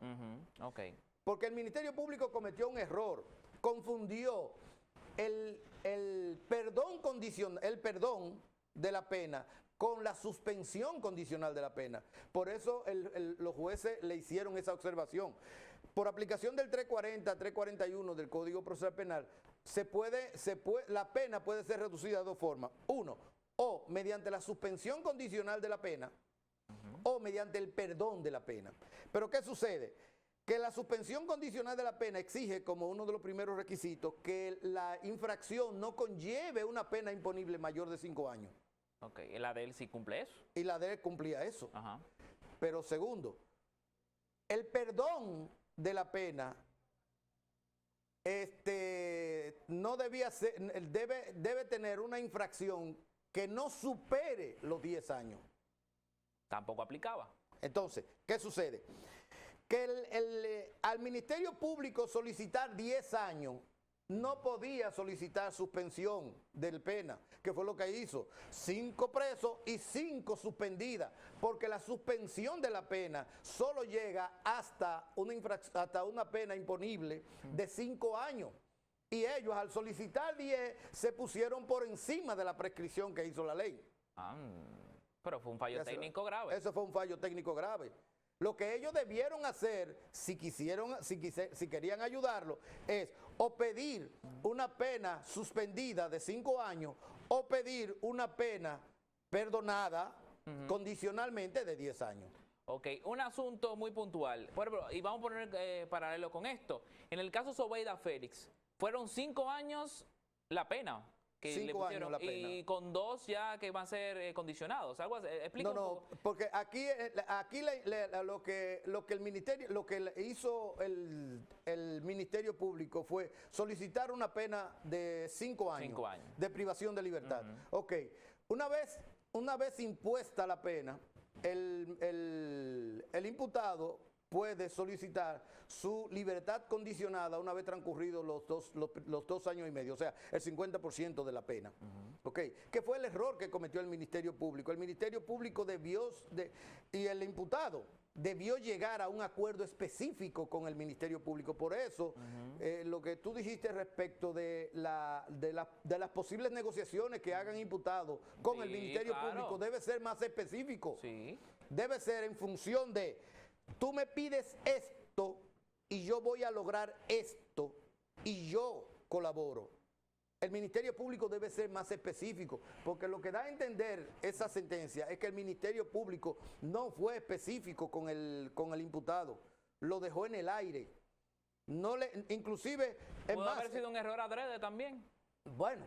Porque el Ministerio Público cometió un error, confundió el perdón de la pena con la suspensión condicional de la pena. Por eso los jueces le hicieron esa observación. Por aplicación del 340, 341 del Código Procesal Penal, la pena puede ser reducida de dos formas. Uno, o mediante la suspensión condicional de la pena, o mediante el perdón de la pena. Pero ¿qué sucede? Que la suspensión condicional de la pena exige, como uno de los primeros requisitos, que la infracción no conlleve una pena imponible mayor de 5 años.
Ok, ¿y la de él sí cumple eso?
Y la de él cumplía eso. Pero segundo, el perdón de la pena no debía ser, debe tener una infracción que no supere los 10 años.
Tampoco aplicaba.
Entonces, ¿qué sucede? Que al Ministerio Público solicitar 10 años, no podía solicitar suspensión del pena, que fue lo que hizo. 5 presos y 5 suspendidas, porque la suspensión de la pena solo llega hasta una pena imponible de 5 años. Y ellos, al solicitar 10, se pusieron por encima de la prescripción que hizo la ley.
Pero fue un fallo técnico grave.
Eso fue un fallo técnico grave. Lo que ellos debieron hacer, si querían ayudarlo, es o pedir una pena suspendida de 5 años o pedir una pena perdonada condicionalmente de 10 años.
Ok, un asunto muy puntual. Por ejemplo, y vamos a poner paralelo con esto. En el caso Zobeida Félix, fueron 5 años la pena que
5
le pusieron,
años la pena.
y con 2 ya que van a ser condicionados. Algo así. Explica un poco.
Porque aquí lo que el ministerio, lo que hizo el Ministerio Público fue solicitar una pena de 5 años,
5 años
de privación de libertad. Ok, una vez impuesta la pena, el imputado puede solicitar su libertad condicionada una vez transcurridos los 2 años y medio, o sea, el 50% de la pena. Okay. ¿Qué fue el error que cometió el Ministerio Público? El Ministerio Público y el imputado debió llegar a un acuerdo específico con el Ministerio Público. Por eso, lo que tú dijiste respecto de las posibles negociaciones que hagan imputados con el Ministerio Público debe ser más específico. Debe ser en función de, tú me pides esto y yo voy a lograr esto y yo colaboro. El Ministerio Público debe ser más específico, porque lo que da a entender esa sentencia es que el Ministerio Público no fue específico con el imputado, lo dejó en el aire. Inclusive,
¿pudo haber sido un error adrede también?
Bueno,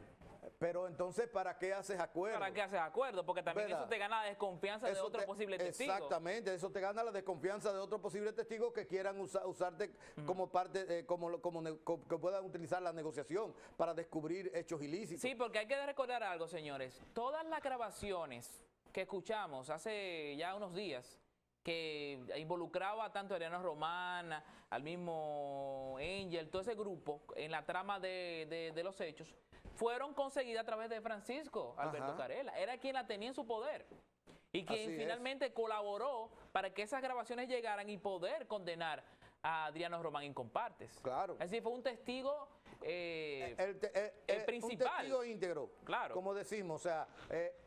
pero entonces, ¿para qué haces acuerdo?
¿Para qué haces acuerdo? Porque también
¿verdad?
Eso te gana la desconfianza de otro posible testigo.
Exactamente, eso te gana la desconfianza de otros posibles testigos que quieran usarte como parte, que puedan utilizar la negociación para descubrir hechos ilícitos.
Sí, porque hay que recordar algo, señores. Todas las grabaciones que escuchamos hace ya unos días, que involucraba tanto a Adriano Román, al mismo Angel, todo ese grupo en la trama de los hechos, fueron conseguidas a través de Francisco Alberto Carela. Era quien la tenía en su poder y quien finalmente colaboró para que esas grabaciones llegaran y poder condenar a Adriano Román en compartes.
Claro.
Es decir, fue un testigo el principal.
Un testigo íntegro.
Claro.
Como decimos, o sea,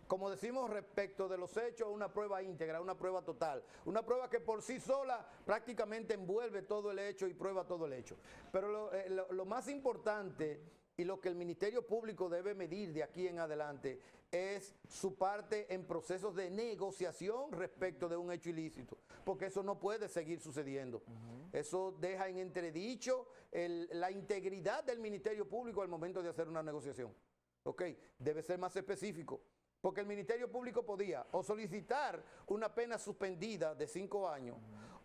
como decimos respecto de los hechos, una prueba íntegra, una prueba total. Una prueba que por sí sola prácticamente envuelve todo el hecho y prueba todo el hecho. Pero lo más importante y lo que el Ministerio Público debe medir de aquí en adelante es su parte en procesos de negociación respecto de un hecho ilícito, porque eso no puede seguir sucediendo. Eso deja en entredicho la integridad del Ministerio Público al momento de hacer una negociación. Debe ser más específico, porque el Ministerio Público podía o solicitar una pena suspendida de 5 años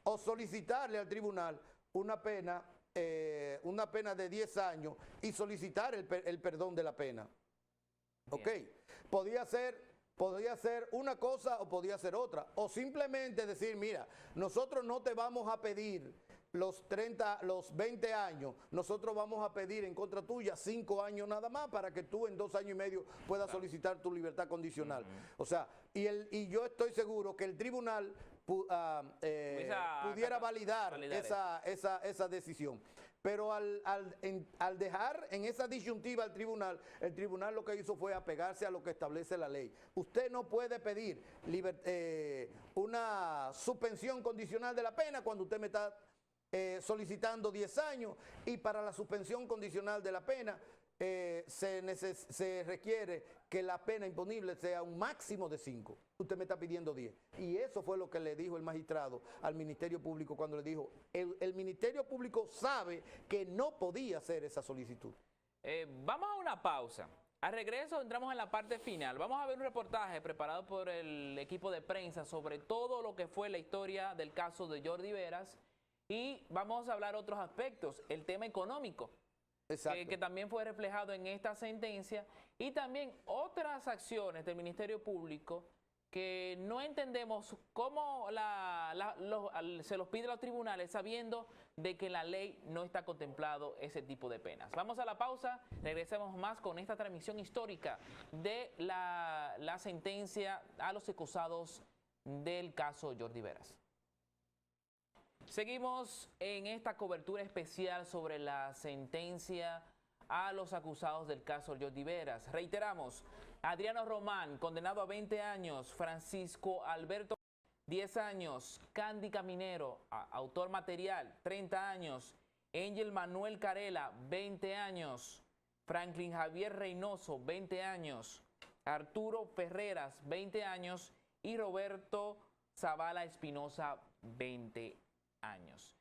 o solicitarle al tribunal una pena de 10 años y solicitar el perdón de la pena. Podía ser una cosa o podía ser otra. O simplemente decir, mira, nosotros no te vamos a pedir los 20 años, nosotros vamos a pedir en contra tuya 5 años nada más para que tú en 2 años y medio puedas solicitar tu libertad condicional. O sea, y yo estoy seguro que el tribunal pudiera validar esa decisión. Pero al dejar en esa disyuntiva al tribunal, el tribunal lo que hizo fue apegarse a lo que establece la ley. Usted no puede pedir una suspensión condicional de la pena cuando usted me está solicitando 10 años, y para la suspensión condicional de la pena se requiere que la pena imponible sea un máximo de 5. Usted me está pidiendo 10. Y eso fue lo que le dijo el magistrado al Ministerio Público cuando le dijo, el Ministerio Público sabe que no podía hacer esa solicitud.
Vamos a una pausa. Al regreso entramos en la parte final. Vamos a ver un reportaje preparado por el equipo de prensa sobre todo lo que fue la historia del caso de Jordi Veras, y vamos a hablar otros aspectos, el tema económico, que también fue reflejado en esta sentencia, y también otras acciones del Ministerio Público que no entendemos cómo se los pide a los tribunales sabiendo de que en la ley no está contemplado ese tipo de penas. Vamos a la pausa, regresamos más con esta transmisión histórica de la sentencia a los acusados del caso Jordi Veras. Seguimos en esta cobertura especial sobre la sentencia a los acusados del caso Jordi Veras. Reiteramos, Adriano Román, condenado a 20 años, Francisco Alberto 10 años. Candy Caminero, autor material, 30 años. Angel Manuel Carela, 20 años. Franklin Javier Reynoso, 20 años. Arturo Ferreras, 20 años. Y Roberto Zavala Espinosa, 20 años.